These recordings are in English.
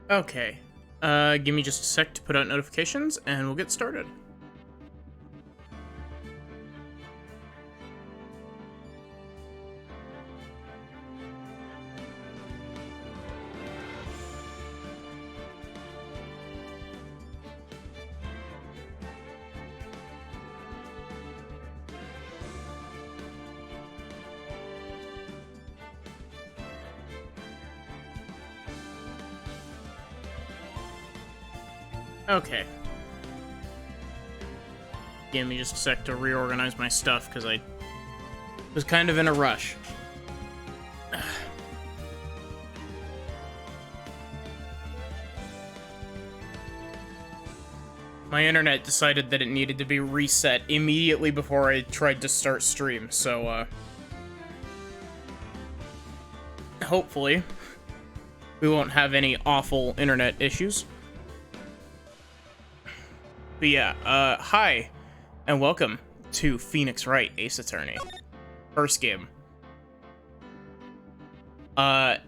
Okay. Give me just a sec to put out notifications, and we'll get started. Okay. Give me just a sec to reorganize my stuff, because I was kind of in a rush. My internet decided that it needed to be reset immediately before I tried to start stream, so, hopefully we won't have any awful internet issues. But yeah, hi, and welcome to Phoenix Wright, Ace Attorney. First game.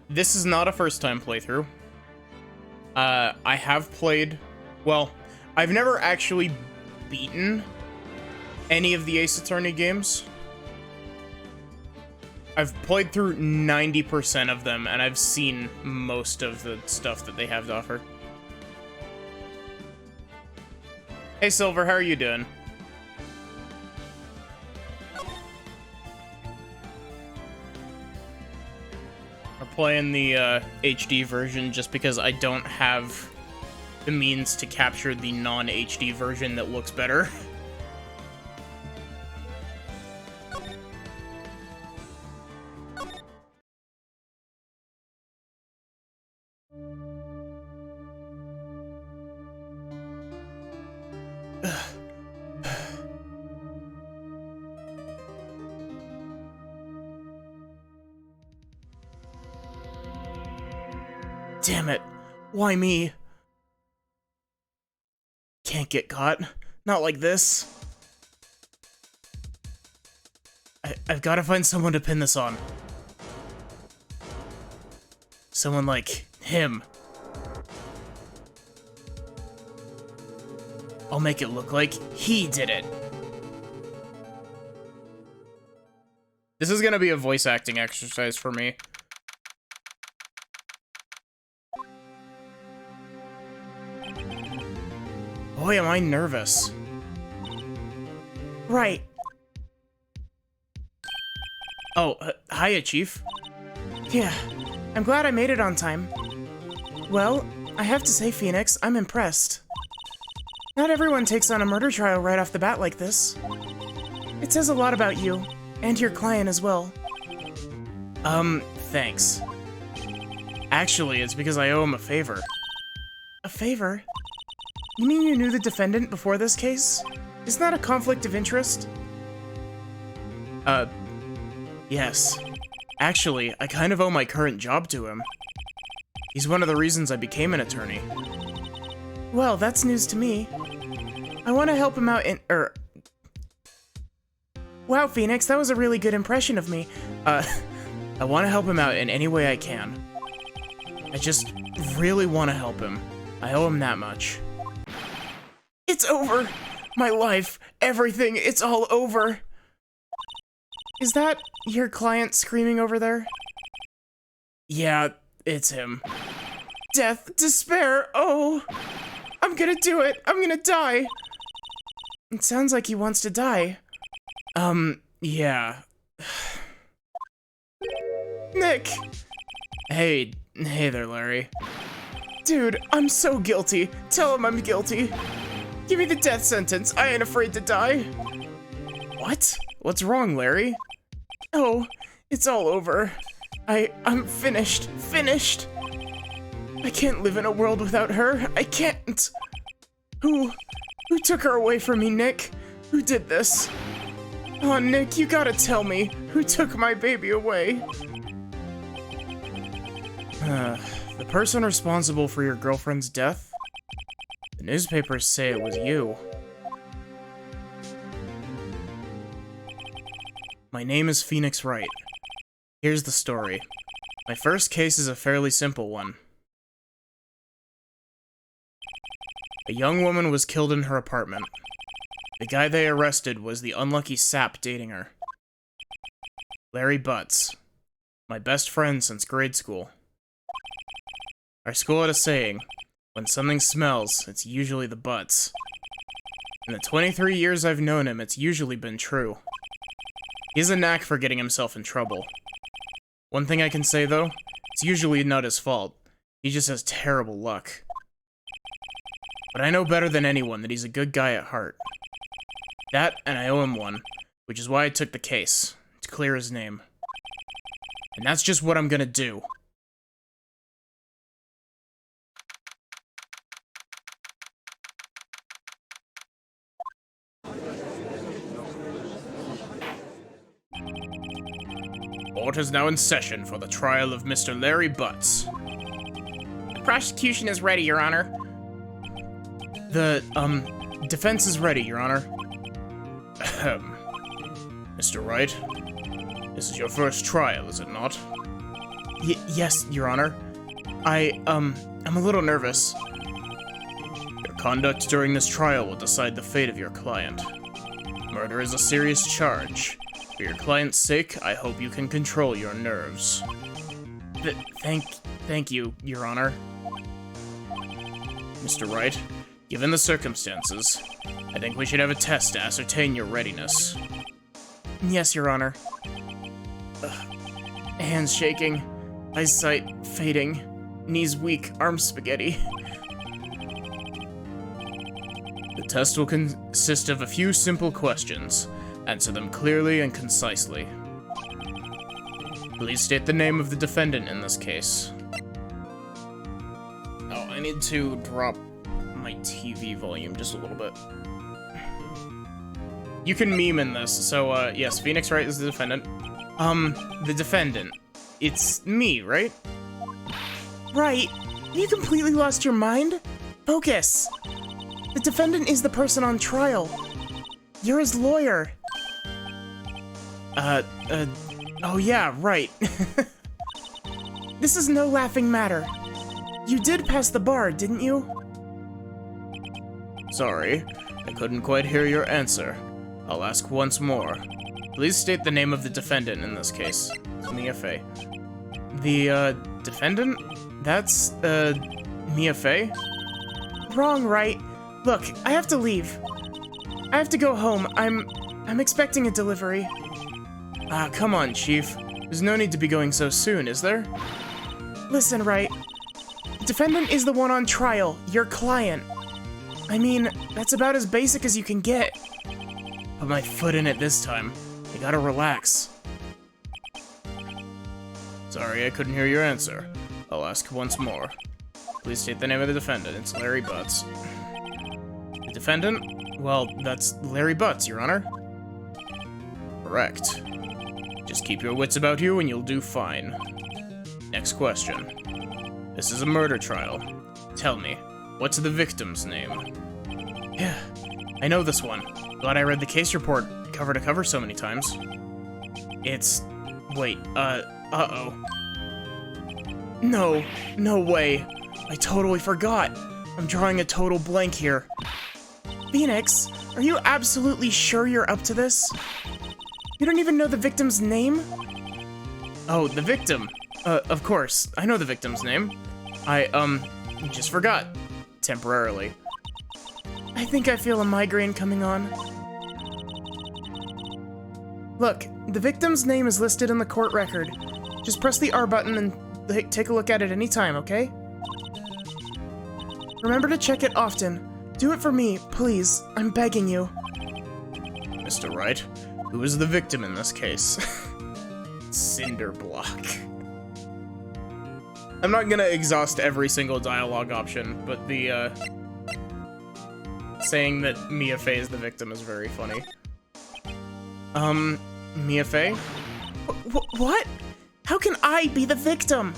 This is not a first-time playthrough. I have played... Well, I've never actually beaten any of the Ace Attorney games. I've played through 90% of them, and I've seen most of the stuff that they have to offer. Hey Silver, how are you doing? We're playing the HD version just because I don't have the means to capture the non-HD version that looks better. Damn it. Why me? Can't get caught. Not like this. I've got to find someone to pin this on. Someone like him. I'll make it look like he did it. This is gonna be a voice acting exercise for me. Boy, am I nervous. Right. Oh, hiya, Chief. Yeah, I'm glad I made it on time. Well, I have to say, Phoenix, I'm impressed. Not everyone takes on a murder trial right off the bat like this. It says a lot about you, and your client as well. Thanks. Actually, it's because I owe him a favor. A favor? You mean you knew the defendant before this case? Isn't that a conflict of interest? Yes. Actually, I kind of owe my current job to him. He's one of the reasons I became an attorney. Well, that's news to me. I want to help him out in, Wow, Phoenix, that was a really good impression of me. I want to help him out in any way I can. I just really want to help him. I owe him that much. It's over! My life, everything, it's all over! Is that your client screaming over there? Yeah, it's him. Death, despair, oh! I'm gonna do it! I'm gonna die! It sounds like he wants to die. Yeah. Nick! Hey there, Larry. Dude, I'm so guilty. Tell him I'm guilty. Give me the death sentence. I ain't afraid to die. What? What's wrong, Larry? Oh, it's all over. I'm finished. Finished. I can't live in a world without her. I can't. Who took her away from me, Nick? Who did this? Oh, Nick, you gotta tell me. Who took my baby away? The person responsible for your girlfriend's death? The newspapers say it was you. My name is Phoenix Wright. Here's the story. My first case is a fairly simple one. A young woman was killed in her apartment. The guy they arrested was the unlucky sap dating her. Larry Butts. My best friend since grade school. Our school had a saying, when something smells, it's usually the butts. In the 23 years I've known him, it's usually been true. He has a knack for getting himself in trouble. One thing I can say, though, it's usually not his fault. He just has terrible luck. But I know better than anyone that he's a good guy at heart. That, and I owe him one, which is why I took the case, to clear his name. And that's just what I'm gonna do. Court is now in session for the trial of Mr. Larry Butts. The prosecution is ready, Your Honor. The, defense is ready, Your Honor. Ahem. Mr. Wright, this is your first trial, is it not? Yes, Your Honor. I'm a little nervous. Your conduct during this trial will decide the fate of your client. Murder is a serious charge. For your client's sake, I hope you can control your nerves. Thank you, Your Honor. Mr. Wright, given the circumstances, I think we should have a test to ascertain your readiness. Yes, Your Honor. Hands shaking, eyesight fading, knees weak, arms spaghetti. The test will consist of a few simple questions. Answer them clearly and concisely. Please state the name of the defendant in this case. Oh, I need to drop my TV volume just a little bit. You can meme in this, so, yes, Phoenix Wright is the defendant. The defendant. It's me, right? Right. You completely lost your mind? Focus. The defendant is the person on trial. You're his lawyer. Oh yeah, right. This is no laughing matter. You did pass the bar, didn't you? Sorry, I couldn't quite hear your answer. I'll ask once more. Please state the name of the defendant in this case. It's Mia Fey. The, defendant? That's, Mia Fey? Wrong, right? Look, I have to leave. I have to go home. I'm expecting a delivery. Ah, come on, Chief. There's no need to be going so soon, is there? Listen, Wright. The defendant is the one on trial, your client. I mean, that's about as basic as you can get. Put my foot in it this time. I gotta relax. Sorry, I couldn't hear your answer. I'll ask once more. Please state the name of the defendant. It's Larry Butts. The defendant? Well, that's Larry Butts, Your Honor. Correct. Just keep your wits about you and you'll do fine. Next question. This is a murder trial. Tell me, what's the victim's name? Yeah, I know this one. Glad I read the case report cover to cover so many times. It's... wait, uh-oh. No way. I totally forgot. I'm drawing a total blank here. Phoenix, are you absolutely sure you're up to this? You don't even know the victim's name? Oh, the victim. Of course. I know the victim's name. I just forgot. Temporarily. I think I feel a migraine coming on. Look, the victim's name is listed in the court record. Just press the R button and take a look at it anytime, okay? Remember to check it often. Do it for me, please. I'm begging you. Mr. Wright, who is the victim in this case? Cinderblock. I'm not gonna exhaust every single dialogue option, but the, saying that Mia Fey is the victim is very funny. Mia Fey? What? How can I be the victim?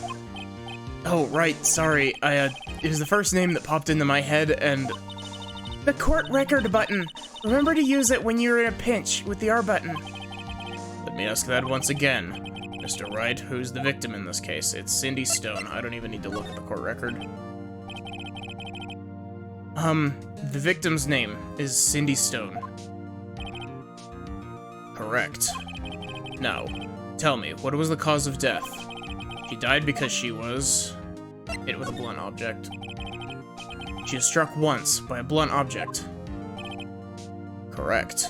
Oh, right, sorry. It was the first name that popped into my head, and... The court record button. Remember to use it when you're in a pinch with the R button. Let me ask that once again. Mr. Wright, who's the victim in this case? It's Cindy Stone. I don't even need to look at the court record. The victim's name is Cindy Stone. Correct. Now, tell me, what was the cause of death? She died because she was hit with a blunt object. She was struck once by a blunt object. Correct.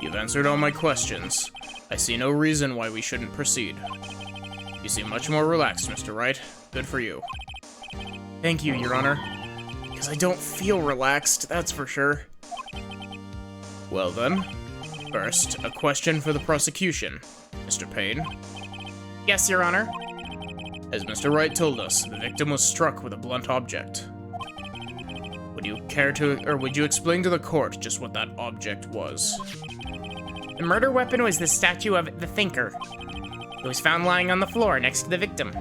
You've answered all my questions. I see no reason why we shouldn't proceed. You seem much more relaxed, Mr. Wright. Good for you. Thank you, Your Honor. Because I don't feel relaxed, that's for sure. Well then, first, a question for the prosecution. Mr. Payne? Yes, Your Honor. As Mr. Wright told us, the victim was struck with a blunt object. Would you care to, or would you explain to the court just what that object was? The murder weapon was the statue of the Thinker. It was found lying on the floor next to the victim.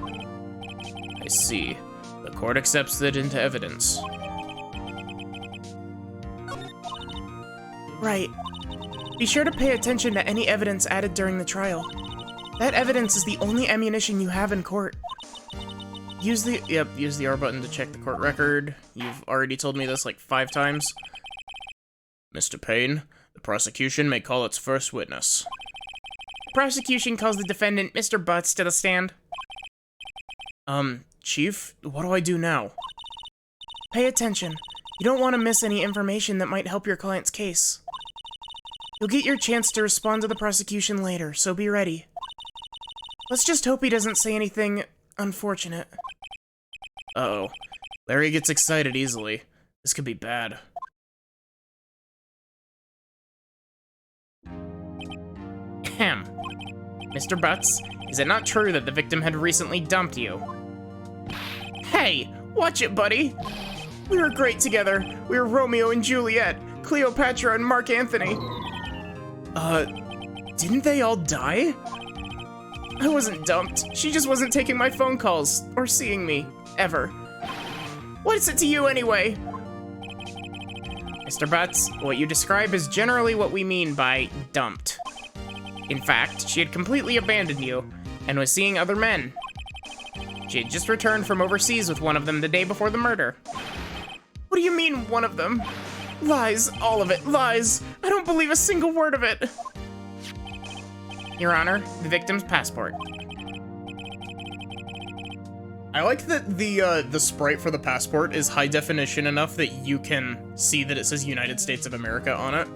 I see. The court accepts it into evidence. Right. Be sure to pay attention to any evidence added during the trial. That evidence is the only ammunition you have in court. Use the R button to check the court record. You've already told me this like 5 times. Mr. Payne, the prosecution may call its first witness. The prosecution calls the defendant, Mr. Butts, to the stand. Chief, what do I do now? Pay attention. You don't want to miss any information that might help your client's case. You'll get your chance to respond to the prosecution later, so be ready. Let's just hope he doesn't say anything unfortunate. Uh-oh. Larry gets excited easily. This could be bad. Ahem. Mr. Butts, is it not true that the victim had recently dumped you? Hey, watch it, buddy! We were great together. We were Romeo and Juliet, Cleopatra and Mark Antony. Didn't they all die? I wasn't dumped. She just wasn't taking my phone calls or seeing me, ever. What is it to you anyway? Mr. Butts, what you describe is generally what we mean by dumped. In fact, she had completely abandoned you and was seeing other men. She had just returned from overseas with one of them the day before the murder. What do you mean, one of them? Lies, all of it, lies. I don't believe a single word of it. Your Honor, the victim's passport. I like that the sprite for the passport is high definition enough that you can see that it says United States of America on it.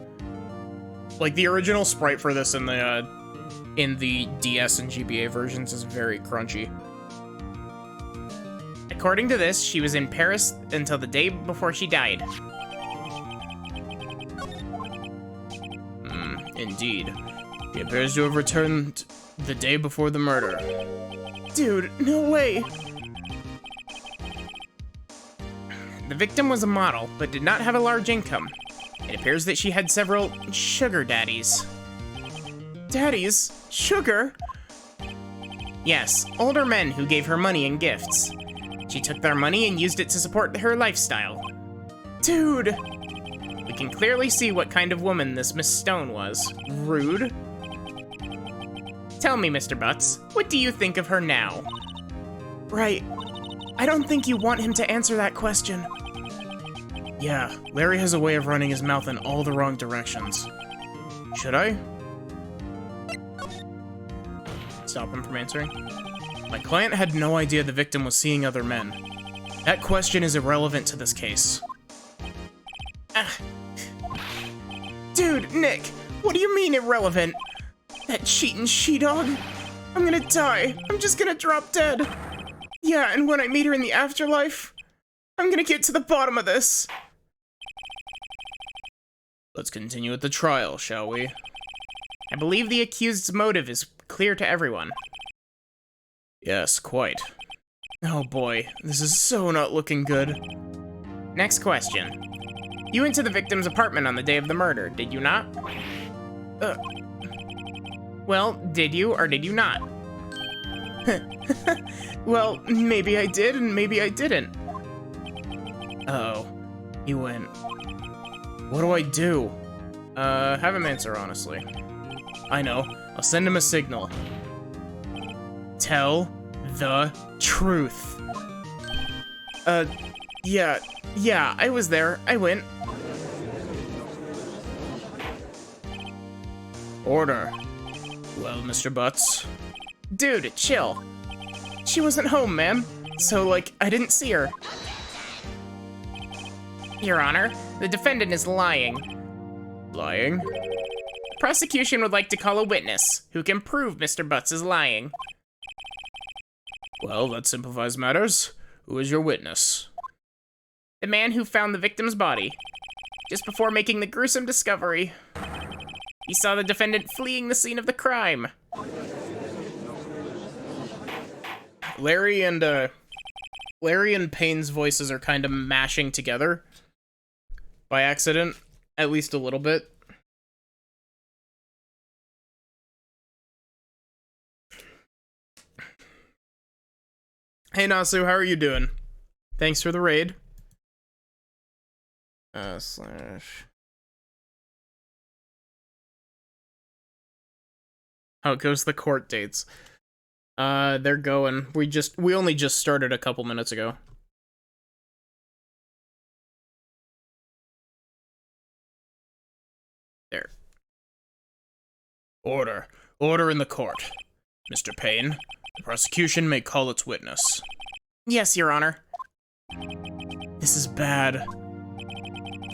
Like, the original sprite for this in the DS and GBA versions is very crunchy. According to this, she was in Paris until the day before she died. Indeed. He appears to have returned the day before the murder. Dude, no way! The victim was a model, but did not have a large income. It appears that she had several sugar daddies. Daddies? Sugar? Yes, older men who gave her money and gifts. She took their money and used it to support her lifestyle. Dude! We can clearly see what kind of woman this Miss Stone was. Rude. Tell me, Mr. Butts, what do you think of her now? Right. I don't think you want him to answer that question. Yeah, Larry has a way of running his mouth in all the wrong directions. Should I? Stop him from answering. My client had no idea the victim was seeing other men. That question is irrelevant to this case. Ah. Dude, Nick, what do you mean irrelevant? That cheating she-dog? I'm gonna die. I'm just gonna drop dead. Yeah, and when I meet her in the afterlife, I'm gonna get to the bottom of this. Let's continue with the trial, shall we? I believe the accused's motive is clear to everyone. Yes, quite. Oh boy, this is so not looking good. Next question. You went to the victim's apartment on the day of the murder, did you not? Well, did you or did you not? Well, maybe I did and maybe I didn't. Uh-oh. He went. What do I do? Have him answer honestly. I know. I'll send him a signal. Tell the truth. Yeah, I was there. I went. Order. Well, Mr. Butts. Dude, chill. She wasn't home, man. So, like, I didn't see her. Your Honor, the defendant is lying. Lying? The prosecution would like to call a witness who can prove Mr. Butts is lying. Well, that simplifies matters. Who is your witness? The man who found the victim's body, just before making the gruesome discovery. He saw the defendant fleeing the scene of the crime. Larry and Payne's voices are kind of mashing together. By accident, at least a little bit. Hey Nasu, how are you doing? Thanks for the raid. Slash. How it goes the court dates. They're going. We only just started a couple minutes ago. There. Order. Order in the court. Mr. Payne, the prosecution may call its witness. Yes, Your Honor. This is bad.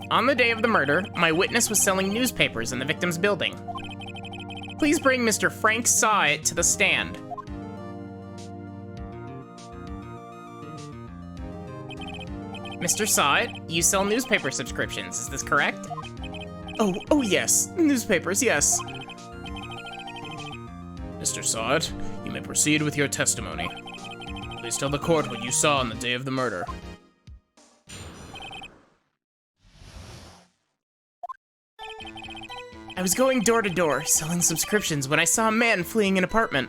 On the day of the murder, my witness was selling newspapers in the victim's building. Please bring Mr. Frank Sahwit to the stand. Mr. Sahwit, you sell newspaper subscriptions, is this correct? Oh yes, newspapers, yes. Mr. Sahwit, you may proceed with your testimony. Please tell the court what you saw on the day of the murder. I was going door to door, selling subscriptions when I saw a man fleeing an apartment.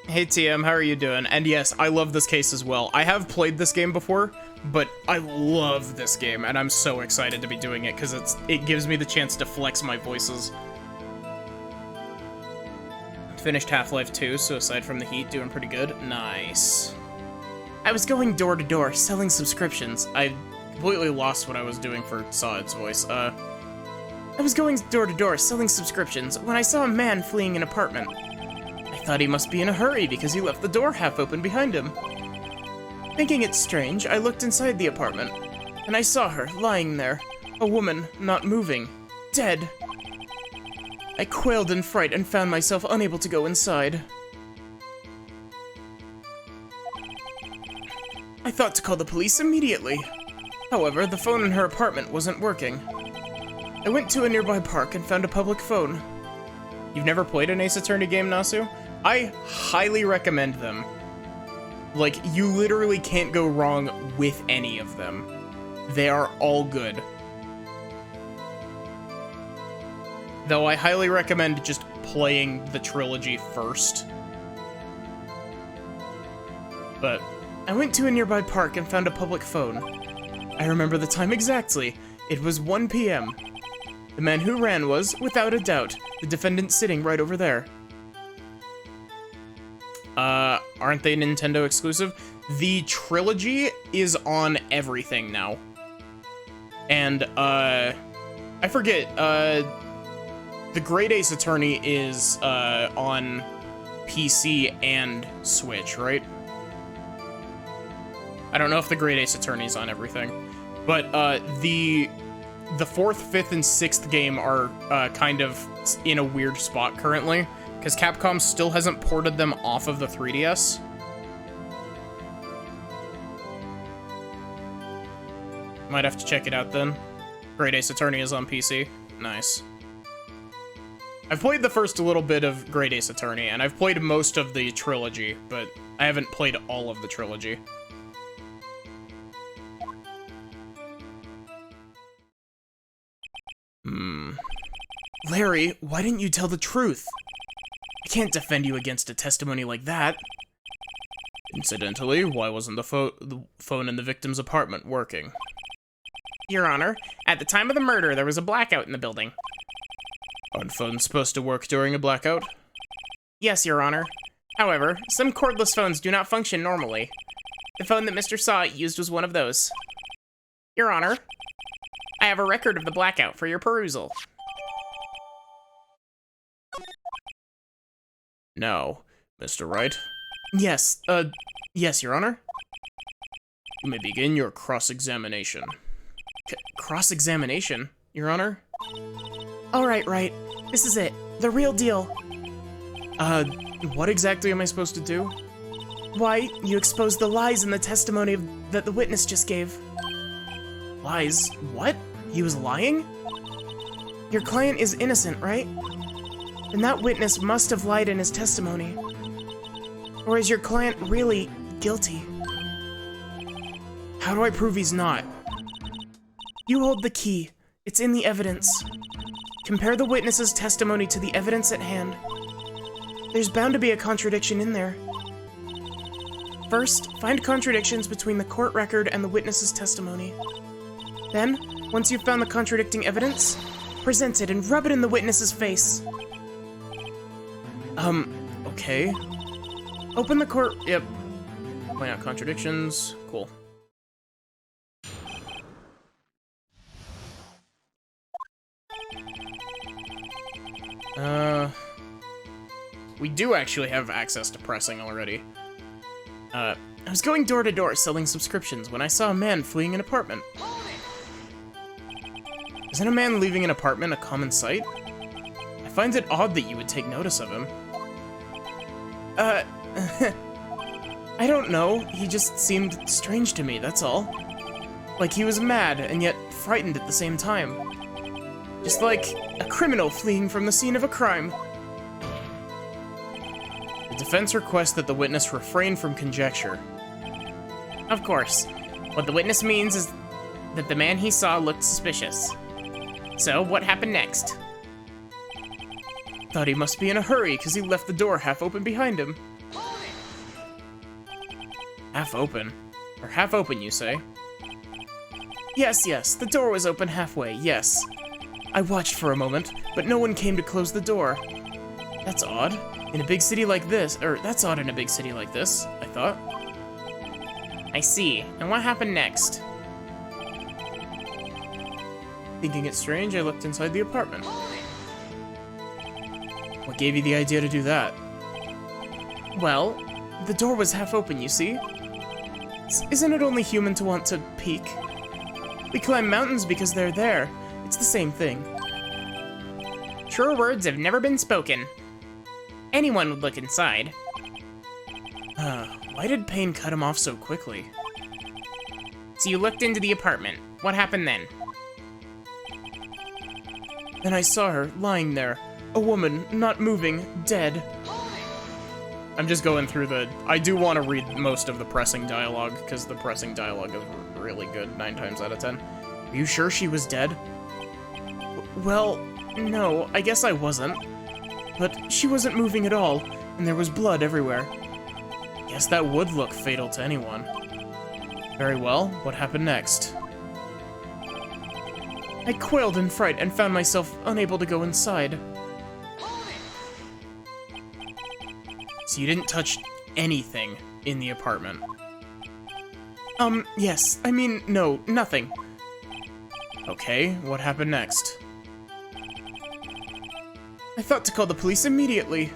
Hey TM, how are you doing? And yes, I love this case as well. I have played this game before, but I love this game, and I'm so excited to be doing it, because it gives me the chance to flex my voices. Finished Half-Life 2, so aside from the heat, doing pretty good. Nice. I was going door to door, selling subscriptions. I completely lost what I was doing for Sahwit's voice. I was going door to door, selling subscriptions, when I saw a man fleeing an apartment. I thought he must be in a hurry because he left the door half open behind him. Thinking it strange, I looked inside the apartment, and I saw her lying there, a woman not moving, dead. I quailed in fright and found myself unable to go inside. I thought to call the police immediately. However, the phone in her apartment wasn't working. I went to a nearby park and found a public phone. You've never played an Ace Attorney game, Nasu? I highly recommend them. Like, you literally can't go wrong with any of them. They are all good. Though I highly recommend just playing the trilogy first. But I went to a nearby park and found a public phone. I remember the time exactly. It was 1 p.m. The man who ran was, without a doubt, the defendant sitting right over there. Aren't they Nintendo exclusive? The trilogy is on everything now. And, I forget, the Great Ace Attorney is, on PC and Switch, right? I don't know if the Great Ace Attorney is on everything. But, the 4th, 5th, and 6th game are, kind of in a weird spot currently, because Capcom still hasn't ported them off of the 3DS. Might have to check it out then. Great Ace Attorney is on PC. Nice. I've played the first little bit of Great Ace Attorney, and I've played most of the trilogy, but I haven't played all of the trilogy. Larry, why didn't you tell the truth? I can't defend you against a testimony like that. Incidentally, why wasn't the phone in the victim's apartment working? Your Honor, at the time of the murder, there was a blackout in the building. Aren't phones supposed to work during a blackout? Yes, Your Honor. However, some cordless phones do not function normally. The phone that Mr. Sahwit used was one of those. Your Honor, I have a record of the blackout for your perusal. Now, Mr. Wright. Yes, yes, Your Honor. You may begin your cross-examination. Cross-examination, Your Honor? All right, Wright. This is it. The real deal. What exactly am I supposed to do? Why, you exposed the lies in the testimony that the witness just gave. Lies? What? He was lying? Your client is innocent, right? And that witness must have lied in his testimony. Or is your client really guilty? How do I prove he's not? You hold the key. It's in the evidence. Compare the witness's testimony to the evidence at hand. There's bound to be a contradiction in there. First, find contradictions between the court record and the witness's testimony. Then, once you've found the contradicting evidence, present it and rub it in the witness's face. Okay. Open the court... Yep. Point out contradictions. Cool. We do actually have access to pressing already. I was going door to door selling subscriptions when I saw a man fleeing an apartment. Isn't a man leaving an apartment a common sight? I find it odd that you would take notice of him. I don't know. He just seemed strange to me, that's all. Like he was mad and yet frightened at the same time. Just like a criminal fleeing from the scene of a crime. The defense requests that the witness refrain from conjecture. Of course. What the witness means is that the man he saw looked suspicious. So, what happened next? Thought he must be in a hurry because he left the door half open behind him. Half open? Or half open, you say? Yes, yes, the door was open halfway, yes. I watched for a moment, but no one came to close the door. That's odd. In a big city like this, that's odd in a big city like this, I thought. I see. And what happened next? Thinking it strange, I looked inside the apartment. What gave you the idea to do that? Well, the door was half open, you see? Isn't it only human to want to peek? We climb mountains because they're there. It's the same thing. Truer words have never been spoken. Anyone would look inside. Why did Payne cut him off so quickly? So you looked into the apartment. What happened then? Then I saw her, lying there. A woman, not moving, dead. I'm just going through the... I do want to read most of the pressing dialogue, because the pressing dialogue is really good 9 times out of 10. Are you sure she was dead? Well, no, I guess I wasn't. But she wasn't moving at all, and there was blood everywhere. Guess that would look fatal to anyone. Very well, what happened next? I quailed in fright and found myself unable to go inside. So you didn't touch anything in the apartment? Yes. I mean, no, nothing. Okay, what happened next? I thought to call the police immediately.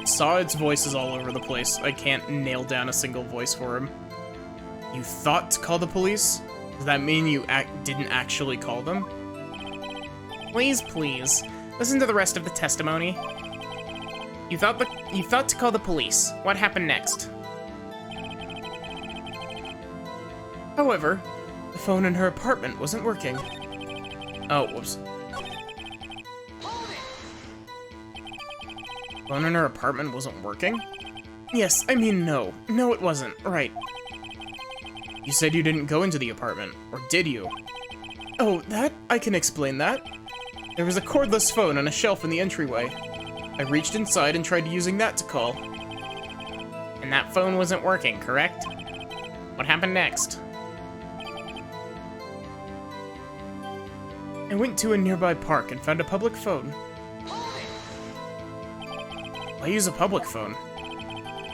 Sahwit's voice is all over the place. I can't nail down a single voice for him. You thought to call the police? Does that mean you didn't actually call them? Please, please. Listen to the rest of the testimony. You thought to call the police. What happened next? However, the phone in her apartment wasn't working. Oh, whoops. Phone in her apartment wasn't working? Yes, I mean no. No, it wasn't. Right. You said you didn't go into the apartment, or did you? Oh, that? I can explain that. There was a cordless phone on a shelf in the entryway. I reached inside and tried using that to call. And that phone wasn't working, correct? What happened next? I went to a nearby park and found a public phone. Why use a public phone?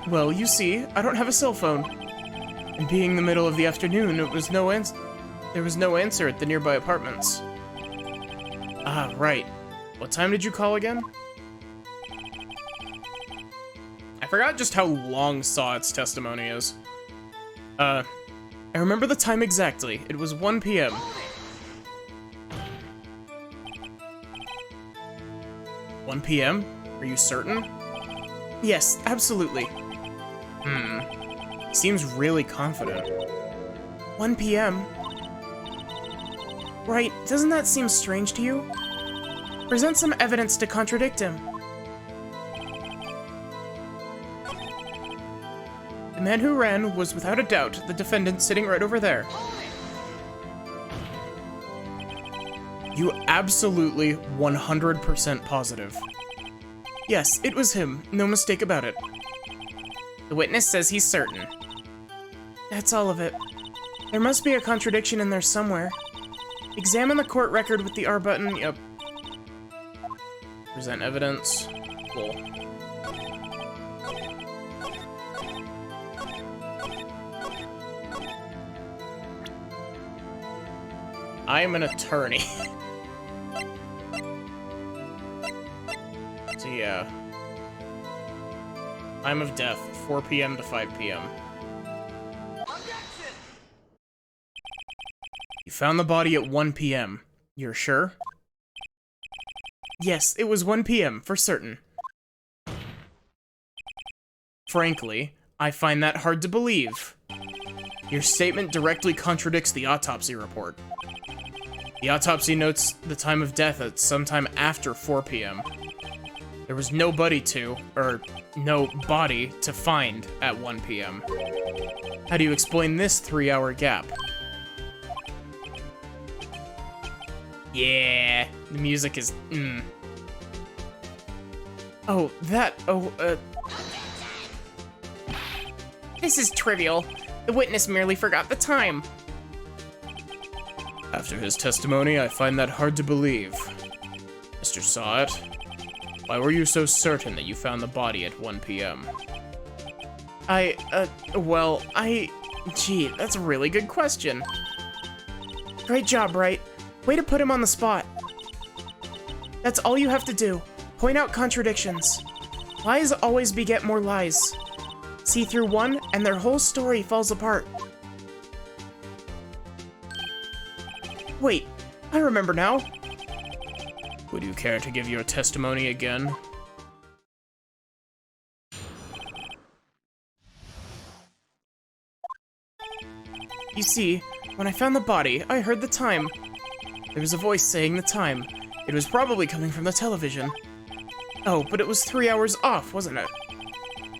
Well, you see, I don't have a cell phone. And being the middle of the afternoon, there was no answer at the nearby apartments. Ah, right. What time did you call again? I forgot just how long Sahwit's testimony is. I remember the time exactly. It was 1 p.m. 1 p.m.? Are you certain? Yes, absolutely. Seems really confident. 1 p.m.? Right, doesn't that seem strange to you? Present some evidence to contradict him. The man who ran was without a doubt the defendant sitting right over there. You absolutely 100% positive. Yes, it was him. No mistake about it. The witness says he's certain. That's all of it. There must be a contradiction in there somewhere. Examine the court record with the R button. Yep. Present evidence. Cool. I am an attorney. So yeah. Time of death, 4 p.m. to 5 p.m. You found the body at 1 p.m. You're sure? Yes, it was 1 p.m. for certain. Frankly, I find that hard to believe. Your statement directly contradicts the autopsy report. The autopsy notes the time of death at sometime after 4 p.m. There was no body to find at 1 p.m. How do you explain this 3-hour gap? Yeah, the music is, Oh, This is trivial. The witness merely forgot the time. After his testimony, I find that hard to believe. Mr. Sahwit, why were you so certain that you found the body at 1 p.m.? Gee, that's a really good question. Great job, Wright. Way to put him on the spot. That's all you have to do. Point out contradictions. Lies always beget more lies. See through one, and their whole story falls apart. Wait, I remember now. Would you care to give your testimony again? You see, when I found the body, I heard the time. There was a voice saying the time. It was probably coming from the television. Oh, but it was 3 hours off, wasn't it?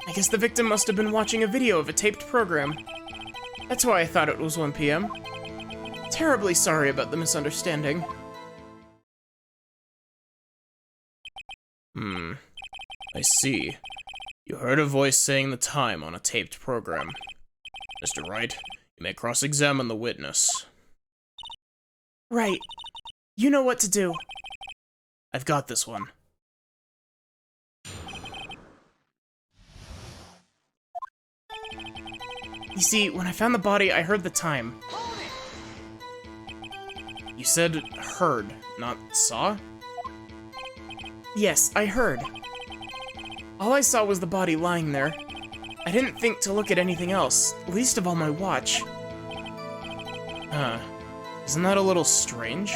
I guess the victim must have been watching a video of a taped program. That's why I thought it was 1 p.m. Terribly sorry about the misunderstanding. I see. You heard a voice saying the time on a taped program. Mr. Wright, you may cross-examine the witness. Right. You know what to do. I've got this one. You see, when I found the body, I heard the time. You said heard, not saw? Yes, I heard. All I saw was the body lying there. I didn't think to look at anything else, least of all my watch. Huh. Isn't that a little strange?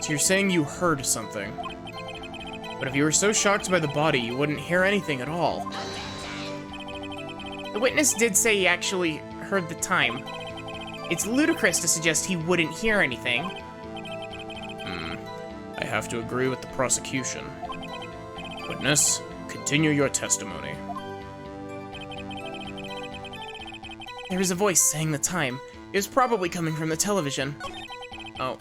So you're saying you heard something. But if you were so shocked by the body, you wouldn't hear anything at all. The witness did say he actually heard the time. It's ludicrous to suggest he wouldn't hear anything. I have to agree with the prosecution. Witness, continue your testimony. There was a voice saying the time. It was probably coming from the television. Oh.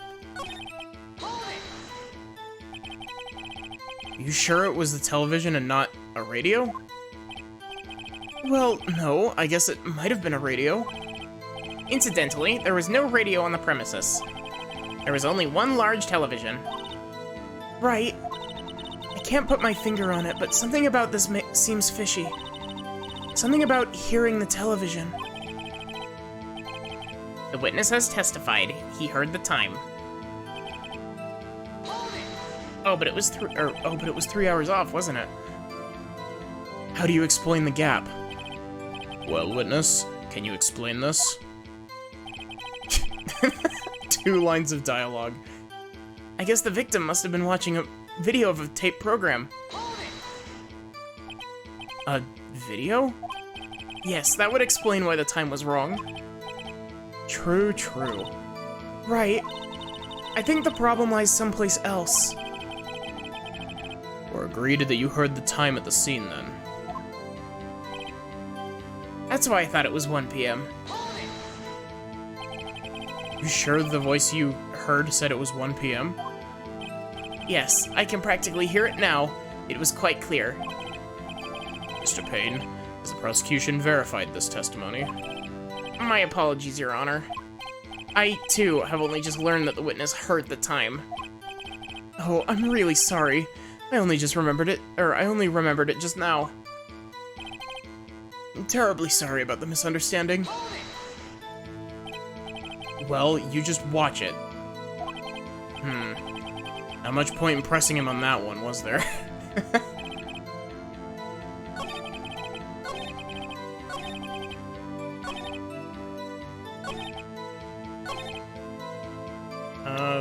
You sure it was the television and not a radio? Well, no, I guess it might have been a radio. Incidentally, there was no radio on the premises. There was only one large television. Right. I can't put my finger on it, but something about this seems fishy. Something about hearing the television. The witness has testified. He heard the time. Oh, but it was 3 hours off, wasn't it? How do you explain the gap? Well, witness, can you explain this? 2 lines of dialogue. I guess the victim must have been watching a video of a tape program. A video? Yes, that would explain why the time was wrong. True, true. Right. I think the problem lies someplace else. We're agreed that you heard the time at the scene, then. That's why I thought it was 1 p.m. You sure the voice you heard said it was 1 p.m.? Yes, I can practically hear it now. It was quite clear. Mr. Payne, has the prosecution verified this testimony? My apologies, Your Honor. I, too, have only just learned that the witness heard the time. Oh, I'm really sorry. I only remembered it just now. I'm terribly sorry about the misunderstanding. Well, you just watch it. Not much point in pressing him on that one, was there?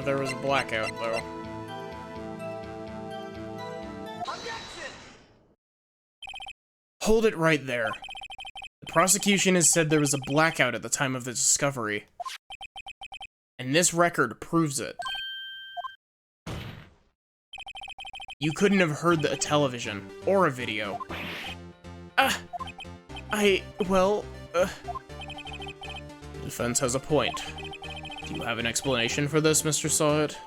There was a blackout, though. Hold it right there. The prosecution has said there was a blackout at the time of the discovery. And this record proves it. You couldn't have heard a television, or a video. The defense has a point. Do you have an explanation for this, Mr. Sahwit?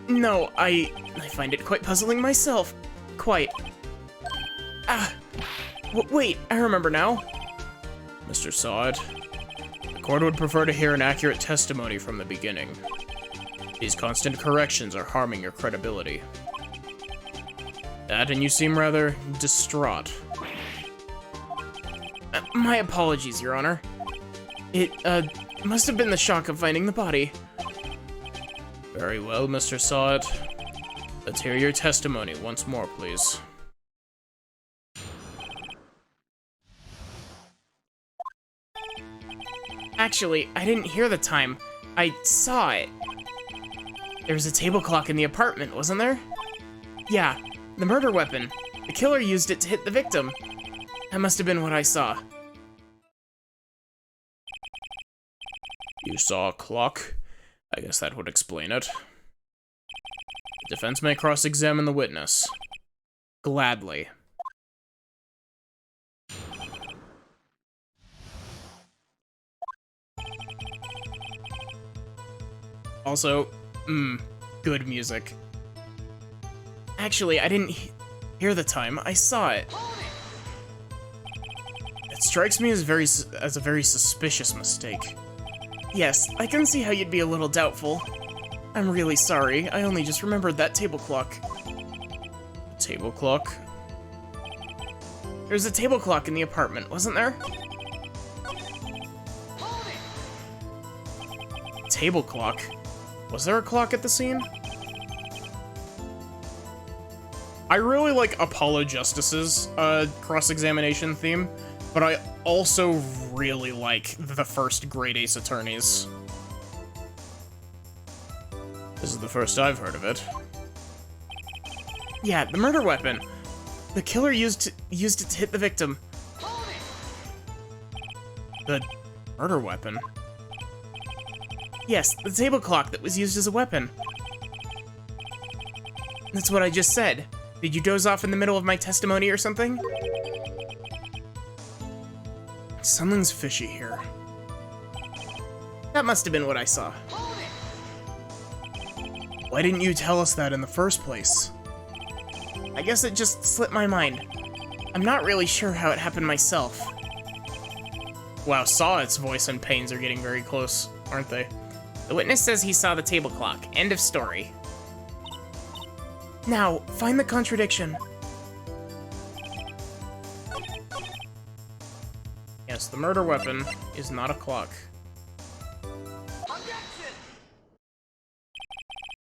No, I find it quite puzzling myself. Quite. Wait, I remember now. Mr. Sahwit, the court would prefer to hear an accurate testimony from the beginning. These constant corrections are harming your credibility. That, and you seem rather distraught. My apologies, Your Honor. It, must have been the shock of finding the body. Very well, Mr. Sahwit. Let's hear your testimony once more, please. Actually, I didn't hear the time. I saw it. There was a table clock in the apartment, wasn't there? Yeah, the murder weapon. The killer used it to hit the victim. That must have been what I saw. You saw a clock? I guess that would explain it. The defense may cross-examine the witness. Gladly. Also, good music. Actually, I didn't hear the time. I saw it. It strikes me as a very suspicious mistake. Yes, I can see how you'd be a little doubtful. I'm really sorry. I only just remembered that table clock. Table clock? There's a table clock in the apartment, wasn't there? Table clock? Was there a clock at the scene? I really like Apollo Justice's cross-examination theme, but I also really like the first Great Ace Attorneys. This is the first I've heard of it. Yeah, the murder weapon. The killer used it to hit the victim. The murder weapon? Yes, the table clock that was used as a weapon. That's what I just said. Did you doze off in the middle of my testimony or something? Something's fishy here. That must have been what I saw. Why didn't you tell us that in the first place? I guess it just slipped my mind. I'm not really sure how it happened myself. Wow, Sahwit's voice and Payne's are getting very close, aren't they? The witness says he saw the table clock. End of story. Now, find the contradiction. Yes, the murder weapon is not a clock.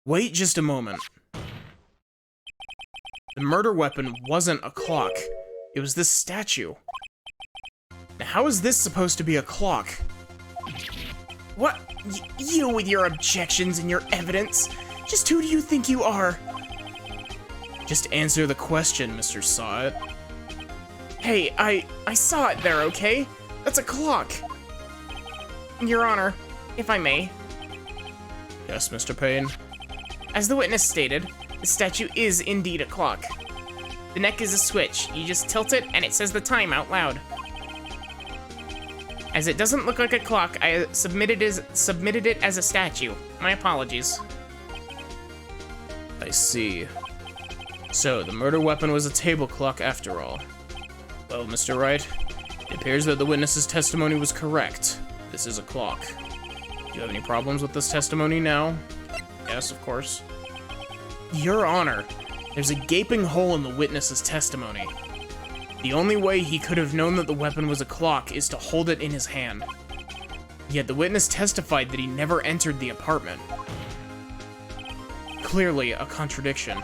Wait just a moment. The murder weapon wasn't a clock. It was this statue. Now, how is this supposed to be a clock? What? You with your objections and your evidence? Just who do you think you are? Just answer the question, Mr. Sahwit. Hey, I saw it there, okay? That's a clock. Your Honor, if I may. Yes, Mr. Payne? As the witness stated, the statue is indeed a clock. The neck is a switch. You just tilt it and it says the time out loud. As it doesn't look like a clock, I submitted it as a statue. My apologies. I see. So, the murder weapon was a table clock after all. Well, Mr. Wright, it appears that the witness's testimony was correct. This is a clock. Do you have any problems with this testimony now? Yes, of course. Your Honor, there's a gaping hole in the witness's testimony. The only way he could have known that the weapon was a clock is to hold it in his hand. Yet the witness testified that he never entered the apartment. Clearly a contradiction.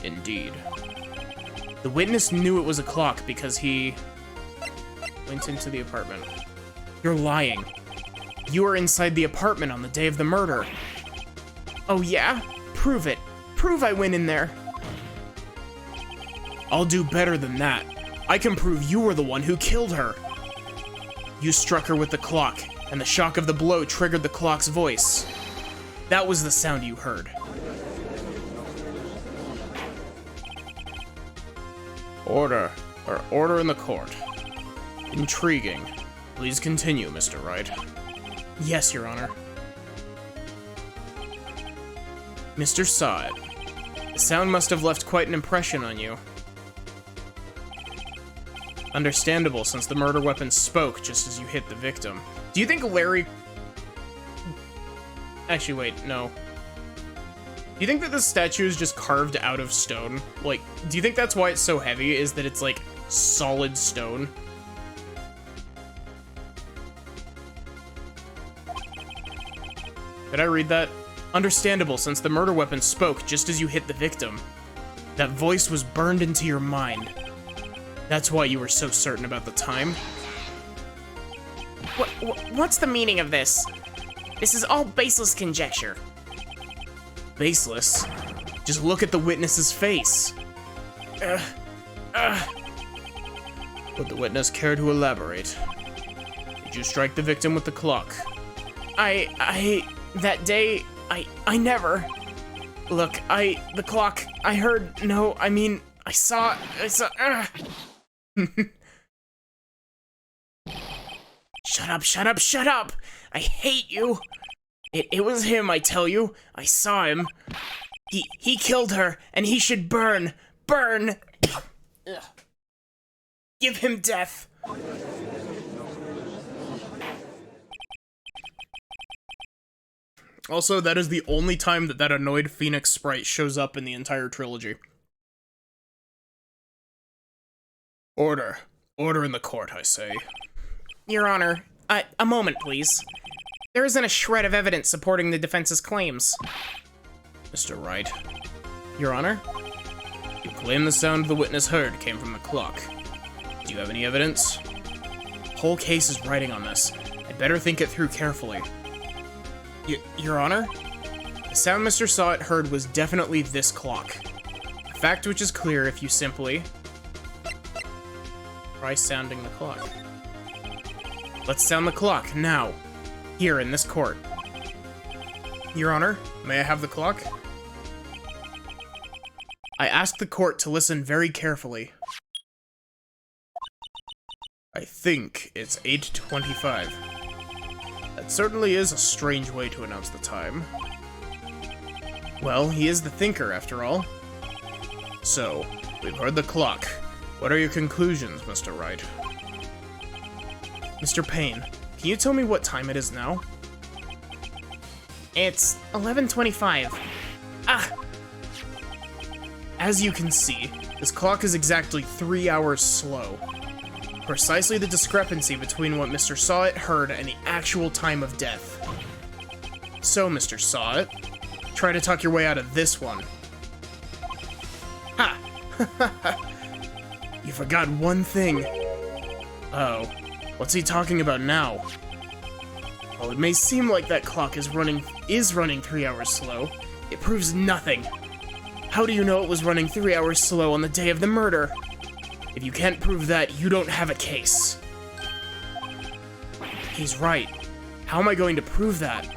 Indeed. The witness knew it was a clock because he went into the apartment. You're lying. You were inside the apartment on the day of the murder. Oh yeah? Prove it. Prove I went in there. I'll do better than that. I can prove you were the one who killed her. You struck her with the clock, and the shock of the blow triggered the clock's voice. That was the sound you heard. Order in the court. Intriguing. Please continue, Mr. Wright. Yes, Your Honor. Mr. Sahwit, the sound must have left quite an impression on you. Understandable, since the murder weapon spoke just as you hit the victim. Do you think Larry... Actually, wait, no. Do you think that this statue is just carved out of stone? Like, do you think that's why it's so heavy, is that it's, like, solid stone? Did I read that? Understandable, since the murder weapon spoke just as you hit the victim. That voice was burned into your mind. That's why you were so certain about the time. What's the meaning of this? This is all baseless conjecture. Baseless? Just look at the witness's face. Would the witness care to elaborate? Did you strike the victim with the clock? That day, I never. Look, the clock, I heard, no, I mean, I saw. Shut up! I hate you! It was him, I tell you. I saw him. He killed her, and he should burn! Burn! Give him death! Also, that is the only time that annoyed Phoenix sprite shows up in the entire trilogy. Order in the court, I say. Your Honor, a moment, please. There isn't a shred of evidence supporting the defense's claims. Mr. Wright. Your Honor? You claim the sound the witness heard came from the clock. Do you have any evidence? The whole case is riding on this. I'd better think it through carefully. Your Honor? The sound Mr. Sahwit heard was definitely this clock. A fact which is clear if you simply try sounding the clock. Let's sound the clock, now. Here, in this court. Your Honor, may I have the clock? I ask the court to listen very carefully. I think it's 8:25. That certainly is a strange way to announce the time. Well, he is the thinker, after all. So, we've heard the clock. What are your conclusions, Mr. Wright? Mr. Payne, can you tell me what time it is now? It's 11:25. As you can see, this clock is exactly 3 hours slow. Precisely the discrepancy between what Mr. Sahwit heard and the actual time of death. So, Mr. Sahwit, try to talk your way out of this one. Ha! You forgot one thing. Oh, what's he talking about now? While it may seem like that clock is running 3 hours slow, it proves nothing. How do you know it was running 3 hours slow on the day of the murder? If you can't prove that, you don't have a case. He's right. How am I going to prove that?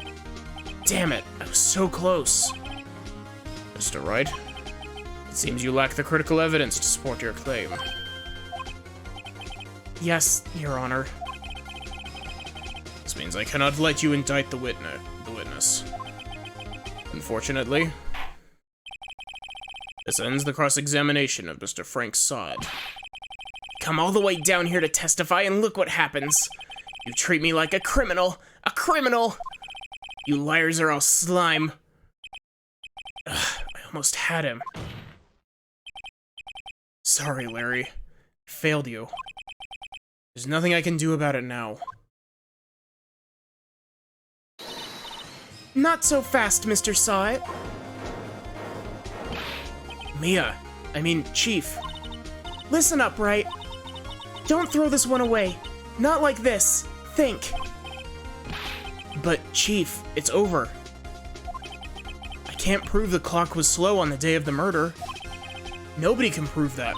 Damn it, I was so close. Mr. Wright, it seems you lack the critical evidence to support your claim. Yes, Your Honor. This means I cannot let you indict the witness. Unfortunately, this ends the cross-examination of Mr. Frank Sahwit. Come all the way down here to testify and look what happens. You treat me like a criminal! A criminal! You liars are all slime. Ugh, I almost had him. Sorry, Larry. I failed you. There's nothing I can do about it now. Not so fast, Mr. Sahwit. Chief. Listen up, Wright. Don't throw this one away. Not like this. Think. But, Chief, it's over. I can't prove the clock was slow on the day of the murder. Nobody can prove that.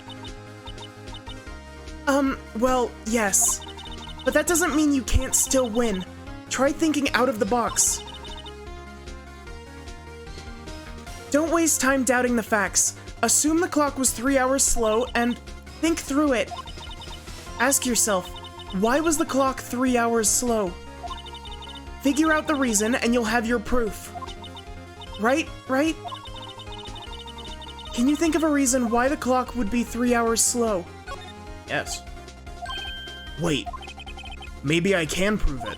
Well, yes. But that doesn't mean you can't still win. Try thinking out of the box. Don't waste time doubting the facts. Assume the clock was 3 hours slow and think through it. Ask yourself, why was the clock 3 hours slow? Figure out the reason and you'll have your proof. Right? Can you think of a reason why the clock would be 3 hours slow? Yes. Wait. Maybe I can prove it.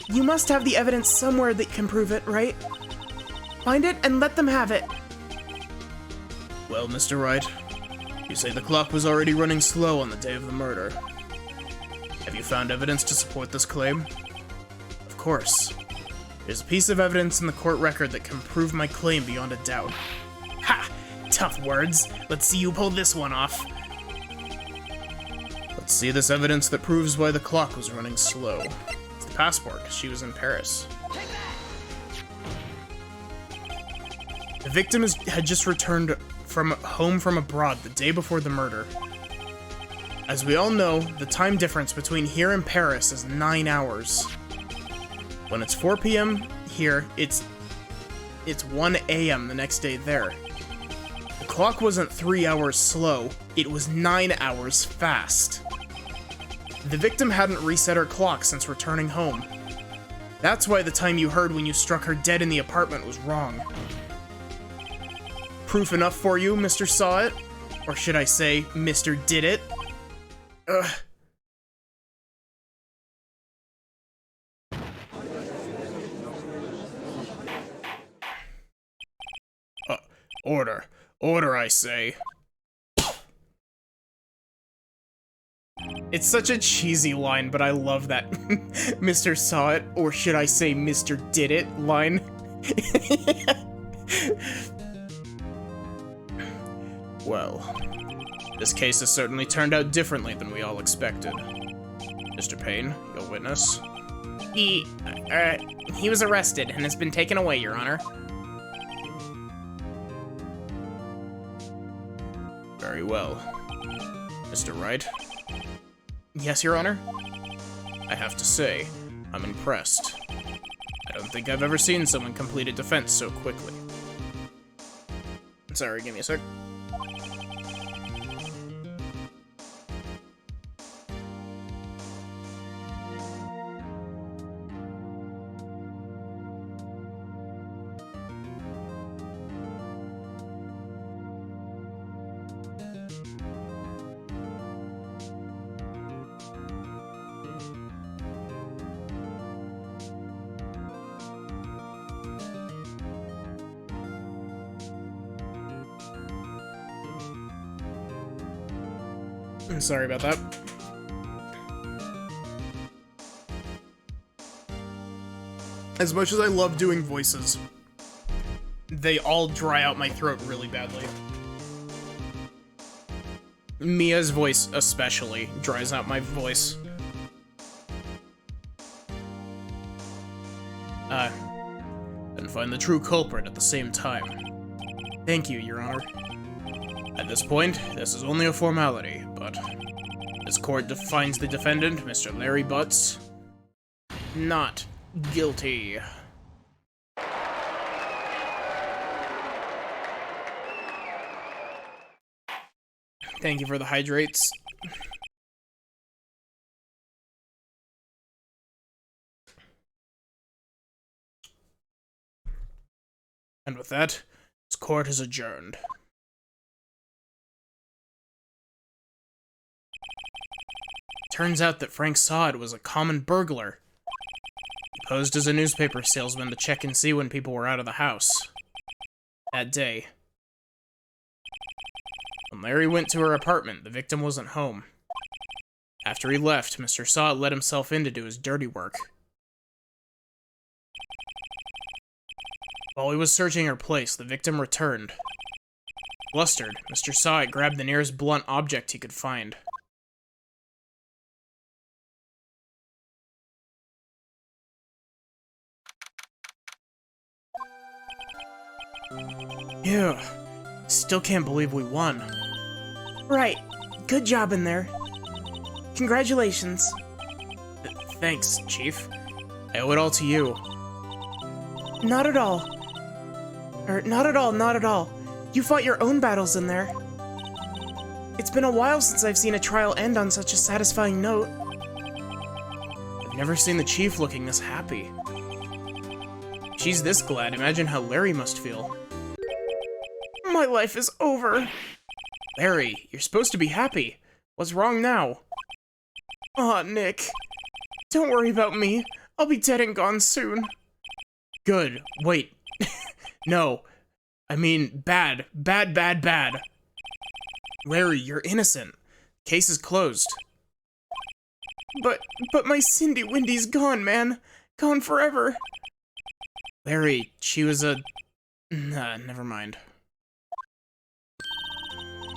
You must have the evidence somewhere that can prove it, right? Find it and let them have it. Well, Mr. Wright, you say the clock was already running slow on the day of the murder. Have you found evidence to support this claim? Of course. There's a piece of evidence in the court record that can prove my claim beyond a doubt. Ha! Tough words. Let's see you pull this one off. Let's see this evidence that proves why the clock was running slow. It's the passport. She was in Paris. The victim had just returned home from abroad the day before the murder. As we all know, the time difference between here and Paris is 9 hours. When it's 4 p.m. here, it's 1 a.m. the next day there. The clock wasn't 3 hours slow, it was 9 hours fast. The victim hadn't reset her clock since returning home. That's why the time you heard when you struck her dead in the apartment was wrong. Proof enough for you, Mr. Sahwit? Or should I say, Mr. Did It? Ugh. Order, I say. It's such a cheesy line, but I love that Mr. Sahwit, or should I say Mr. Did It line. Well, this case has certainly turned out differently than we all expected. Mr. Payne, your witness. He was arrested and has been taken away, Your Honor. Very well. Mr. Wright? Yes, Your Honor? I have to say, I'm impressed. I don't think I've ever seen someone complete a defense so quickly. Sorry, give me a sec. I'm sorry about that. As much as I love doing voices, they all dry out my throat really badly. Mia's voice especially dries out my voice. And find the true culprit at the same time. Thank you, Your Honor. At this point, this is only a formality, but this court finds the defendant, Mr. Larry Butts, not guilty. Thank you for the hydrates. And with that, this court is adjourned. Turns out that Frank Sahwit was a common burglar. He posed as a newspaper salesman to check and see when people were out of the house. That day, when Larry went to her apartment, the victim wasn't home. After he left, Mr. Sahwit let himself in to do his dirty work. While he was searching her place, the victim returned. Flustered, Mr. Sahwit grabbed the nearest blunt object he could find. Ew. Still can't believe we won. Right. Good job in there. Congratulations. Thanks, Chief. I owe it all to you. Not at all. Not at all. You fought your own battles in there. It's been a while since I've seen a trial end on such a satisfying note. I've never seen the Chief looking this happy. She's this glad, imagine how Larry must feel. My life is over. Larry, you're supposed to be happy. What's wrong now? Aw, Nick. Don't worry about me. I'll be dead and gone soon. Good. Wait. No. I mean, bad. Bad. Larry, you're innocent. Case is closed. But my Cindy Windy's gone, man. Gone forever. Larry, she was a... Nah, never mind.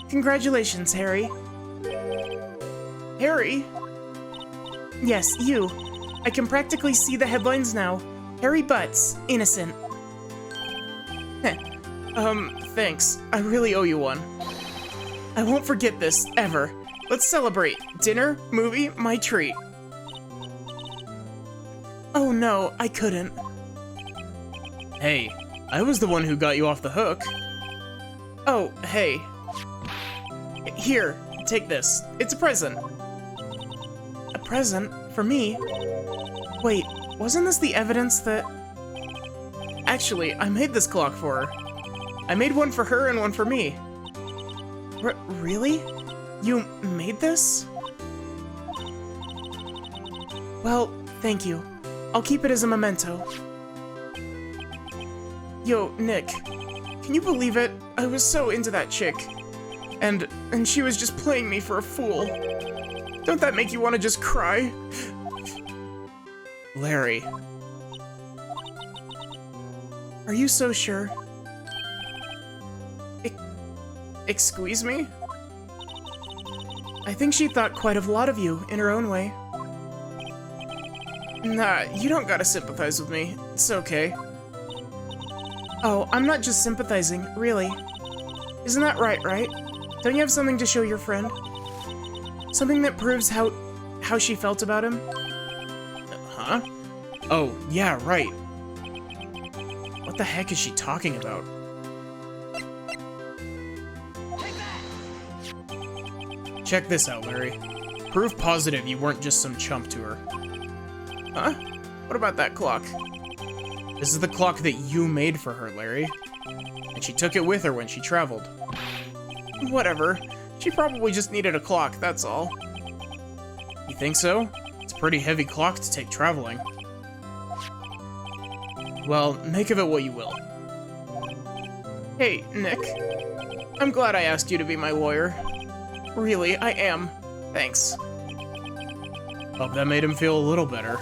Congratulations, Harry. Harry? Yes, you. I can practically see the headlines now. Harry Butts, innocent. Thanks. I really owe you one. I won't forget this, ever. Let's celebrate. Dinner, movie, my treat. Oh no, I couldn't. Hey, I was the one who got you off the hook. Oh, hey. Here, take this. It's a present. A present? For me? Wait, wasn't this the evidence that... Actually, I made this clock for her. I made one for her and one for me. Really? You made this? Well, thank you. I'll keep it as a memento. Yo, Nick. Can you believe it? I was so into that chick. And she was just playing me for a fool. Don't that make you want to just cry? Larry. Are you so sure? Excuse me? I think she thought quite a lot of you, in her own way. Nah, you don't gotta sympathize with me. It's okay. Oh, I'm not just sympathizing, really. Isn't that right? Don't you have something to show your friend? Something that proves how she felt about him? Huh? Oh, yeah, right. What the heck is she talking about? Check this out, Larry. Proof positive you weren't just some chump to her. Huh? What about that clock? This is the clock that you made for her, Larry. And she took it with her when she traveled. Whatever. She probably just needed a clock, that's all. You think so? It's a pretty heavy clock to take traveling. Well, make of it what you will. Hey, Nick. I'm glad I asked you to be my lawyer. Really, I am. Thanks. Hope that made him feel a little better.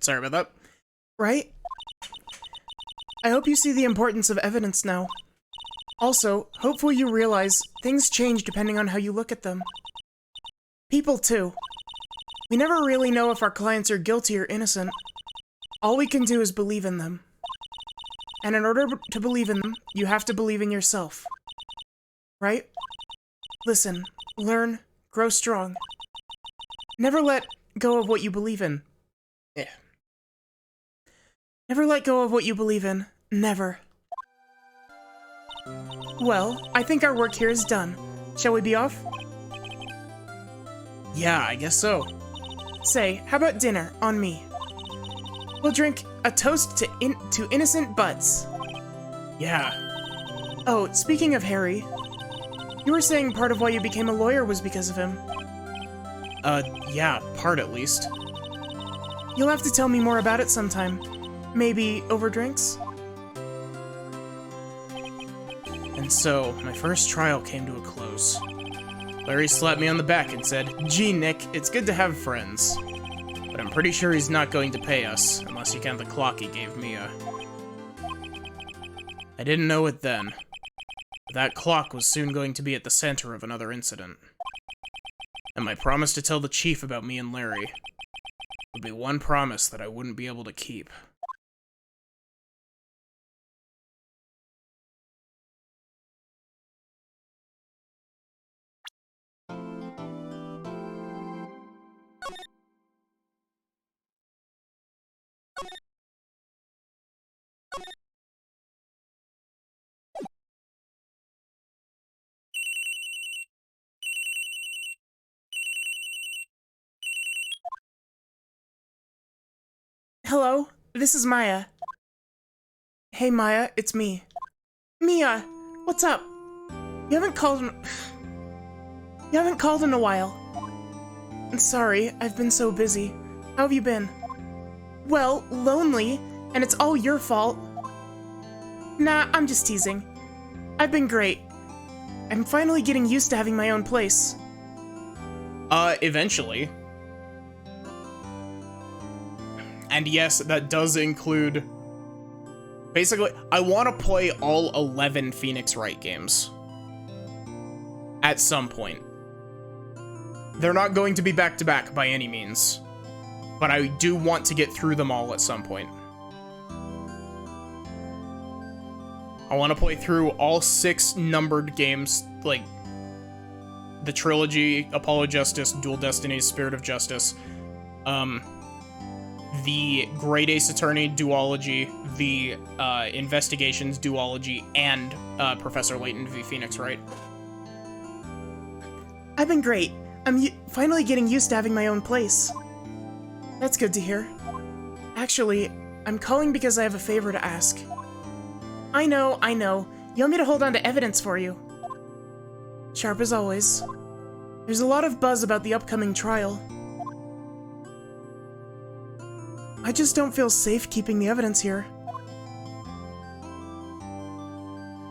Sorry about that. Right? I hope you see the importance of evidence now. Also, hopefully you realize things change depending on how you look at them. People too. We never really know if our clients are guilty or innocent. All we can do is believe in them. And in order to believe in them, you have to believe in yourself. Right? Listen, learn, grow strong. Never let go of what you believe in. Yeah. Never let go of what you believe in. Never. Well, I think our work here is done. Shall we be off? Yeah, I guess so. Say, how about dinner, on me? We'll drink a toast to innocent butts. Yeah. Oh, speaking of Harry, you were saying part of why you became a lawyer was because of him. Yeah, part at least. You'll have to tell me more about it sometime. Maybe over drinks? And so, my first trial came to a close. Larry slapped me on the back and said, "Gee, Nick, it's good to have friends. But I'm pretty sure he's not going to pay us, unless you count the clock he gave Mia." I didn't know it then, but that clock was soon going to be at the center of another incident. And my promise to tell the chief about me and Larry would be one promise that I wouldn't be able to keep. Hello, this is Maya. Hey Maya, it's me. Mia, what's up? You haven't called in a while. Sorry, I've been so busy. How have you been? Well, lonely, and it's all your fault. Nah, I'm just teasing. I've been great. I'm finally getting used to having my own place. Eventually. And yes, that does include... Basically, I want to play all 11 Phoenix Wright games. At some point. They're not going to be back-to-back by any means. But I do want to get through them all at some point. I want to play through all 6 numbered games, like the trilogy, Apollo Justice, Dual Destinies, Spirit of Justice, the Great Ace Attorney duology, the Investigations duology, and Professor Layton v. Phoenix Wright. I've been great. I'm finally getting used to having my own place. That's good to hear. Actually, I'm calling because I have a favor to ask. I know. You want me to hold on to evidence for you? Sharp as always. There's a lot of buzz about the upcoming trial. I just don't feel safe keeping the evidence here.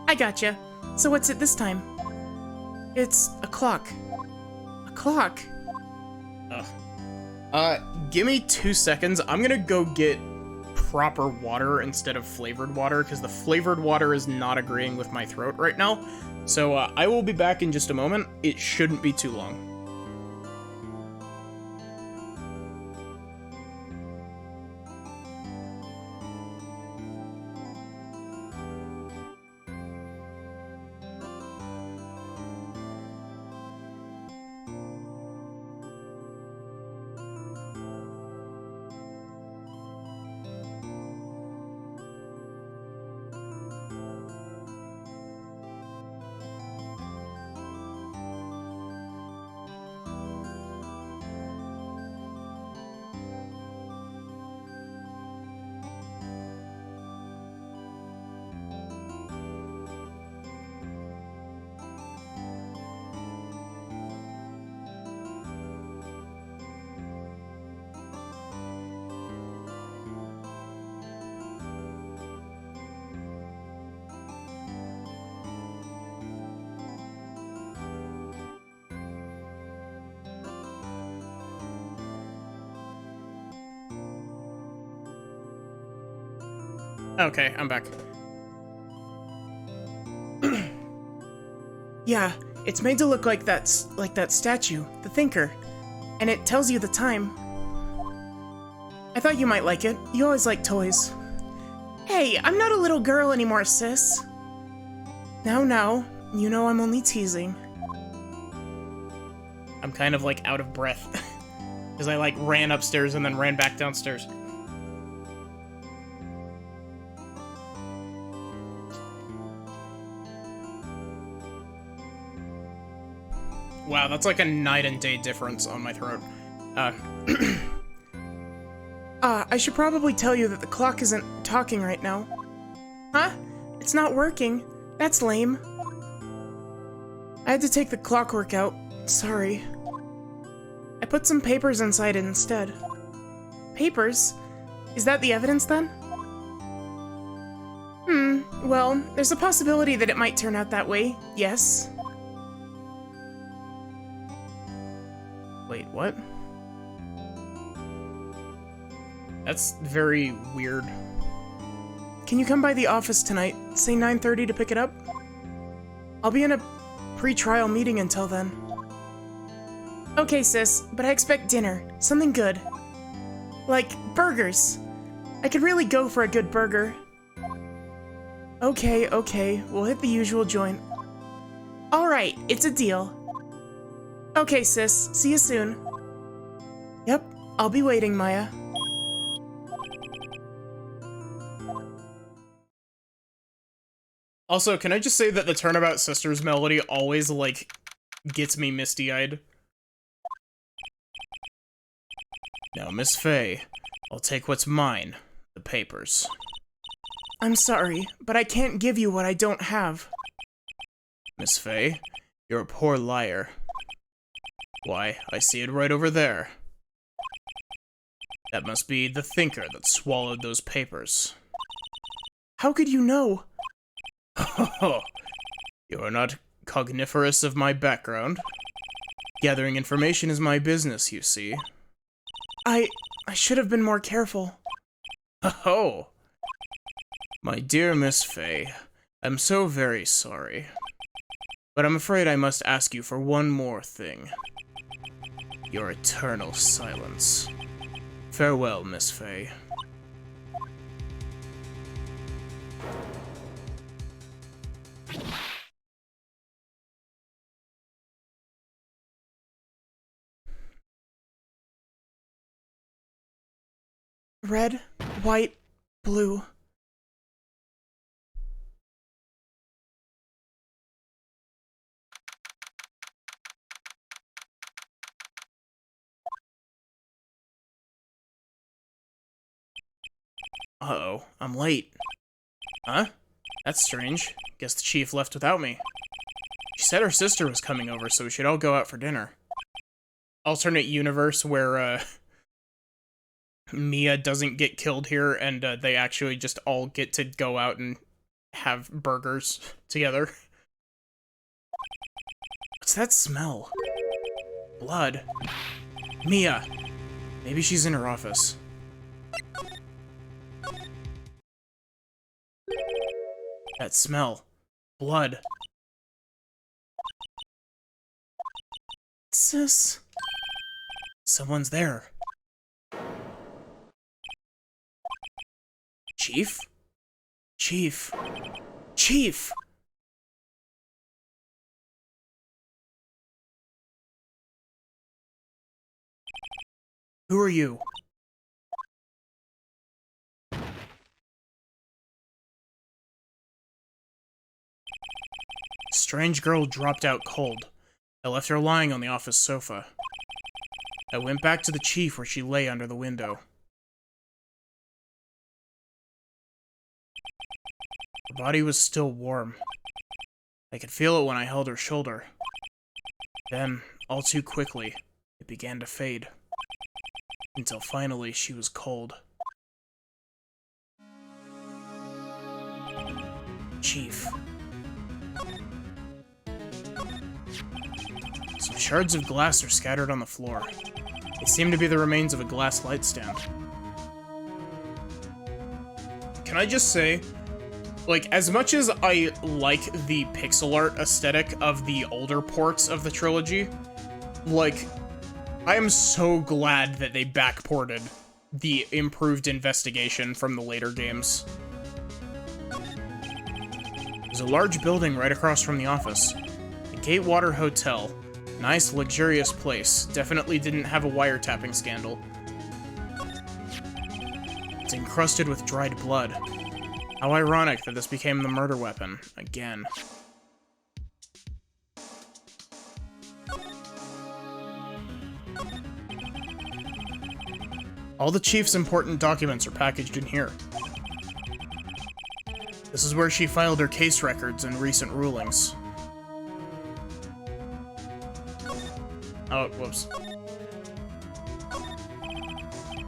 I gotcha. So what's it this time? It's a clock. A clock? Give me 2 seconds. I'm gonna go get proper water instead of flavored water, because the flavored water is not agreeing with my throat right now. So, I will be back in just a moment. It shouldn't be too long. Okay, I'm back. Yeah, it's made to look like that statue, the Thinker. And it tells you the time. I thought you might like it. You always like toys. Hey, I'm not a little girl anymore, sis. Now, you know I'm only teasing. I'm kind of like out of breath. Because I like ran upstairs and then ran back downstairs. Wow, that's like a night and day difference on my throat. I should probably tell you that the clock isn't talking right now. Huh? It's not working. That's lame. I had to take the clockwork out. Sorry. I put some papers inside it instead. Papers? Is that the evidence then? Well, there's a possibility that it might turn out that way, yes. Wait, what? That's very weird. Can you come by the office tonight, say 9:30 to pick it up? I'll be in a pre-trial meeting until then. Okay, sis, but I expect dinner. Something good. Like, burgers. I could really go for a good burger. Okay, we'll hit the usual joint. Alright, it's a deal. Okay, sis, see you soon. Yep, I'll be waiting, Maya. Also, can I just say that the Turnabout Sisters melody always, like, gets me misty-eyed? Now, Miss Faye, I'll take what's mine, the papers. I'm sorry, but I can't give you what I don't have. Miss Faye, you're a poor liar. Why, I see it right over there. That must be the Thinker that swallowed those papers. How could you know? You are not cogniferous of my background. Gathering information is my business, you see. I should have been more careful. Oh! My dear Miss Faye, I'm so very sorry. But I'm afraid I must ask you for one more thing. Your eternal silence. Farewell, Miss Faye. Red, white, blue. Uh-oh, I'm late. Huh? That's strange. Guess the chief left without me. She said her sister was coming over, so we should all go out for dinner. Alternate universe where, Mia doesn't get killed here, and they actually just all get to go out and have burgers together. What's that smell? Blood. Mia! Maybe she's in her office. That smell. Blood. Sis. Someone's there. Chief? Chief. Chief! Who are you? Strange girl dropped out cold. I left her lying on the office sofa. I went back to the chief where she lay under the window. Her body was still warm. I could feel it when I held her shoulder. Then, all too quickly, it began to fade. Until finally she was cold. Chief. Some shards of glass are scattered on the floor. They seem to be the remains of a glass light stand. Can can I just say, like, as much as I like the pixel art aesthetic of the older ports of the trilogy, like, I am so glad that they backported the improved investigation from the later games. There's a large building right across from the office. The Gatewater Hotel. Nice, luxurious place. Definitely didn't have a wiretapping scandal. It's encrusted with dried blood. How ironic that this became the murder weapon. Again. All the chief's important documents are packaged in here. This is where she filed her case records and recent rulings. Oh, whoops.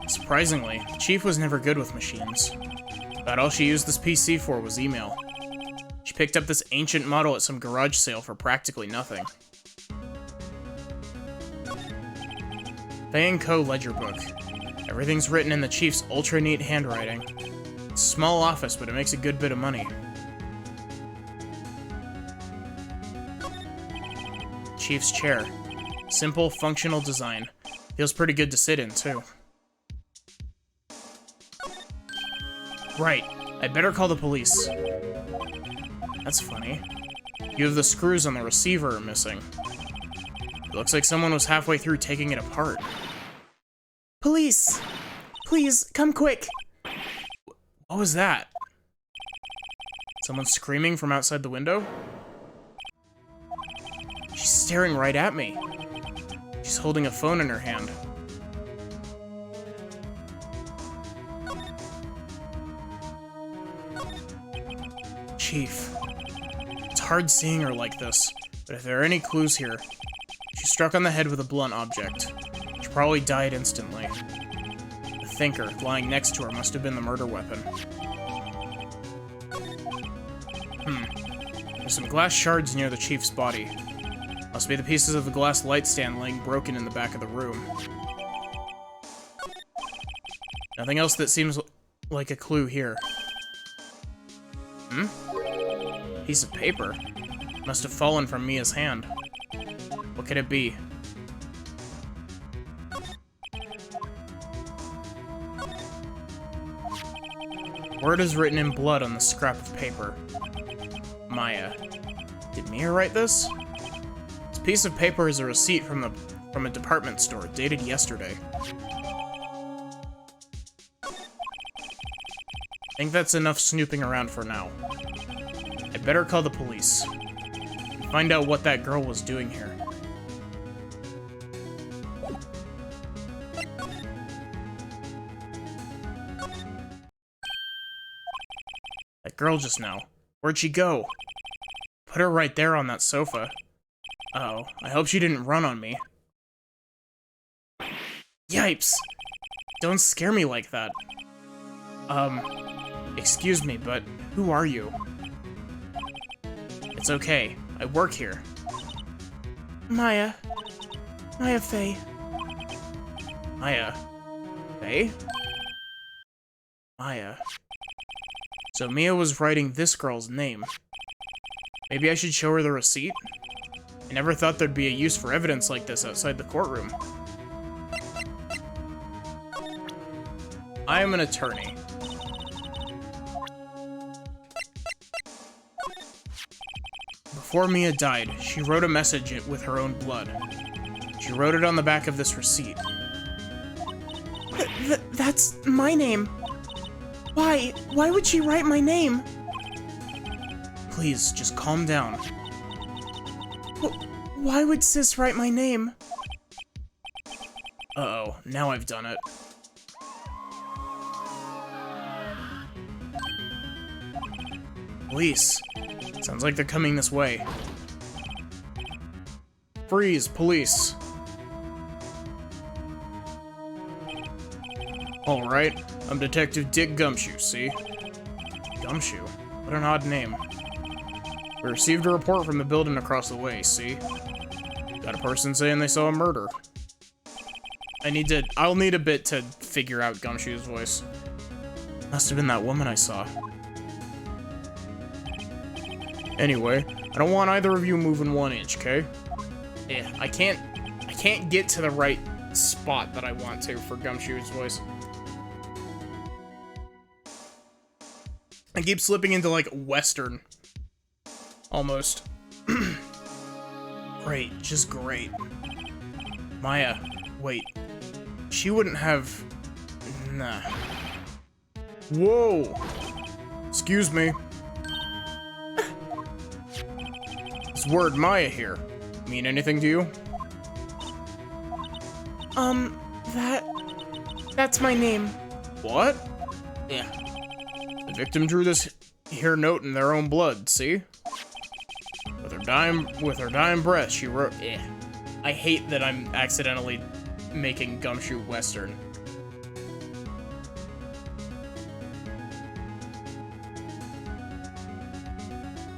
Surprisingly, the chief was never good with machines. About all she used this PC for was email. She picked up this ancient model at some garage sale for practically nothing. Fei & Co. ledger book. Everything's written in the chief's ultra-neat handwriting. It's a small office, but it makes a good bit of money. Chief's chair. Simple, functional design. Feels pretty good to sit in, too. Right. I better call the police. That's funny. A few of the screws on the receiver are missing. It looks like someone was halfway through taking it apart. Police! Please, come quick! What was that? Someone screaming from outside the window? She's staring right at me. She's holding a phone in her hand. Chief. It's hard seeing her like this, but if there are any clues here, she struck on the head with a blunt object. She probably died instantly. The thinker lying next to her must have been the murder weapon. There's some glass shards near the chief's body. Must be the pieces of the glass light stand laying broken in the back of the room. Nothing else that seems like a clue here. Piece of paper. Must have fallen from Mia's hand. What could it be? Word is written in blood on the scrap of paper. Maya. Did Mia write this? This piece of paper is a receipt from a department store, dated yesterday. I think that's enough snooping around for now. I'd better call the police. Find out what that girl was doing here. That girl just now. Where'd she go? Put her right there on that sofa. Uh-oh, I hope she didn't run on me. Yipes! Don't scare me like that. Excuse me, but who are you? It's okay. I work here. Maya. Maya Fei. Maya. Fei? Maya. So Mia was writing this girl's name. Maybe I should show her the receipt? I never thought there'd be a use for evidence like this outside the courtroom. I am an attorney. Before Mia died, she wrote a message with her own blood. She wrote it on the back of this receipt. That's my name. Why? Why would she write my name? Please, just calm down. Why would Sis write my name? Uh-oh, now I've done it. Police. Sounds like they're coming this way. Freeze, police. Alright, I'm Detective Dick Gumshoe, see? Gumshoe? What an odd name. We received a report from the building across the way, see? Got a person saying they saw a murder. I'll need a bit to figure out Gumshoe's voice. Must have been that woman I saw. Anyway, I don't want either of you moving 1 inch, okay? Yeah, I can't get to the right spot that I want to for Gumshoe's voice. I keep slipping into, like, Western. Almost. Great, just great. Maya, wait. She wouldn't have... Nah. Whoa! Excuse me. This word Maya here mean anything to you? That's my name. What? Yeah. The victim drew this here note in their own blood, see? With her dying breath, she wrote... I hate that I'm accidentally making Gumshoe Western.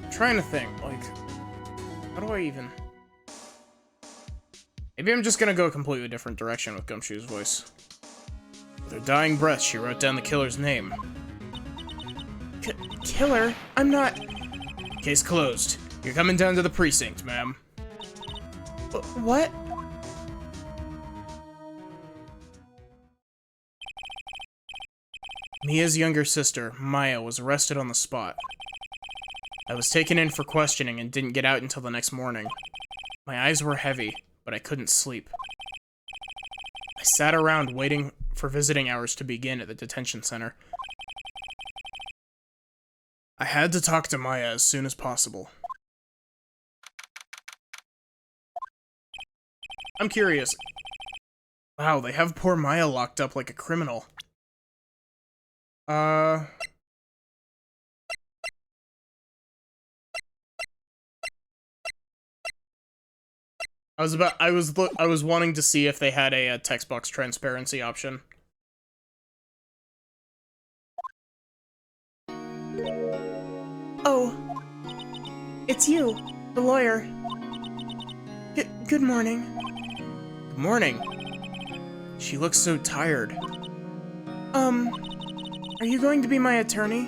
I'm trying to think, like... How do I even... Maybe I'm just gonna go a completely different direction with Gumshoe's voice. With her dying breath, she wrote down the killer's name. Killer? I'm not... Case closed. You're coming down to the precinct, ma'am. What? Mia's younger sister, Maya, was arrested on the spot. I was taken in for questioning and didn't get out until the next morning. My eyes were heavy, but I couldn't sleep. I sat around waiting for visiting hours to begin at the detention center. I had to talk to Maya as soon as possible. I'm curious. Wow, they have poor Maya locked up like a criminal. I was wanting to see if they had a text box transparency option. Oh, it's you, the lawyer. Good morning. Good morning. She looks so tired. Are you going to be my attorney?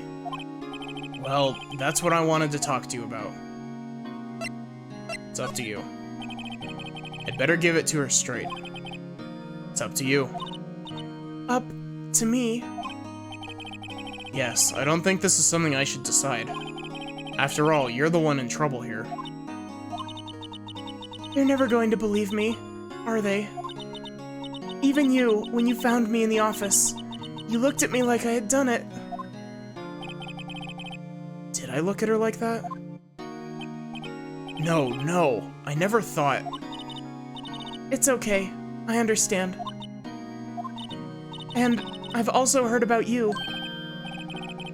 Well, that's what I wanted to talk to you about. It's up to you. I'd better give it to her straight. It's up to you. Up to me? Yes, I don't think this is something I should decide. After all, you're the one in trouble here. They're never going to believe me, are they? Even you, when you found me in the office, you looked at me like I had done it. Did I look at her like that? No, I never thought... It's okay, I understand. And I've also heard about you.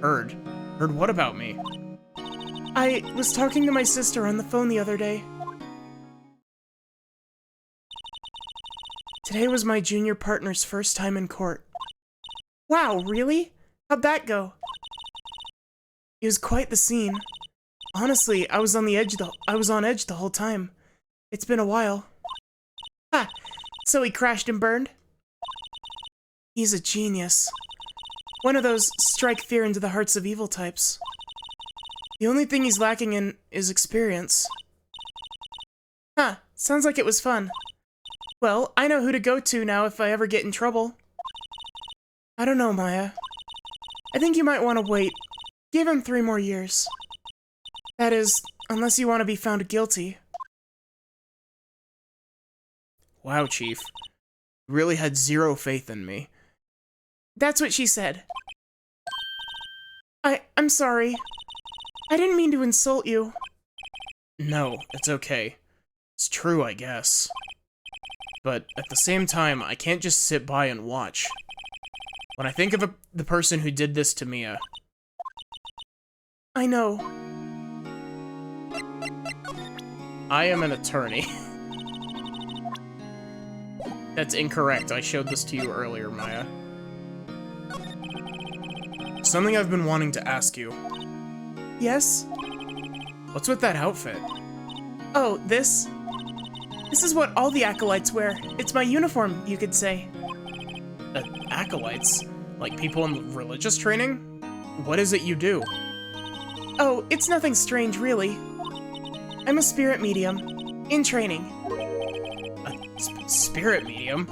Heard? Heard what about me? I was talking to my sister on the phone the other day. Today was my junior partner's first time in court. Wow, really? How'd that go? It was quite the scene. Honestly, I was on edge the whole time. It's been a while. Ha! So he crashed and burned? He's a genius. One of those strike fear into the hearts of evil types. The only thing he's lacking in is experience. Huh, sounds like it was fun. Well, I know who to go to now if I ever get in trouble. I don't know, Maya. I think you might want to wait. Give him 3 more years. That is, unless you want to be found guilty. Wow, Chief. You really had zero faith in me. That's what she said. I'm sorry. I didn't mean to insult you. No, it's okay. It's true, I guess. But at the same time, I can't just sit by and watch. When I think of the person who did this to Mia... I know. I am an attorney. That's incorrect. I showed this to you earlier, Maya. Something I've been wanting to ask you. Yes? What's with that outfit? Oh, this? This is what all the acolytes wear. It's my uniform, you could say. Acolytes? Like people in religious training? What is it you do? Oh, it's nothing strange, really. I'm a spirit medium. In training. A spirit medium?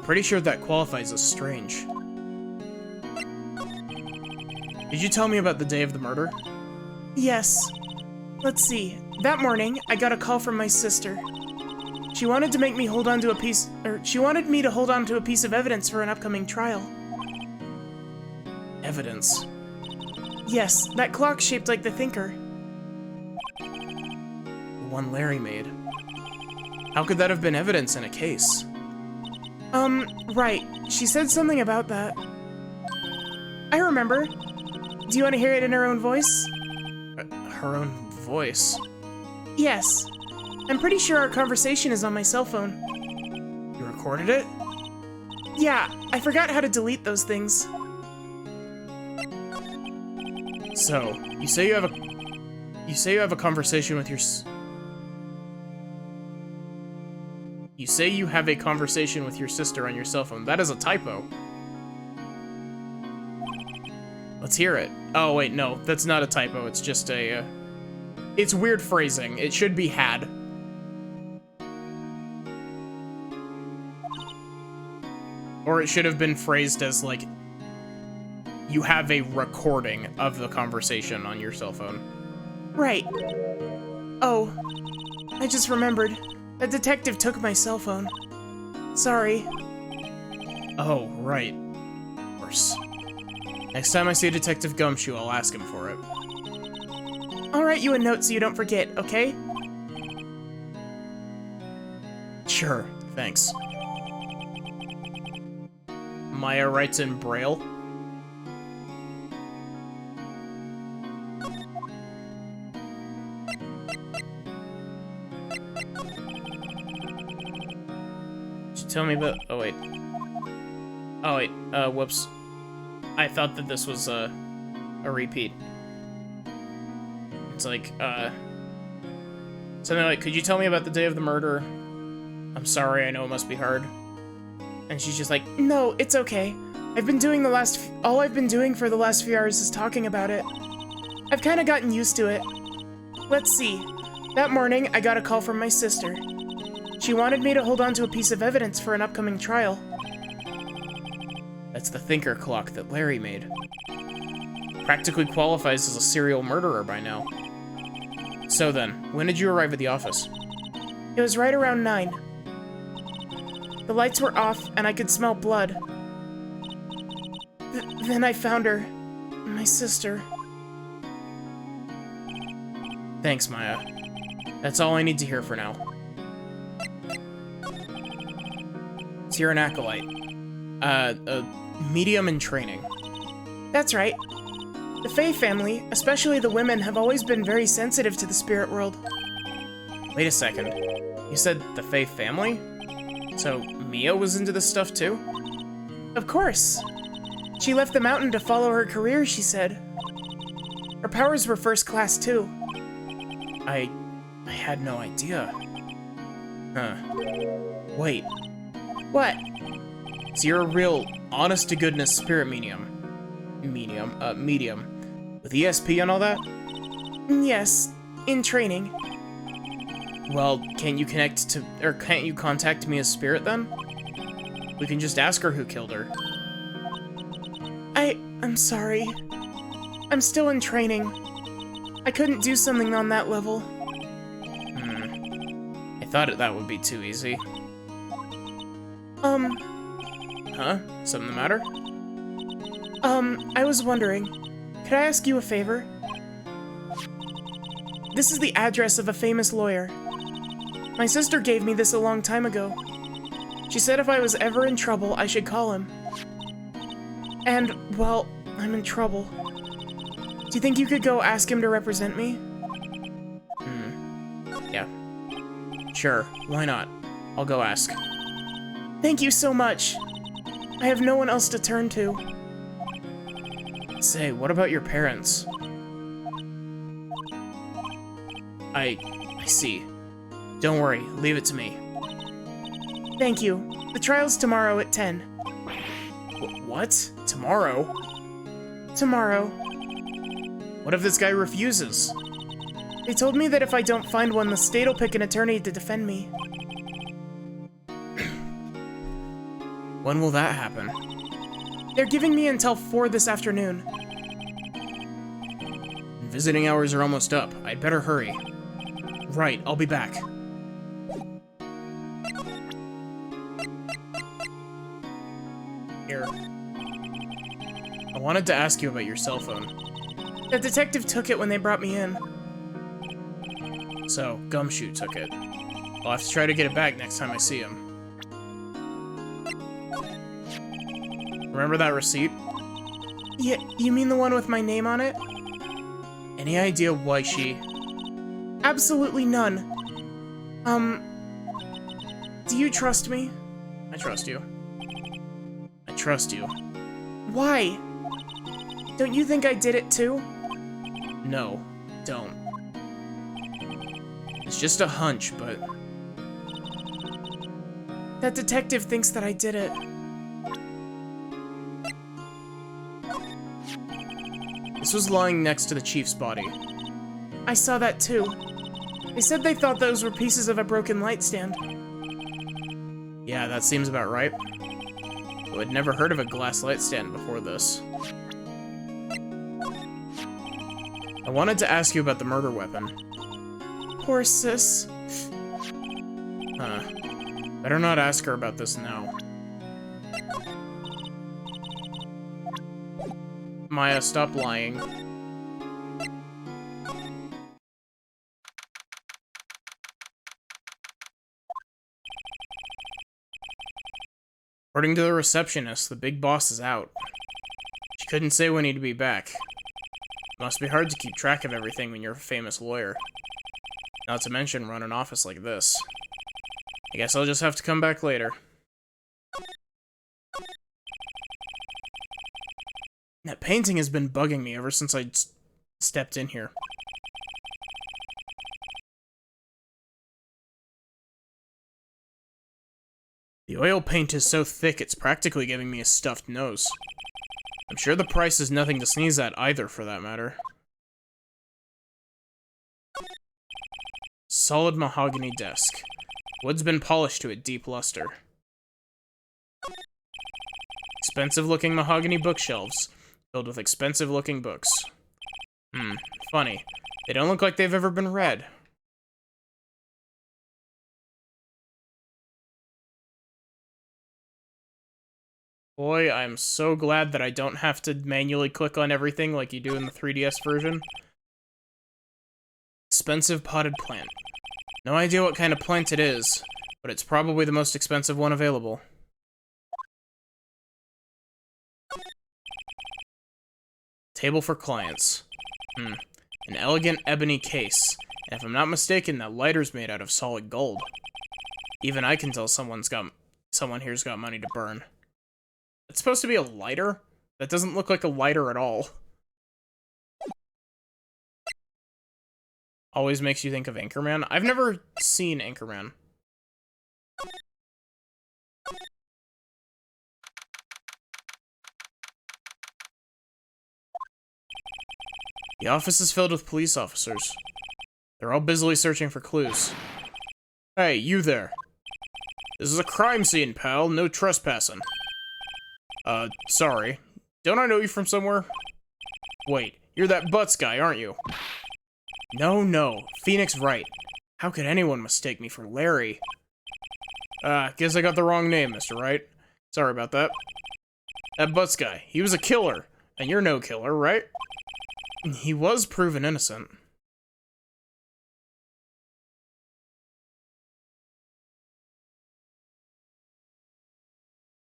Pretty sure that qualifies as strange. Did you tell me about the day of the murder? Yes. Let's see. That morning, I got a call from my sister. She wanted to make me hold on to she wanted me to hold on to a piece of evidence for an upcoming trial. Evidence? Yes, that clock shaped like the Thinker. The one Larry made. How could that have been evidence in a case? Right. She said something about that. I remember. Do you want to hear it in her own voice? Her own voice? Yes. I'm pretty sure our conversation is on my cell phone. You recorded it? Yeah, I forgot how to delete those things. So, you say you have a conversation with your You say you have a conversation with your sister on your cell phone. That is a typo. Let's hear it. Oh, wait, no. That's not a typo. It's just a, It's weird phrasing. It should be had. Or it should have been phrased as, like, you have a recording of the conversation on your cell phone. Right. Oh, I just remembered. That detective took my cell phone. Sorry. Oh, right. Of course. Next time I see Detective Gumshoe, I'll ask him for it. I'll write you a note so you don't forget, okay? Sure, thanks. Maya writes in Braille. Tell me about. Oh wait. Oh wait. Whoops. I thought that this was a repeat. It's like something like, could you tell me about the day of the murder? I'm sorry. I know it must be hard. And she's just like, no, it's okay. All I've been doing for the last few hours is talking about it. I've kind of gotten used to it. Let's see. That morning, I got a call from my sister. She wanted me to hold on to a piece of evidence for an upcoming trial. That's the Thinker clock that Larry made. Practically qualifies as a serial murderer by now. So then, when did you arrive at the office? It was right around 9. The lights were off, and I could smell blood. Then I found her. My sister. Thanks, Maya. That's all I need to hear for now. So you're an acolyte. A medium in training. That's right. The Fae family, especially the women, have always been very sensitive to the spirit world. Wait a second. You said the Fae family? So Mia was into this stuff too? Of course. She left the mountain to follow her career, she said. Her powers were first class too. I had no idea. Huh. Wait. What? So you're a real, honest-to-goodness spirit medium. Medium. With ESP and all that? Yes, in training. Well, can't you contact Mia's spirit then? We can just ask her who killed her. I'm sorry. I'm still in training. I couldn't do something on that level. I thought that would be too easy. Huh? Something the matter? I was wondering, could I ask you a favor? This is the address of a famous lawyer. My sister gave me this a long time ago. She said if I was ever in trouble, I should call him. And, well, I'm in trouble. Do you think you could go ask him to represent me? Yeah. Sure, why not? I'll go ask. Thank you so much. I have no one else to turn to. Say, what about your parents? I see. Don't worry, leave it to me. Thank you. The trial's tomorrow at 10. What? Tomorrow? Tomorrow? Tomorrow. What if this guy refuses? They told me that if I don't find one, the state'll pick an attorney to defend me. When will that happen? They're giving me until 4 this afternoon. Visiting hours are almost up. I'd better hurry. Right, I'll be back. Here. I wanted to ask you about your cell phone. The detective took it when they brought me in. So, Gumshoe took it. I'll have to try to get it back next time I see him. Remember that receipt? Yeah, you mean the one with my name on it? Any idea why she... Absolutely none. Do you trust me? I trust you. I trust you. Why? Don't you think I did it too? No, don't. It's just a hunch, but... That detective thinks that I did it. This was lying next to the chief's body. I saw that too. They said they thought those were pieces of a broken light stand. Yeah, that seems about right. Though I'd never heard of a glass light stand before this. I wanted to ask you about the murder weapon. Poor sis. Huh. Better not ask her about this now. Maya, stop lying. According to the receptionist, the big boss is out. She couldn't say when he'd be back. Must be hard to keep track of everything when you're a famous lawyer. Not to mention run an office like this. I guess I'll just have to come back later. That painting has been bugging me ever since I stepped in here. The oil paint is so thick it's practically giving me a stuffed nose. I'm sure the price is nothing to sneeze at either, for that matter. Solid mahogany desk. Wood's been polished to a deep luster. Expensive-looking mahogany bookshelves, filled with expensive-looking books. Funny. They don't look like they've ever been read. Boy, I'm so glad that I don't have to manually click on everything like you do in the 3DS version. Expensive potted plant. No idea what kind of plant it is, but it's probably the most expensive one available. Table for clients. An elegant ebony case. And if I'm not mistaken, that lighter's made out of solid gold. Even I can tell someone here's got money to burn. It's supposed to be a lighter? That doesn't look like a lighter at all. Always makes you think of Anchorman. I've never seen Anchorman. The office is filled with police officers. They're all busily searching for clues. Hey, you there. This is a crime scene, pal. No trespassing. Sorry. Don't I know you from somewhere? Wait, you're that Butts guy, aren't you? No. Phoenix Wright. How could anyone mistake me for Larry? Guess I got the wrong name, Mr. Wright. Sorry about that. That Butts guy, he was a killer. And you're no killer, right? He was proven innocent.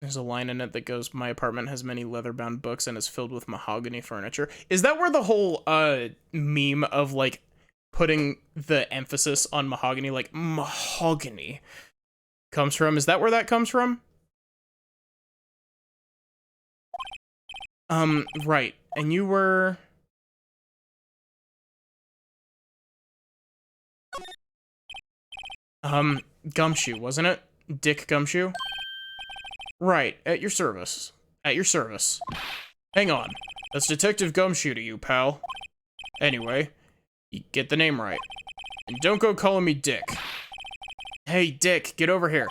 There's a line in it that goes, "My apartment has many leather-bound books and is filled with mahogany furniture." Is that where the whole, meme of, like, putting the emphasis on mahogany, like, mahogany, comes from? Is that where that comes from? Right. And you were... Gumshoe, wasn't it? Dick Gumshoe? Right, at your service. At your service. Hang on. That's Detective Gumshoe to you, pal. Anyway, you get the name right. And don't go calling me Dick. Hey, Dick, get over here.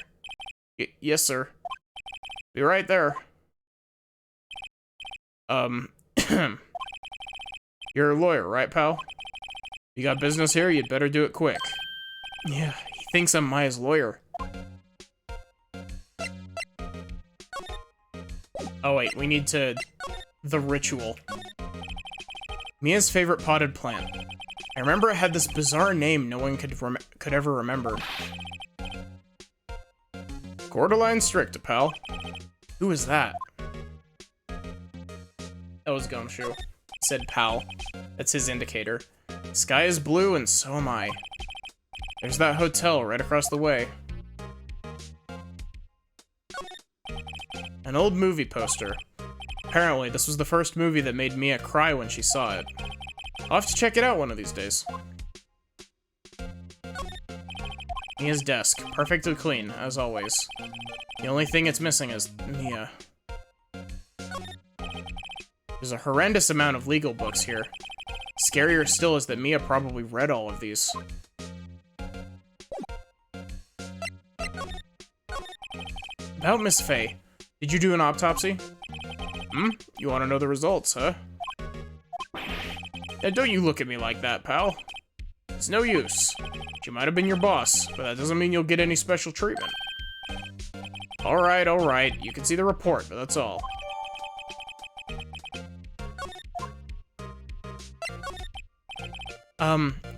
Yes, sir. Be right there. You're a lawyer, right, pal? You got business here, you'd better do it quick. Yeah, he thinks I'm Maya's lawyer. Oh wait, we need to... the ritual. Mia's favorite potted plant. I remember it had this bizarre name no one could ever remember. Cordyline stricta, pal. Who is that? That was Gumshoe. Said pal. That's his indicator. Sky is blue and so am I. There's that hotel right across the way. An old movie poster. Apparently, this was the first movie that made Mia cry when she saw it. I'll have to check it out one of these days. Mia's desk. Perfectly clean, as always. The only thing it's missing is Mia. There's a horrendous amount of legal books here. Scarier still is that Mia probably read all of these. About Miss Faye. Did you do an autopsy? You want to know the results, huh? Now don't you look at me like that, pal. It's no use. She might have been your boss, but that doesn't mean you'll get any special treatment. Alright. You can see the report, but that's all.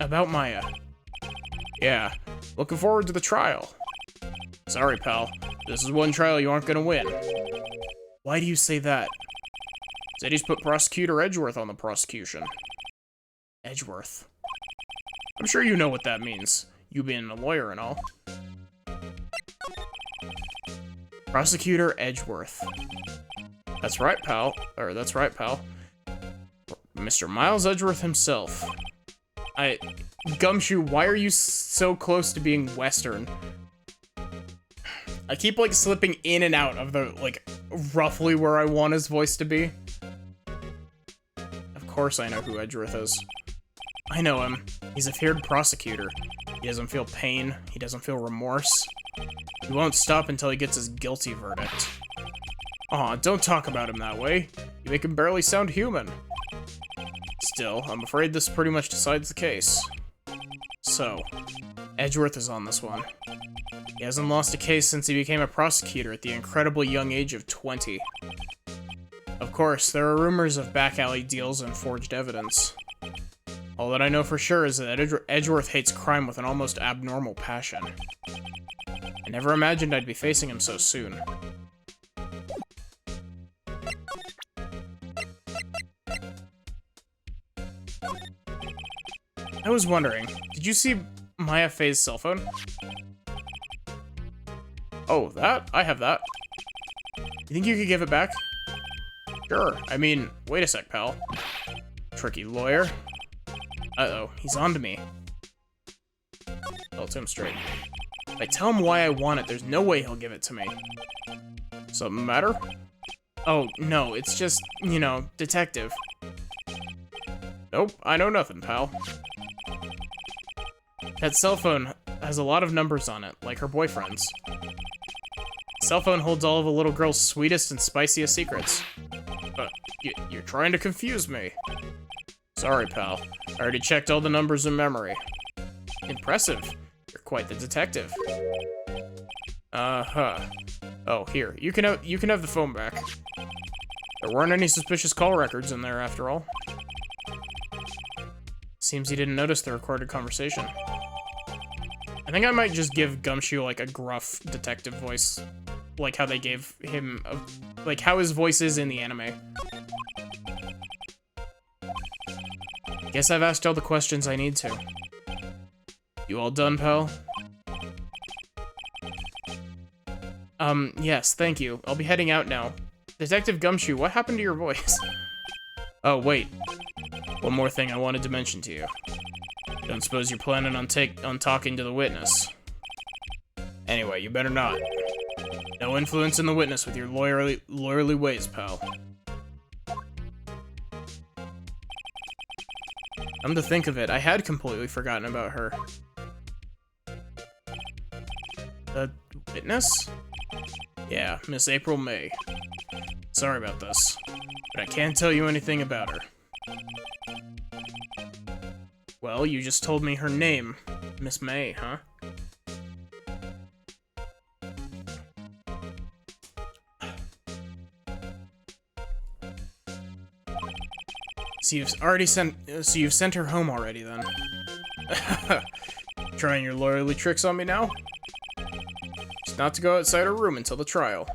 About Maya. Yeah, looking forward to the trial. Sorry, pal. This is one trial you aren't gonna win. Why do you say that? Zeddy's put Prosecutor Edgeworth on the prosecution. Edgeworth. I'm sure you know what that means, you being a lawyer and all. Prosecutor Edgeworth. That's right, pal. Mr. Miles Edgeworth himself. Gumshoe, why are you so close to being Western? I keep, like, slipping in and out of the, like, roughly where I want his voice to be. Of course I know who Edgeworth is. I know him. He's a feared prosecutor. He doesn't feel pain. He doesn't feel remorse. He won't stop until he gets his guilty verdict. Aw, don't talk about him that way. You make him barely sound human. Still, I'm afraid this pretty much decides the case. So, Edgeworth is on this one. He hasn't lost a case since he became a prosecutor at the incredibly young age of 20. Of course, there are rumors of back alley deals and forged evidence. All that I know for sure is that Edgeworth hates crime with an almost abnormal passion. I never imagined I'd be facing him so soon. I was wondering, did you see Maya Faye's cell phone? Oh, that? I have that. You think you could give it back? Sure. I mean, wait a sec, pal. Tricky lawyer. Uh-oh, he's on to me. Tell it to him straight. If I tell him why I want it, there's no way he'll give it to me. Something matter? Oh, no, it's just, you know, detective. Nope, I know nothing, pal. That cell phone has a lot of numbers on it, like her boyfriend's. Cell phone holds all of a little girl's sweetest and spiciest secrets. You're trying to confuse me. Sorry, pal. I already checked all the numbers in memory. Impressive. You're quite the detective. Uh-huh. Oh, here. You can have the phone back. There weren't any suspicious call records in there, after all. Seems he didn't notice the recorded conversation. I think I might just give Gumshoe, like, a gruff detective voice. Like how they gave him, like how his voice is in the anime. Guess I've asked all the questions I need to. You all done, pal? Yes, thank you. I'll be heading out now. Detective Gumshoe, what happened to your voice? Oh, wait. One more thing I wanted to mention to you. Don't suppose you're planning on talking to the witness. Anyway, you better not. No influence in the witness with your lawyerly ways, pal. Come to think of it, I had completely forgotten about her. The witness? Yeah, Miss April May. Sorry about this, but I can't tell you anything about her. Well, you just told me her name. Miss May, huh? So you've sent her home already, then. Trying your lawyerly tricks on me now? She's not to go outside her room until the trial.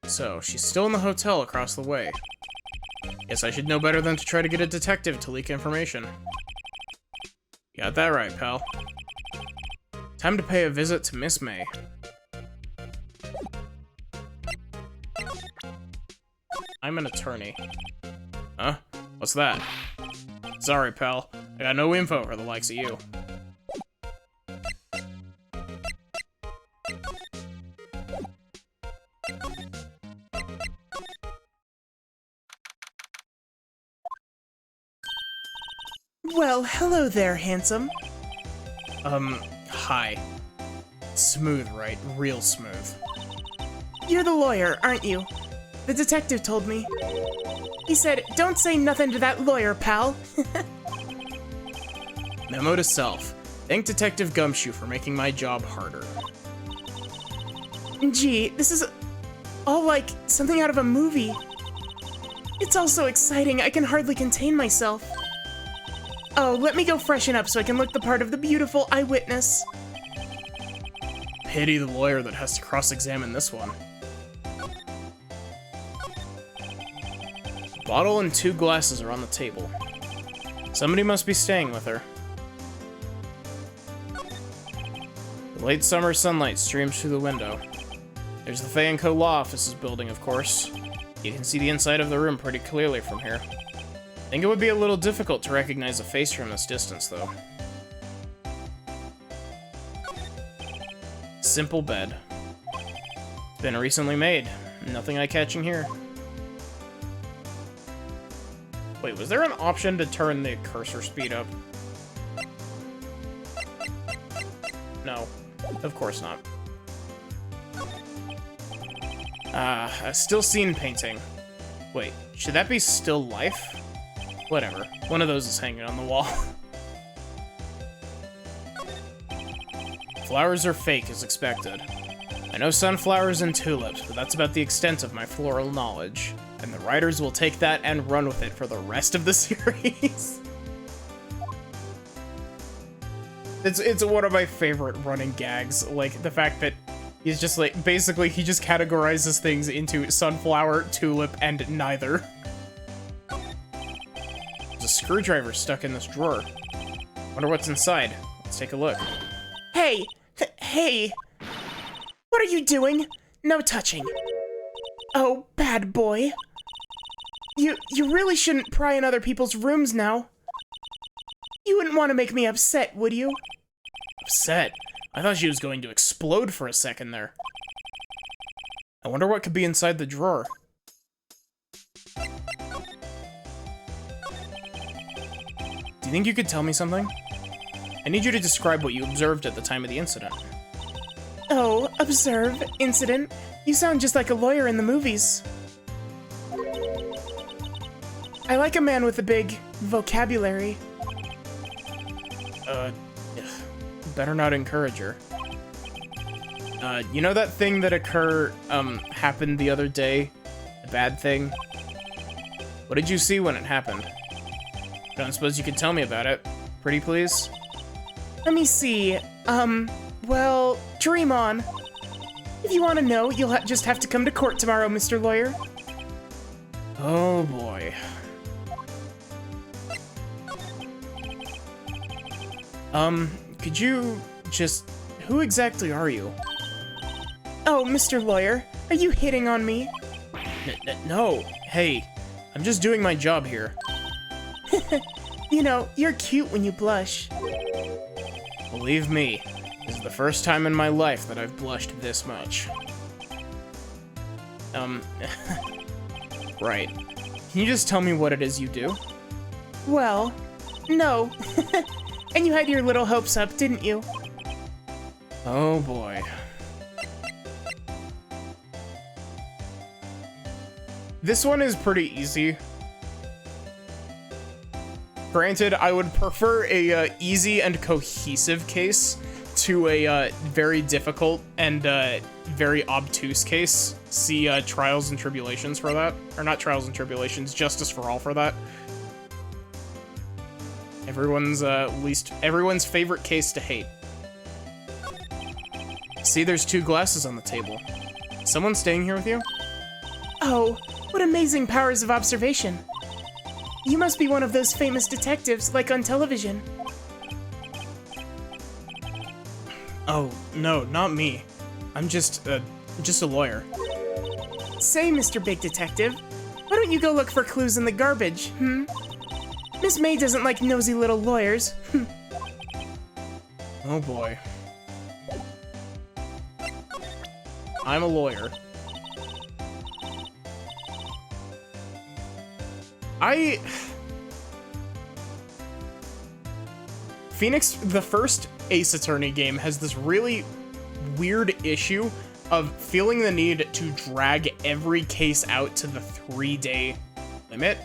So, she's still in the hotel across the way. Guess I should know better than to try to get a detective to leak information. You got that right, pal. Time to pay a visit to Miss May. I'm an attorney. Huh? What's that? Sorry, pal. I got no info for the likes of you. Well, hello there, handsome. Hi. Smooth, right? Real smooth. You're the lawyer, aren't you? The detective told me. He said, don't say nothing to that lawyer, pal. Memo to self. Thank Detective Gumshoe for making my job harder. Gee, this is all like something out of a movie. It's all so exciting, I can hardly contain myself. Oh, let me go freshen up so I can look the part of the beautiful eyewitness. Pity the lawyer that has to cross-examine this one. A bottle and 2 glasses are on the table. Somebody must be staying with her. The late summer sunlight streams through the window. There's the Fay & Co. Law Office's building, of course. You can see the inside of the room pretty clearly from here. I think it would be a little difficult to recognize a face from this distance, though. Simple bed. Been recently made. Nothing eye-catching here. Wait, was there an option to turn the cursor speed up? No, of course not. A still scene painting. Wait, should that be still life? Whatever, one of those is hanging on the wall. Flowers are fake, as expected. I know sunflowers and tulips, but that's about the extent of my floral knowledge. And the writers will take that and run with it for the rest of the series. It's one of my favorite running gags, like the fact that he's just like, basically he just categorizes things into sunflower, tulip, and neither. There's a screwdriver stuck in this drawer. Wonder what's inside. Let's take a look. Hey! Hey! What are you doing? No touching. Oh, bad boy. You really shouldn't pry in other people's rooms now. You wouldn't want to make me upset, would you? Upset? I thought she was going to explode for a second there. I wonder what could be inside the drawer. Do you think you could tell me something? I need you to describe what you observed at the time of the incident. Oh, observe, incident. You sound just like a lawyer in the movies. I like a man with a big vocabulary. Better not encourage her. You know that thing that happened the other day? The bad thing? What did you see when it happened? I don't suppose you could tell me about it. Pretty please? Let me see. Well, dream on. If you want to know, you'll just have to come to court tomorrow, Mr. Lawyer. Oh boy. Could you just... Who exactly are you? Oh, Mr. Lawyer, are you hitting on me? No. Hey, I'm just doing my job here. You know, you're cute when you blush. Believe me, this is the first time in my life that I've blushed this much. Right. Can you just tell me what it is you do? Well, no. And you had your little hopes up, didn't you? Oh boy. This one is pretty easy. Granted, I would prefer a easy and cohesive case to a very difficult and very obtuse case. See Trials and Tribulations for that. Or not Trials and Tribulations, Justice for All for that. Everyone's favorite case to hate. See, there's 2 glasses on the table. Someone staying here with you? Oh, what amazing powers of observation. You must be one of those famous detectives, like on television. Oh, no, not me. I'm just a lawyer. Say, Mr. Big Detective, why don't you go look for clues in the garbage, Miss May doesn't like nosy little lawyers. Oh boy. I'm a lawyer. Phoenix, the first Ace Attorney game, has this really weird issue of feeling the need to drag every case out to the 3-day limit.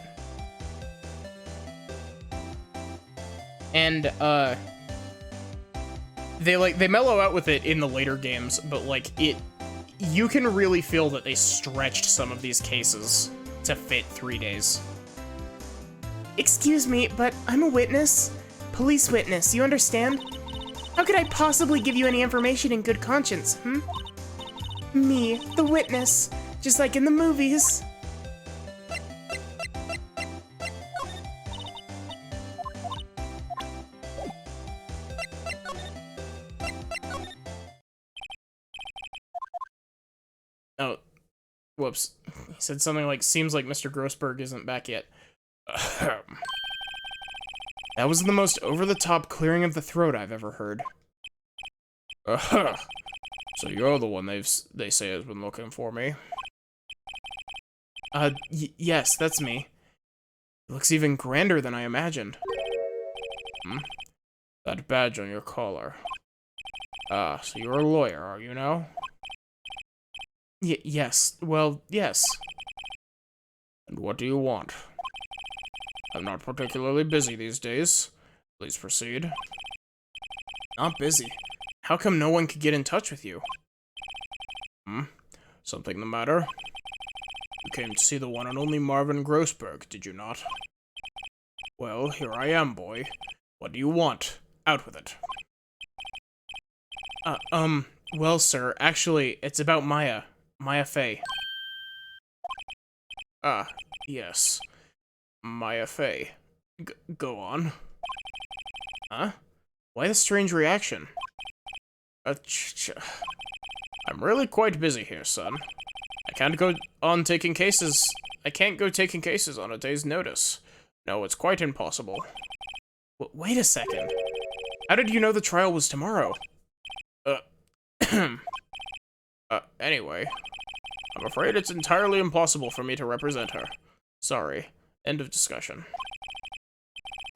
And, they mellow out with it in the later games, but, like, you can really feel that they stretched some of these cases to fit 3 days. Excuse me, but I'm a witness. Police witness, you understand? How could I possibly give you any information in good conscience, Me, the witness, just like in the movies. Oh, whoops. He said something like, seems like Mr. Grossberg isn't back yet. That was the most over-the-top clearing of the throat I've ever heard. So you're the one they say has been looking for me. Yes, that's me. It looks even grander than I imagined. That badge on your collar. So you're a lawyer, are you now? Yes, well, yes. And what do you want? I'm not particularly busy these days. Please proceed. Not busy? How come no one could get in touch with you? Something the matter? You came to see the one and only Marvin Grossberg, did you not? Well, here I am, boy. What do you want? Out with it. Well, sir, actually, it's about Maya. Maya Fey. Yes. Maya Fey. Go on. Huh? Why the strange reaction? I'm really quite busy here, son. I can't go taking cases on a day's notice. No, it's quite impossible. Wait a second. How did you know the trial was tomorrow? Anyway. I'm afraid it's entirely impossible for me to represent her. Sorry. End of discussion.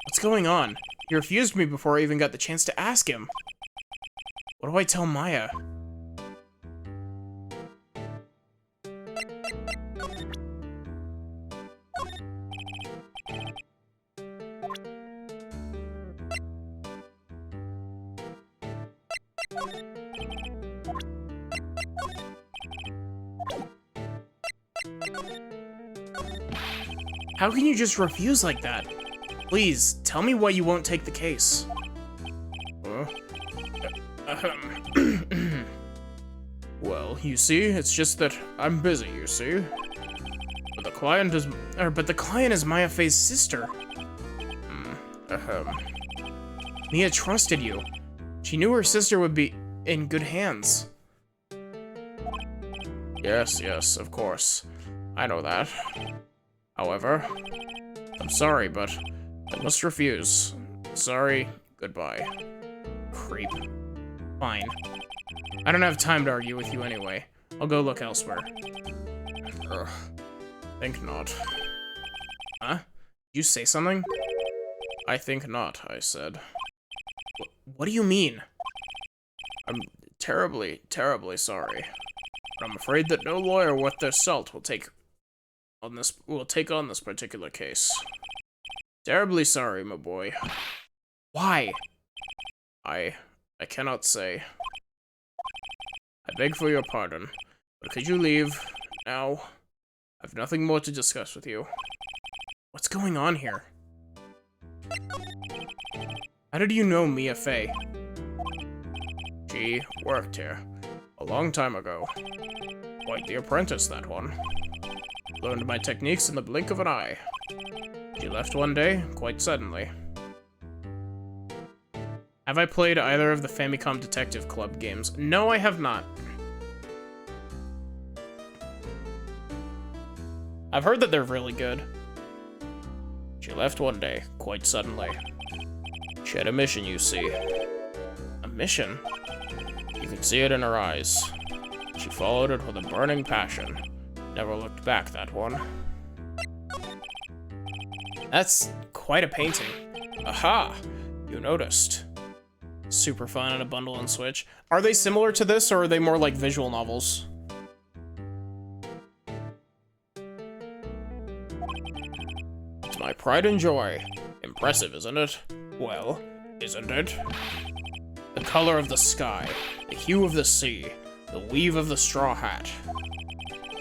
What's going on? He refused me before I even got the chance to ask him. What do I tell Maya? How can you just refuse like that? Please, tell me why you won't take the case. Well, you see, it's just that I'm busy, you see. But the client is Maya Fey's sister. Mia trusted you. She knew her sister would be in good hands. Yes, of course. I know that. However, I'm sorry, but I must refuse. Sorry, goodbye. Creep. Fine. I don't have time to argue with you anyway. I'll go look elsewhere. Think not. Huh? Did you say something? I think not, I said. What do you mean? I'm terribly, terribly sorry. But I'm afraid that no lawyer worth their salt will take on this particular case. Terribly sorry, my boy. Why? I cannot say. I beg for your pardon, but could you leave now? I've nothing more to discuss with you. What's going on here? How did you know Mia Fey? She worked here a long time ago. Quite the apprentice, that one. Learned my techniques in the blink of an eye. She left one day, quite suddenly. Have I played either of the Famicom Detective Club games? No, I have not. I've heard that they're really good. She left one day, quite suddenly. She had a mission, you see. A mission? You could see it in her eyes. She followed it with a burning passion. Never looked back, that one. That's quite a painting. Aha! You noticed. Super fun on a bundle and Switch. Are they similar to this, or are they more like visual novels? It's my pride and joy. Impressive, isn't it? Well, isn't it? The color of the sky, the hue of the sea, the weave of the straw hat.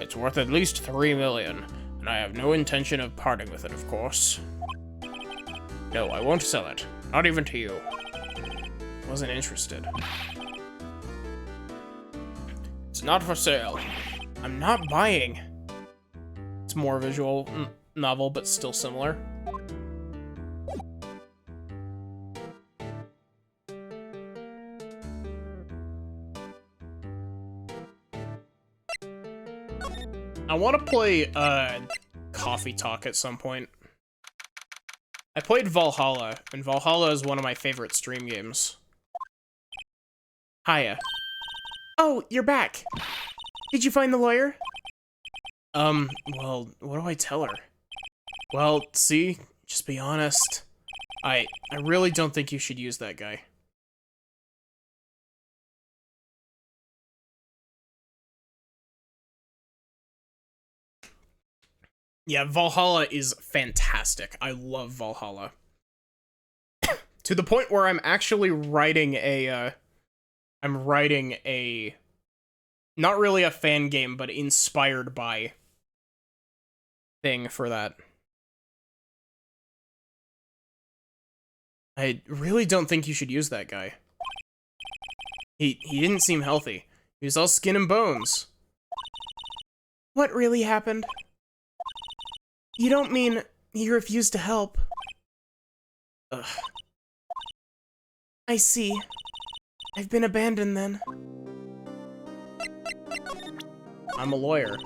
It's worth at least 3 million, and I have no intention of parting with it, of course. No, I won't sell it. Not even to you. Wasn't interested. It's not for sale. I'm not buying. It's more visual novel, but still similar. I want to play Coffee Talk at some point. I played Valhalla, and Valhalla is one of my favorite stream games. Hiya. Oh, you're back. Did you find the lawyer? Well, what do I tell her? Well, see, just be honest. I really don't think you should use that guy. Yeah, Valhalla is fantastic. I love Valhalla. To the point where I'm actually writing a, not really a fan game, but inspired by thing for that. I really don't think you should use that guy. He didn't seem healthy. He was all skin and bones. What really happened? You don't mean he refused to help? Ugh. I see. I've been abandoned then. I'm a lawyer.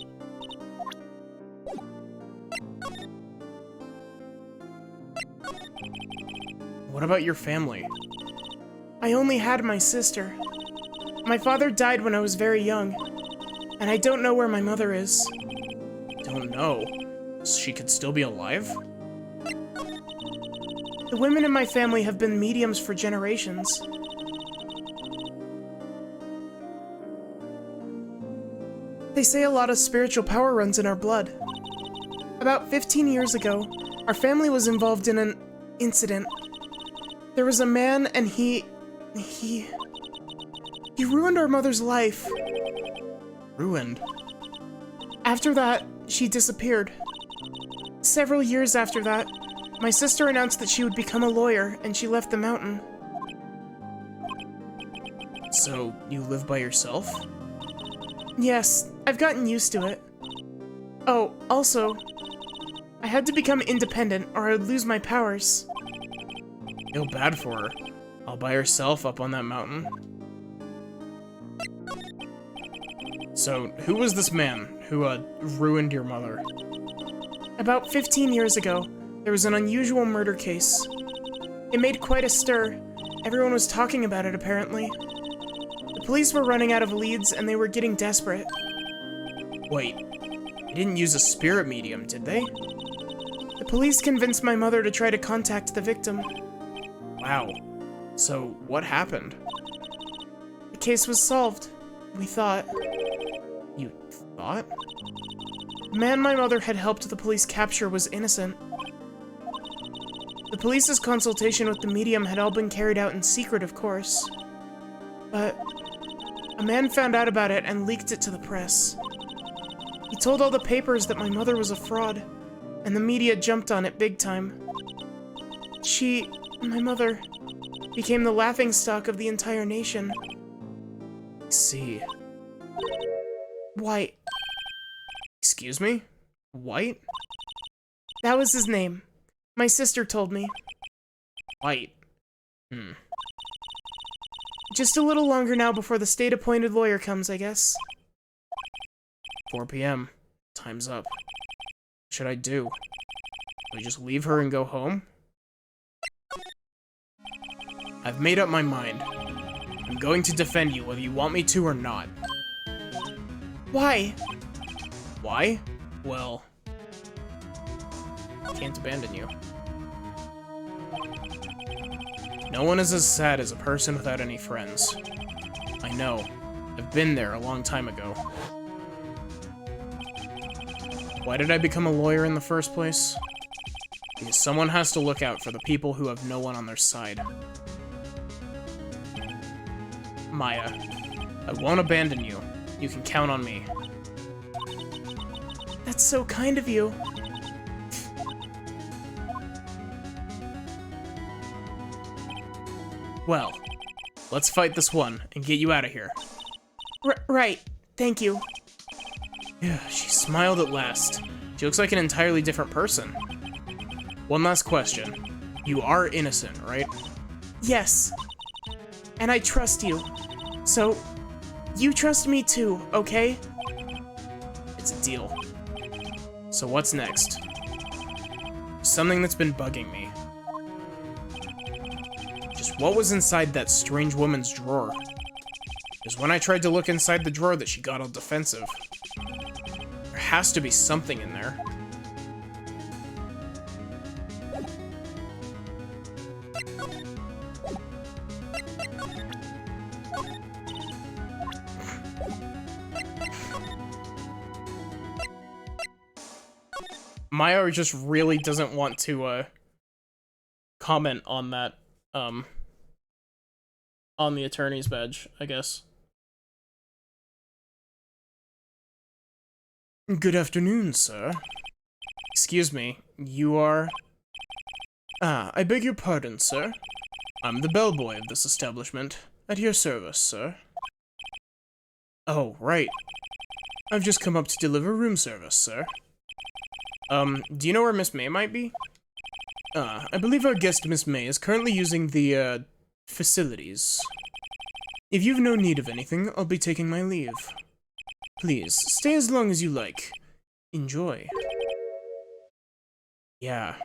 What about your family? I only had my sister. My father died when I was very young, and I don't know where my mother is. Don't know. She could still be alive? The women in my family have been mediums for generations. They say a lot of spiritual power runs in our blood. About 15 years ago, our family was involved in an incident. There was a man, and he ruined our mother's life. Ruined? After that, she disappeared. Several years after that, my sister announced that she would become a lawyer, and she left the mountain. So, you live by yourself? Yes, I've gotten used to it. Oh, also, I had to become independent or I would lose my powers. Feel bad for her. All by herself up on that mountain. So, who was this man who, ruined your mother? About 15 years ago, there was an unusual murder case. It made quite a stir. Everyone was talking about it, apparently. The police were running out of leads, and they were getting desperate. Wait, they didn't use a spirit medium, did they? The police convinced my mother to try to contact the victim. Wow. So, what happened? The case was solved, we thought. You thought? The man my mother had helped the police capture was innocent. The police's consultation with the medium had all been carried out in secret, of course. But a man found out about it and leaked it to the press. He told all the papers that my mother was a fraud, and the media jumped on it big time. My mother, became the laughingstock of the entire nation. I see. White. Excuse me? White? That was his name. My sister told me. White. Just a little longer now before the state-appointed lawyer comes, I guess. 4 p.m. Time's up. What should I do? Do I just leave her and go home? I've made up my mind. I'm going to defend you whether you want me to or not. Why? Why? Well, I can't abandon you. No one is as sad as a person without any friends. I know. I've been there a long time ago. Why did I become a lawyer in the first place? Because someone has to look out for the people who have no one on their side. Maya, I won't abandon you. You can count on me. That's so kind of you. Well, let's fight this one and get you out of here. Right. Thank you. Yeah, she smiled at last. She looks like an entirely different person. One last question. You are innocent, right? Yes. And I trust you. So, you trust me too, okay? It's a deal. So what's next? Something that's been bugging me. Just what was inside that strange woman's drawer? Because when I tried to look inside the drawer that she got all defensive. There has to be something in there. Maya just really doesn't want to, comment on that, on the attorney's badge, I guess. Good afternoon, sir. Excuse me, you are... Ah, I beg your pardon, sir. I'm the bellboy of this establishment. At your service, sir. Oh, right. I've just come up to deliver room service, sir. Do you know where Miss May might be? I believe our guest, Miss May, is currently using the, facilities. If you've no need of anything, I'll be taking my leave. Please, stay as long as you like. Enjoy. Yeah.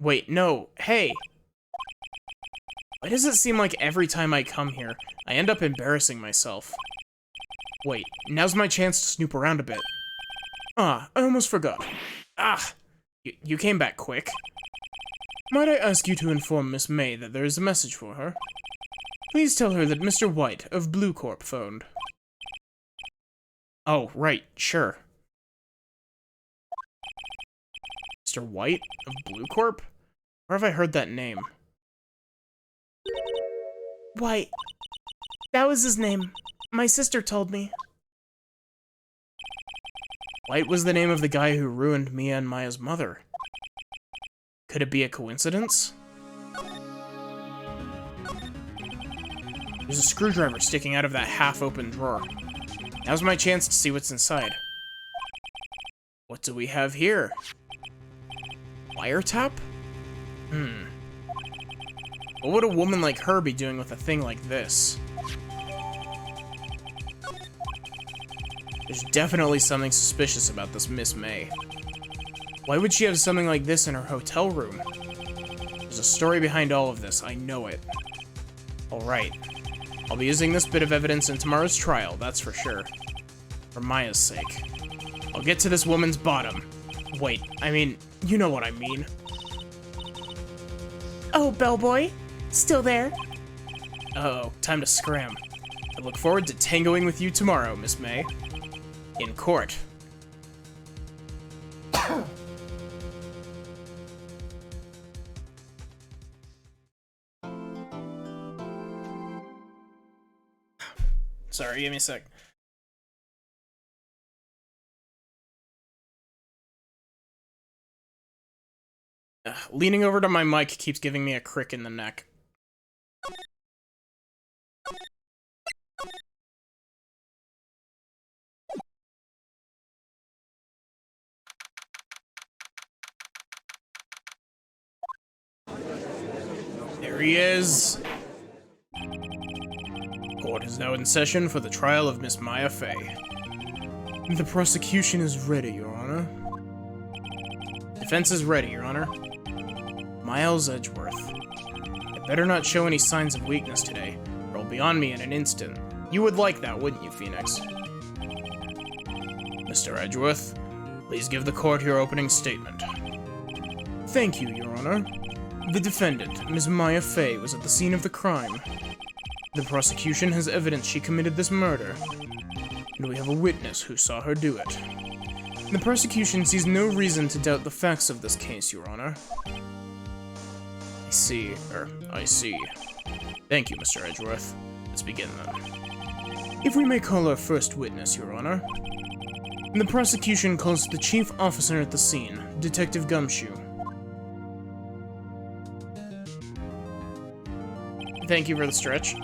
Wait, no, hey! Why does it seem like every time I come here, I end up embarrassing myself? Wait, now's my chance to snoop around a bit. Ah, I almost forgot. Ah! You came back quick. Might I ask you to inform Miss May that there is a message for her? Please tell her that Mr. White of Blue Corp phoned. Oh, right, sure. Mr. White of Blue Corp? Where have I heard that name? White. That was his name. My sister told me. White was the name of the guy who ruined Mia and Maya's mother. Could it be a coincidence? There's a screwdriver sticking out of that half-open drawer. Now's my chance to see what's inside. What do we have here? Wiretap? What would a woman like her be doing with a thing like this? There's definitely something suspicious about this Miss May. Why would she have something like this in her hotel room? There's a story behind all of this, I know it. Alright. I'll be using this bit of evidence in tomorrow's trial, that's for sure. For Maya's sake. I'll get to this woman's bottom. Wait, I mean, you know what I mean. Oh, bellboy? Still there? Uh-oh, time to scram. I look forward to tangoing with you tomorrow, Miss May. In court. Sorry, give me a sec. Leaning over to my mic keeps giving me a crick in the neck. There he is. Court is now in session for the trial of Miss Maya Fey. The prosecution is ready, Your Honor. Defense is ready, Your Honor. Miles Edgeworth. I better not show any signs of weakness today, or it'll be on me in an instant. You would like that, wouldn't you, Phoenix? Mr. Edgeworth, please give the court your opening statement. Thank you, Your Honor. The defendant, Ms. Maya Fey, was at the scene of the crime. The prosecution has evidence she committed this murder, and we have a witness who saw her do it. The prosecution sees no reason to doubt the facts of this case, Your Honor. I see. Thank you, Mr. Edgeworth. Let's begin then. If we may call our first witness, Your Honor. The prosecution calls the chief officer at the scene, Detective Gumshoe. Thank you for the stretch.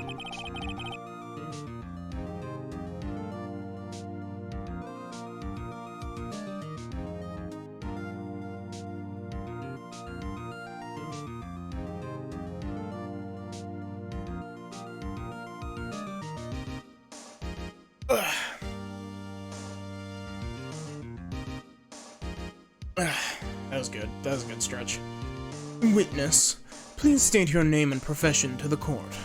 That was good. That was a good stretch. Witness, please state your name and profession to the court.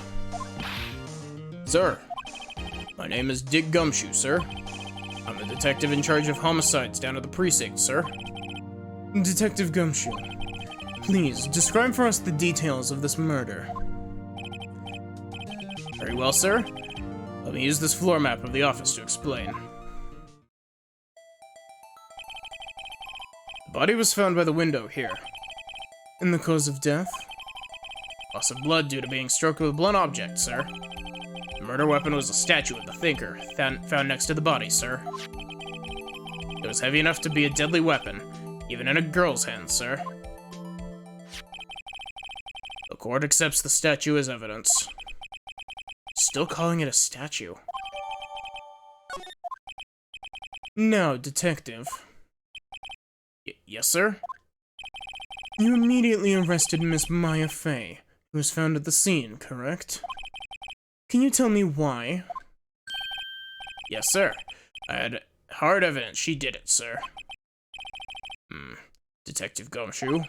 Sir, my name is Dick Gumshoe, sir. I'm the detective in charge of homicides down at the precinct, sir. Detective Gumshoe, please describe for us the details of this murder. Very well, sir. Let me use this floor map of the office to explain. The body was found by the window here. And the cause of death? Loss of blood due to being struck with a blunt object, sir. The murder weapon was a statue of the Thinker, found next to the body, sir. It was heavy enough to be a deadly weapon, even in a girl's hands, sir. The court accepts the statue as evidence. Still calling it a statue. Now, detective. Yes, sir? You immediately arrested Miss Maya Fey, who was found at the scene, correct? Can you tell me why? Yes, sir. I had hard evidence she did it, sir. Detective Gumshoe,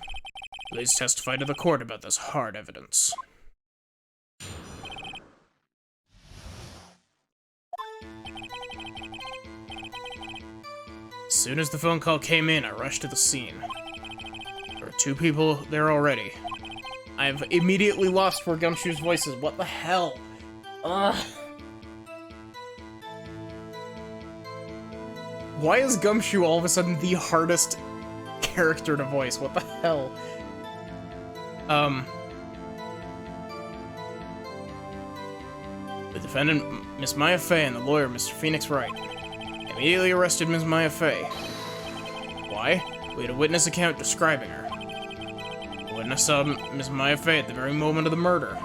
please testify to the court about this hard evidence. As soon as the phone call came in, I rushed to the scene. There were 2 people there already. I've immediately lost where Gumshoe's voice is. What the hell? Ugh. Why is Gumshoe all of a sudden the hardest character to voice? What the hell? The defendant, Miss Maya Fey, and the lawyer, Mr. Phoenix Wright, immediately arrested Miss Maya Fey. Why? We had a witness account describing her. The witness saw Miss Maya Fey at the very moment of the murder.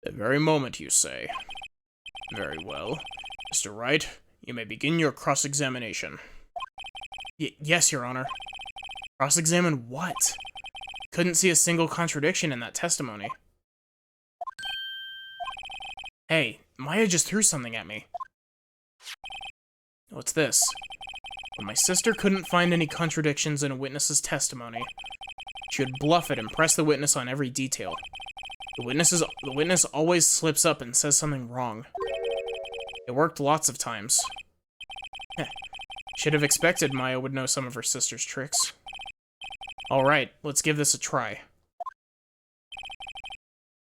The very moment, you say. Very well. Mr. Wright, you may begin your cross-examination. Yes, Your Honor. Cross-examine what? Couldn't see a single contradiction in that testimony. Hey, Maya just threw something at me. What's this? When my sister couldn't find any contradictions in a witness's testimony, she would bluff it and press the witness on every detail. The witness always slips up and says something wrong. It worked lots of times. Should have expected Maya would know some of her sister's tricks. Alright, let's give this a try.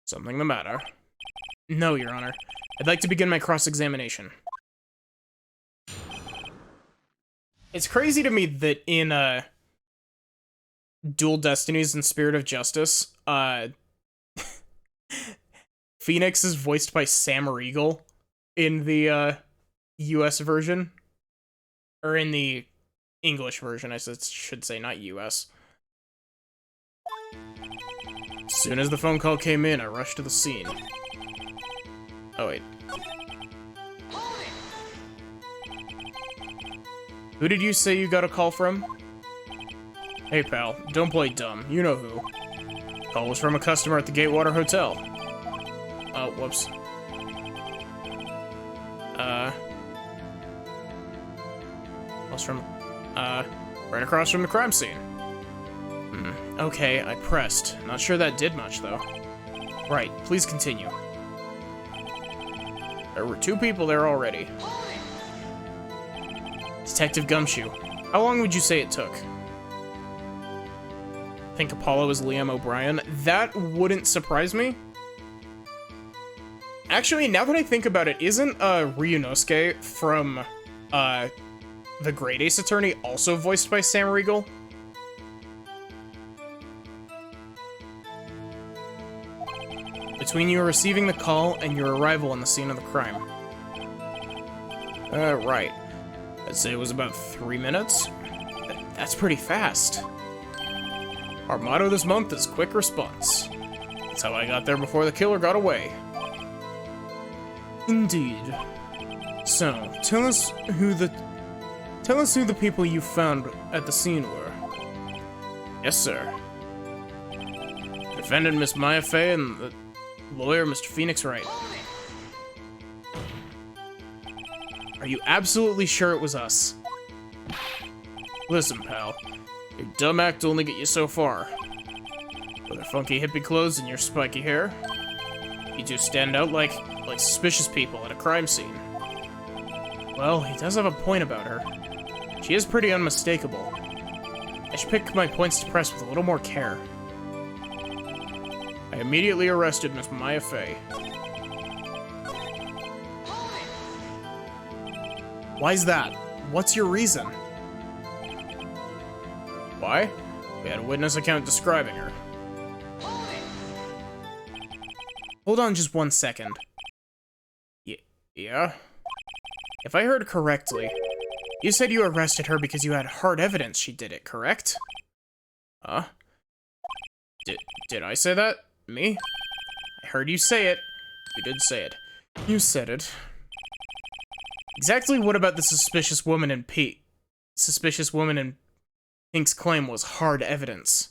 Something the matter? No, Your Honor. I'd like to begin my cross-examination. It's crazy to me that in, Dual Destinies and Spirit of Justice, Phoenix is voiced by Sam Riegel in the, US version. Or in the English version, I should say, not US. As soon as the phone call came in, I rushed to the scene. Oh, wait. Who did you say you got a call from? Hey, pal, don't play dumb. You know who. Call was from a customer at the Gatewater Hotel. Oh, whoops. Was from, right across from the crime scene. Okay, I pressed. Not sure that did much, though. Right, please continue. There were 2 people there already. Detective Gumshoe. How long would you say it took? Think Apollo is Liam O'Brien? That wouldn't surprise me. Actually, now that I think about it, isn't, Ryunosuke from, The Great Ace Attorney also voiced by Sam Riegel? Between you receiving the call and your arrival on the scene of the crime. Right. I'd say it was about 3 minutes. That's pretty fast. Our motto this month is quick response. That's how I got there before the killer got away. Indeed. So, tell us who the people you found at the scene were. Yes, sir. The defendant, Miss Maya Fey, and the lawyer, Mr. Phoenix Wright. Are you absolutely sure it was us? Listen, pal. Your dumb act will only get you so far. With her funky hippie clothes and your spiky hair, you two stand out like suspicious people at a crime scene. Well, he does have a point about her. She is pretty unmistakable. I should pick my points to press with a little more care. I immediately arrested Miss Maya Fey. Why's that? What's your reason? Why? We had a witness account describing her. Hold on just 1 second. Yeah? If I heard correctly, you said you arrested her because you had hard evidence she did it, correct? Huh? Did I say that? Me? I heard you say it. You did say it. You said it. Exactly what about the suspicious woman in Pink's claim was hard evidence?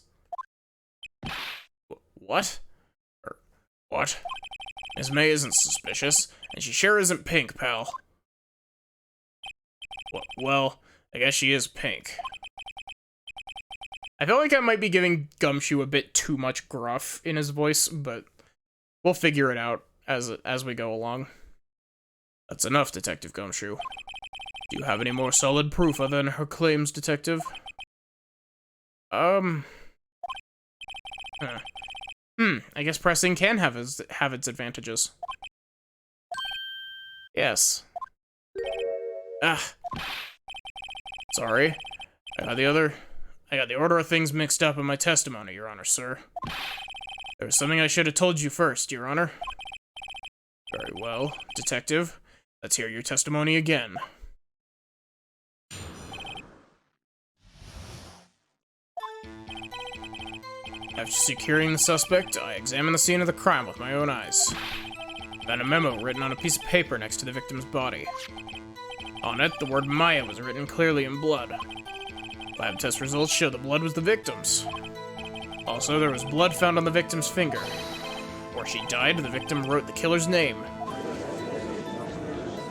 What? What? Miss May isn't suspicious, and she sure isn't Pink, pal. Well, I guess she is Pink. I feel like I might be giving Gumshoe a bit too much gruff in his voice, but we'll figure it out as we go along. That's enough, Detective Gumshoe. Do you have any more solid proof other than her claims, Detective? I guess pressing can have its advantages. Yes. Sorry. I got the order of things mixed up in my testimony, Your Honor, sir. There was something I should have told you first, Your Honor. Very well, Detective. Let's hear your testimony again. After securing the suspect, I examined the scene of the crime with my own eyes. Found a memo written on a piece of paper next to the victim's body. On it, the word Maya was written clearly in blood. Lab test results show the blood was the victim's. Also, there was blood found on the victim's finger. Before she died, the victim wrote the killer's name.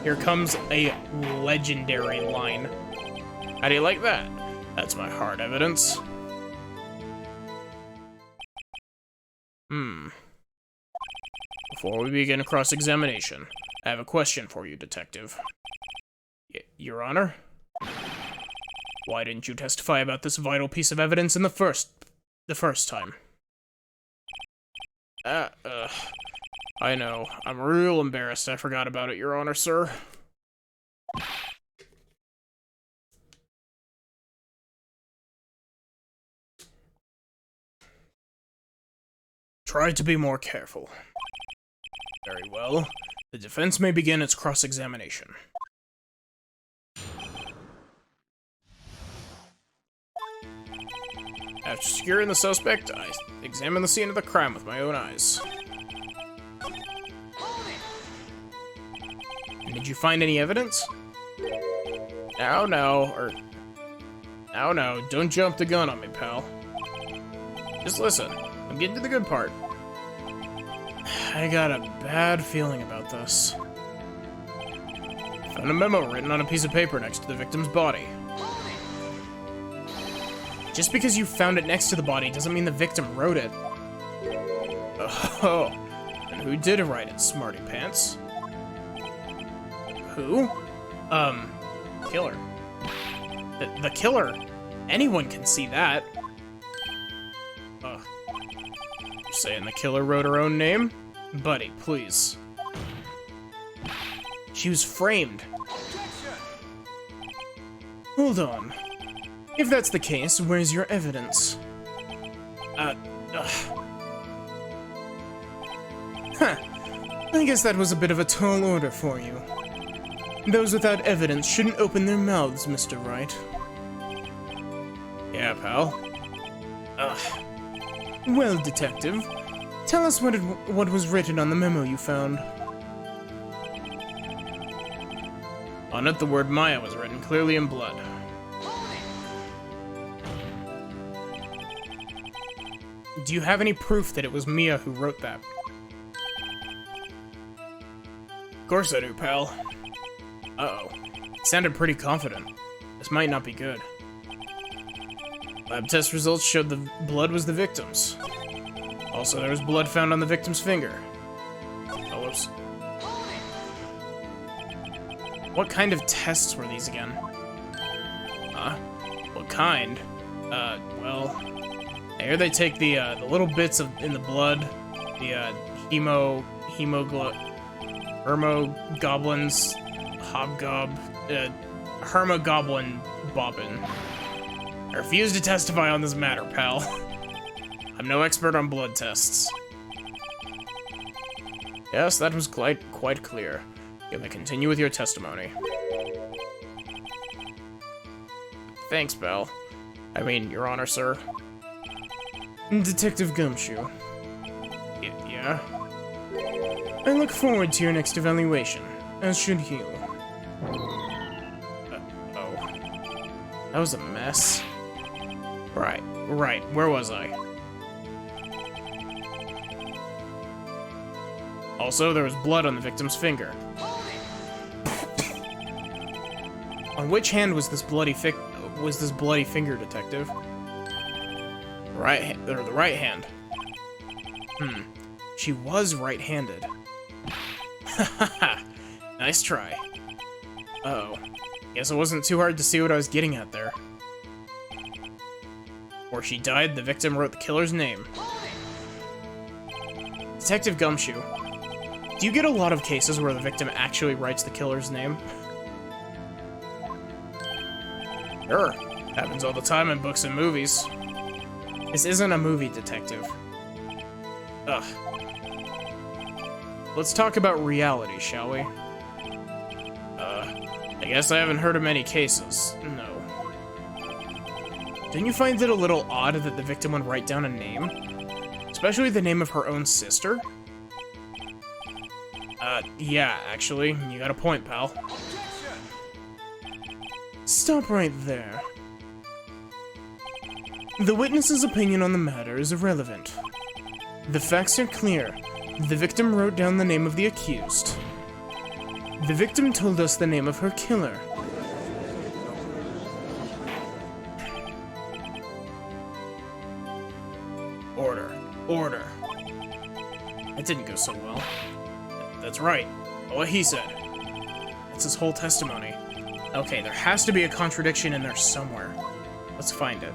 Here comes a legendary line. How do you like that? That's my hard evidence. Before we begin cross-examination, I have a question for you, Detective. Your Honor? Why didn't you testify about this vital piece of evidence in the first time? I know. I'm real embarrassed I forgot about it, Your Honor, sir. Try to be more careful. Very well. The defense may begin its cross-examination. After securing the suspect, I examined the scene of the crime with my own eyes. Did you find any evidence? No, don't jump the gun on me, pal. Just listen, I'm getting to the good part. I got a bad feeling about this. Found a memo written on a piece of paper next to the victim's body. Just because you found it next to the body doesn't mean the victim wrote it. Oh, and who did write it, smarty pants? Who? Killer. The killer. Anyone can see that. You're saying the killer wrote her own name? Buddy, please. She was framed. Hold on. If that's the case, where's your evidence? Huh. I guess that was a bit of a tall order for you. Those without evidence shouldn't open their mouths, Mr. Wright. Yeah, pal. Well, detective, tell us what was written on the memo you found. On it, the word Maya was written clearly in blood. Do you have any proof that it was Mia who wrote that? Of course I do, pal. Uh-oh. It sounded pretty confident. This might not be good. Lab test results showed the blood was the victim's. Also, there was blood found on the victim's finger. Oh, whoops. What kind of tests were these again? Huh? What kind? Well... Here they take the little bits in the blood, the hermogoblins, hermogoblin bobbin. I refuse to testify on this matter, pal. I'm no expert on blood tests. Yes, that was quite clear. You may continue with your testimony. Thanks, pal. I mean, Your Honor, sir. Detective Gumshoe. Yeah? I look forward to your next evaluation, as should you. Oh. That was a mess. Right, where was I? Also, there was blood on the victim's finger. On which hand was this bloody finger, detective? The right hand. She was right-handed. Hahaha. Nice try. Uh-oh. Guess it wasn't too hard to see what I was getting at there. Before she died, the victim wrote the killer's name. Detective Gumshoe, do you get a lot of cases where the victim actually writes the killer's name? Sure. Happens all the time in books and movies. This isn't a movie, detective. Ugh. Let's talk about reality, shall we? I guess I haven't heard of many cases. No. Didn't you find it a little odd that the victim would write down a name? Especially the name of her own sister? Yeah, actually. You got a point, pal. Stop right there. The witness's opinion on the matter is irrelevant. The facts are clear. The victim wrote down the name of the accused. The victim told us the name of her killer. Order. That didn't go so well. That's right. What he said. That's his whole testimony. Okay, there has to be a contradiction in there somewhere. Let's find it.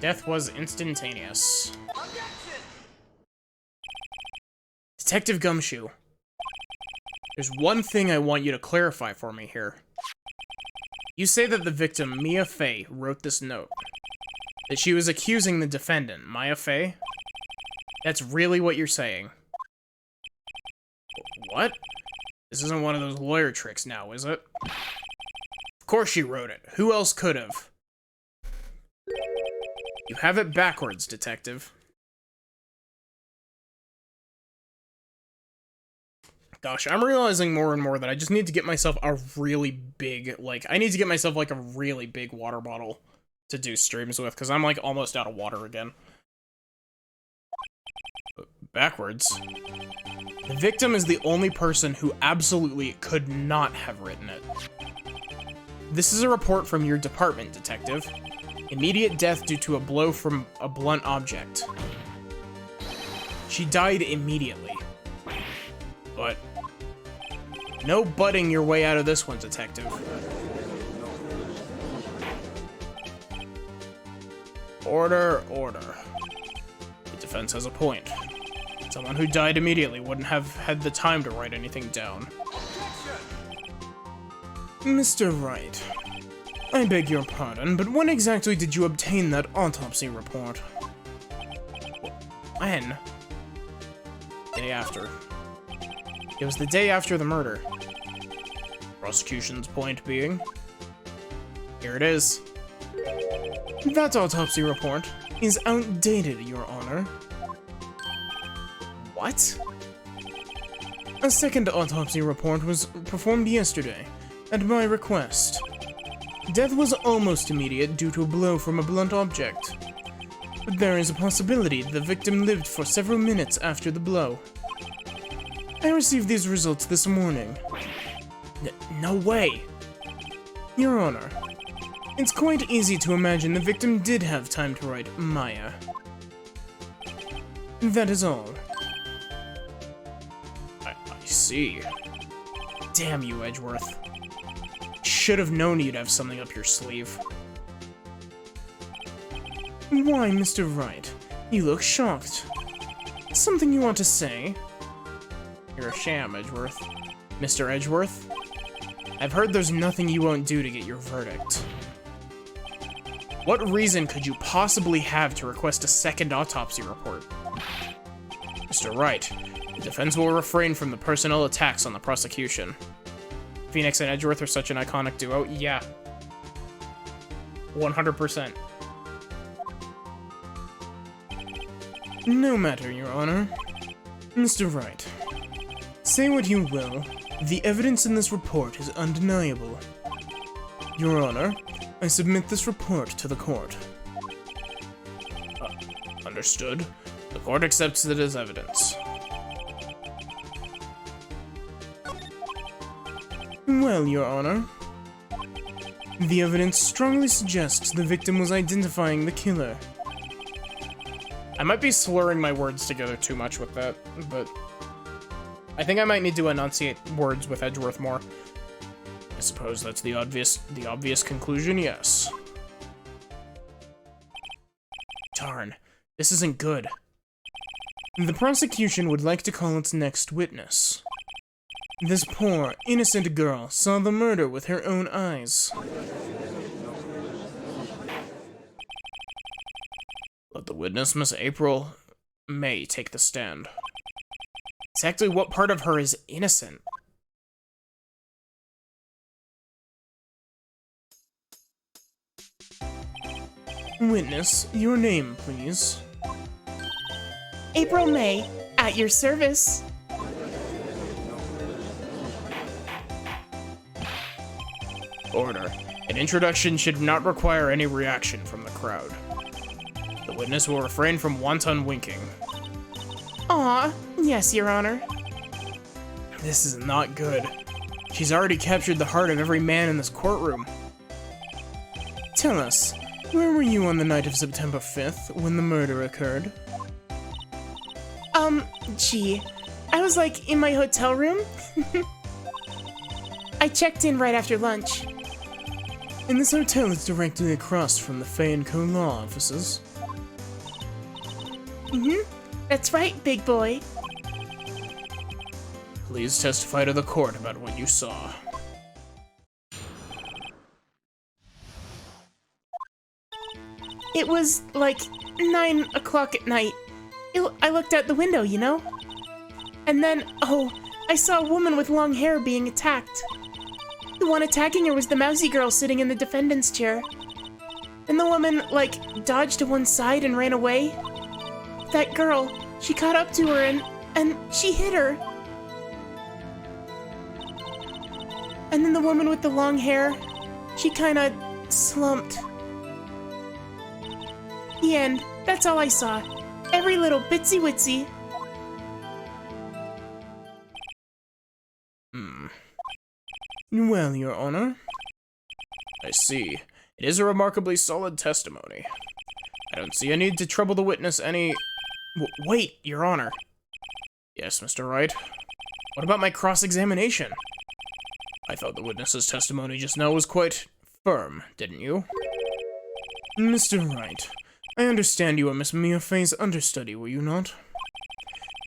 Death was instantaneous. Detective Gumshoe. There's one thing I want you to clarify for me here. You say that the victim, Mia Fey, wrote this note. That she was accusing the defendant, Maya Fey? That's really what you're saying. What? This isn't one of those lawyer tricks now, is it? Of course she wrote it. Who else could have? You have it backwards, detective. Gosh, I'm realizing more and more that I just need to get myself a really big, I need to get myself, a really big water bottle to do streams with, because I'm, almost out of water again. Backwards. The victim is the only person who absolutely could not have written it. This is a report from your department, detective. Immediate death due to a blow from a blunt object. She died immediately. But no butting your way out of this one, detective. Order, order. The defense has a point. Someone who died immediately wouldn't have had the time to write anything down. Mr. Wright, I beg your pardon, but when exactly did you obtain that autopsy report? When? Day after. It was the day after the murder. Prosecution's point being... Here it is. That autopsy report is outdated, Your Honor. What? A second autopsy report was performed yesterday, at my request. Death was almost immediate due to a blow from a blunt object. But there is a possibility the victim lived for several minutes after the blow. I received these results this morning. No way! Your Honor, it's quite easy to imagine the victim did have time to write Maya. That is all. I see. Damn you, Edgeworth. Should have known you'd have something up your sleeve. Why, Mr. Wright? You look shocked. Something you want to say? You're a sham, Edgeworth. Mr. Edgeworth? I've heard there's nothing you won't do to get your verdict. What reason could you possibly have to request a second autopsy report? Mr. Wright, the defense will refrain from the personal attacks on the prosecution. Phoenix and Edgeworth are such an iconic duo. Yeah. 100%. No matter, Your Honor. Mr. Wright, say what you will, the evidence in this report is undeniable. Your Honor, I submit this report to the court. Understood. The court accepts it as evidence. Well, Your Honor, the evidence strongly suggests the victim was identifying the killer. I might be slurring my words together too much with that, but I think I might need to enunciate words with Edgeworth more. I suppose that's the obvious conclusion, yes. Darn, this isn't good. The prosecution would like to call its next witness. This poor, innocent girl saw the murder with her own eyes. Let the witness, Miss April May, take the stand. Exactly what part of her is innocent? Witness, your name, please. April May, at your service. Order. An introduction should not require any reaction from the crowd. The witness will refrain from wanton winking. Aw, yes, Your Honor. This is not good. She's already captured the heart of every man in this courtroom. Tell us, Where were you on the night of September 5th, when the murder occurred? Gee, I was like in my hotel room. I checked in right after lunch. And this hotel is directly across from the Fay & Co. law offices. That's right, big boy. Please testify to the court about what you saw. It was like 9 o'clock at night. I looked out the window, you know? And then, I saw a woman with long hair being attacked. The one attacking her was the mousy girl sitting in the defendant's chair. And the woman, like, dodged to one side and ran away. That girl, she caught up to her and she hit her. And then the woman with the long hair, she kinda slumped. The end. That's all I saw. Every little bitsy-witsy. Well, Your Honor. I see. It is a remarkably solid testimony. I don't see a need to trouble the witness any... wait, Your Honor. Yes, Mr. Wright. What about my cross-examination? I thought the witness's testimony just now was quite firm, didn't you? Mr. Wright, I understand you are Miss Mia Fay's understudy, were you not?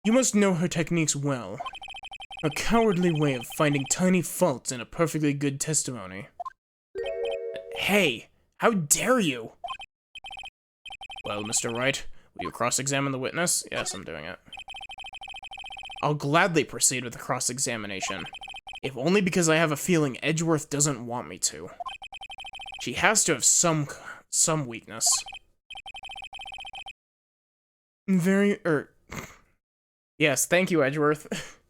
You must know her techniques well. A cowardly way of finding tiny faults in a perfectly good testimony. Hey, how dare you? Well, Mr. Wright, will you cross-examine the witness? Yes, I'm doing it. I'll gladly proceed with the cross-examination, if only because I have a feeling Edgeworth doesn't want me to. She has to have some weakness. Yes, thank you, Edgeworth.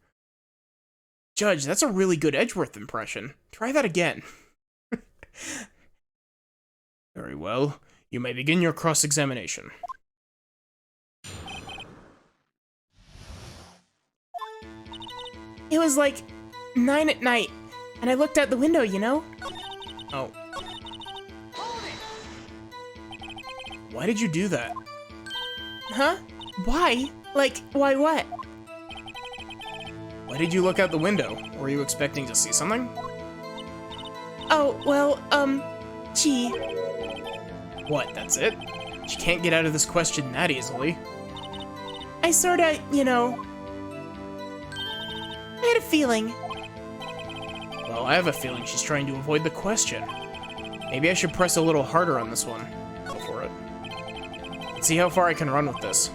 Judge, that's a really good Edgeworth impression. Try that again. Very well. You may begin your cross-examination. It was like 9 at night, and I looked out the window, you know? Oh. Why did you do that? Huh? Why? Like, why what? Why did you look out the window? Were you expecting to see something? Oh, well, gee. What, that's it? She can't get out of this question that easily. I sorta, you know... I had a feeling. Well, I have a feeling she's trying to avoid the question. Maybe I should press a little harder on this one. Go for it. Let's see how far I can run with this.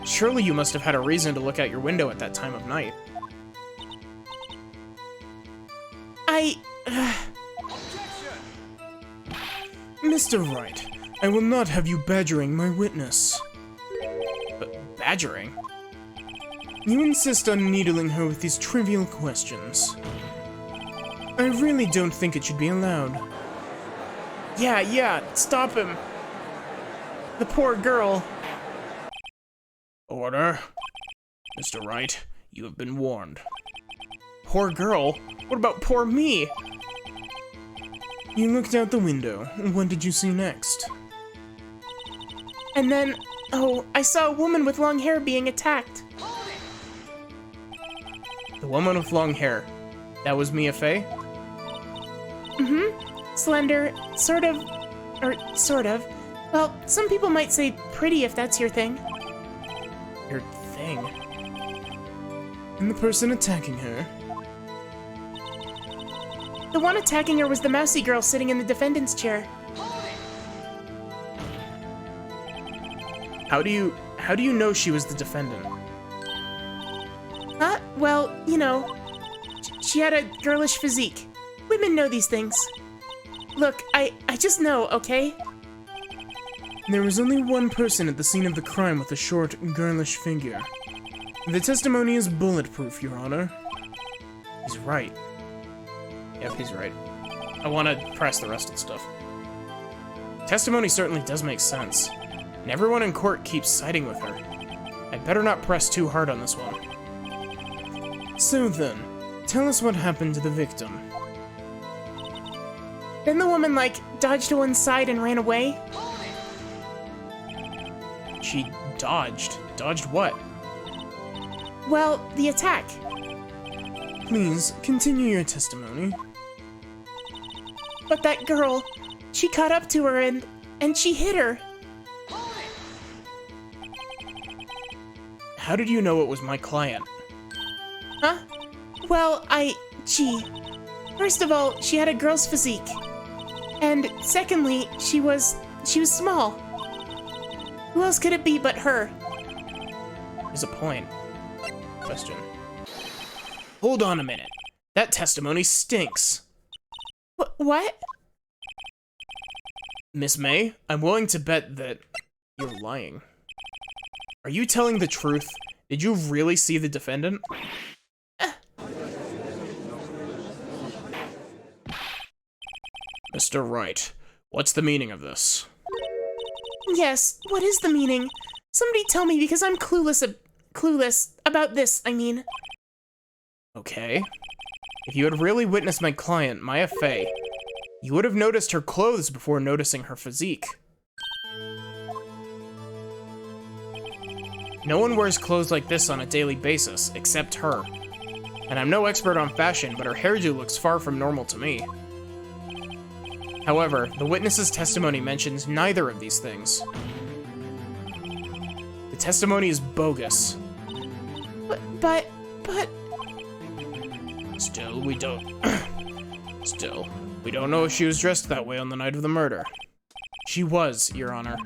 Surely you must have had a reason to look out your window at that time of night. Mr. Wright, I will not have you badgering my witness. Badgering? You insist on needling her with these trivial questions. I really don't think it should be allowed. Yeah, stop him. The poor girl. Order. Mr. Wright, you have been warned. Poor girl? What about poor me? You looked out the window. What did you see next? And then, I saw a woman with long hair being attacked. The woman with long hair. That was Mia Fay? Slender, sort of. Well, some people might say pretty if that's your thing. Your thing? And the person attacking her? The one attacking her was the mousy girl sitting in the defendant's chair. How do you know she was the defendant? Well, you know, she had a girlish physique. Women know these things. Look, I just know, okay? There was only one person at the scene of the crime with a short, girlish figure. The testimony is bulletproof, Your Honor. He's right. Yep, he's right. I want to press the rest of the stuff. Testimony certainly does make sense, and everyone in court keeps siding with her. I'd better not press too hard on this one. So then, tell us what happened to the victim. Then the woman, like, dodged to one side and ran away. She dodged? Dodged what? Well, the attack. Please, continue your testimony. But that girl, she caught up to her and she hit her. How did you know it was my client? Huh? Well, gee. First of all, she had a girl's physique. And secondly, she was small. Who else could it be but her? Is a point. Question. Hold on a minute. That testimony stinks. What? Miss May, I'm willing to bet that you're lying. Are you telling the truth? Did you really see the defendant? Mr. Wright, what's the meaning of this? Yes, what is the meaning? Somebody tell me because I'm clueless about this, I mean. Okay. If you had really witnessed my client, Maya Fey, you would have noticed her clothes before noticing her physique. No one wears clothes like this on a daily basis, except her. And I'm no expert on fashion, but her hairdo looks far from normal to me. However, the witness's testimony mentions neither of these things. The testimony is bogus. But... Still, we don't know if she was dressed that way on the night of the murder. She was, Your Honor.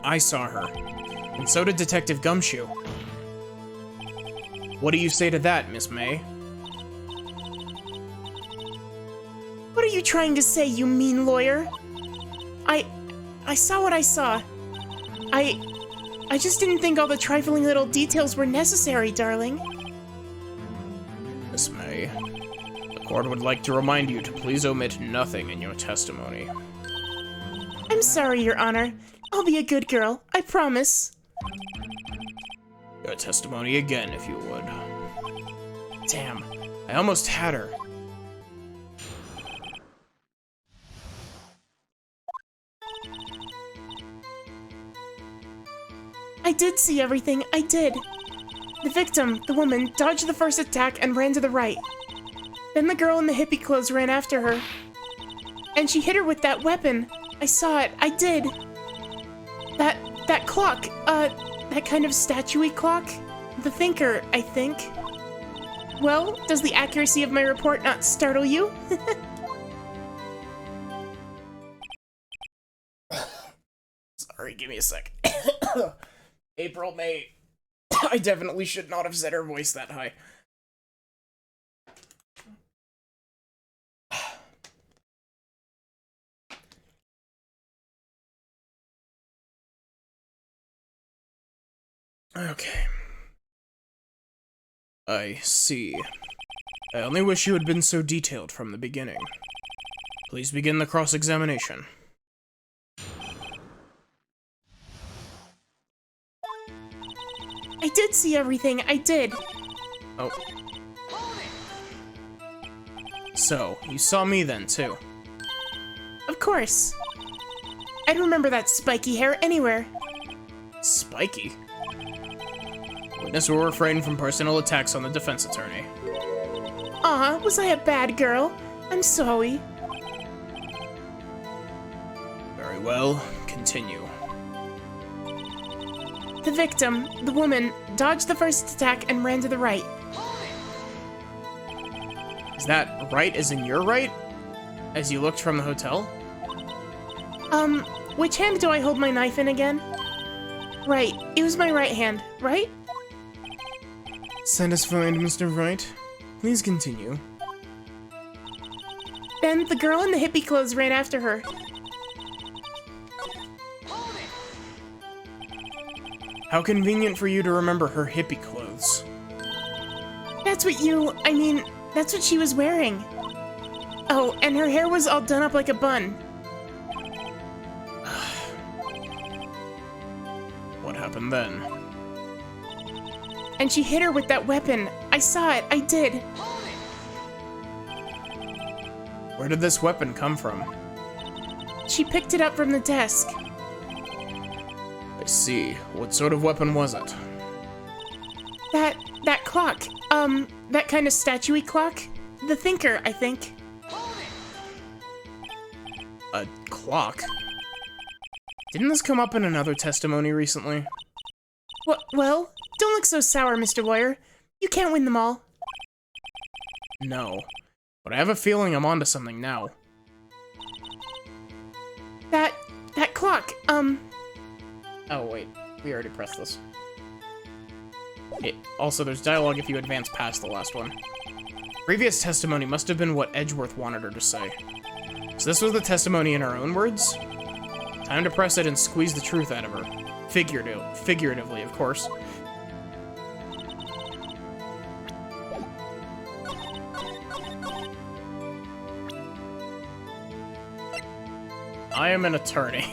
I saw her, and so did Detective Gumshoe. What do you say to that, Miss May? What are you trying to say, you mean lawyer? I saw what I saw. I just didn't think all the trifling little details were necessary, darling. Miss May, the court would like to remind you to please omit nothing in your testimony. I'm sorry, Your Honor. I'll be a good girl, I promise. Your testimony again, if you would. Damn, I almost had her. I did see everything, I did. The victim, the woman, dodged the first attack and ran to the right. Then the girl in the hippie clothes ran after her. And she hit her with that weapon. I saw it, I did. That clock, that kind of statue-y clock? The Thinker, I think. Well, does the accuracy of my report not startle you? Sorry, give me a sec. April, May. I definitely should not have set her voice that high. Okay. I see. I only wish you had been so detailed from the beginning. Please begin the cross-examination. I did see everything, I did. Oh. So, you saw me then, too? Of course. I'd remember that spiky hair anywhere. Spiky? Witness will refrain from personal attacks on the defense attorney. Aw, was I a bad girl? I'm sorry. Very well, continue. The victim, the woman, dodged the first attack and ran to the right. Is that right as in your right? As you looked from the hotel? Which hand do I hold my knife in again? Right, it was my right hand, right? Satisfied, Mr. Wright. Please continue. Then the girl in the hippie clothes ran after her. How convenient for you to remember her hippie clothes. That's what she was wearing. Oh, and her hair was all done up like a bun. What happened then? And she hit her with that weapon. I saw it, I did. Where did this weapon come from? She picked it up from the desk. I see. What sort of weapon was it? That clock. That kind of statue-y clock. The Thinker, I think. A clock? Didn't this come up in another testimony recently? Well, don't look so sour, Mr. Lawyer. You can't win them all. No. But I have a feeling I'm onto something now. That clock, Oh, wait. We already pressed this. Also, there's dialogue if you advance past the last one. Previous testimony must have been what Edgeworth wanted her to say. So this was the testimony in her own words? Time to press it and squeeze the truth out of her. Figuratively, of course. I am an attorney.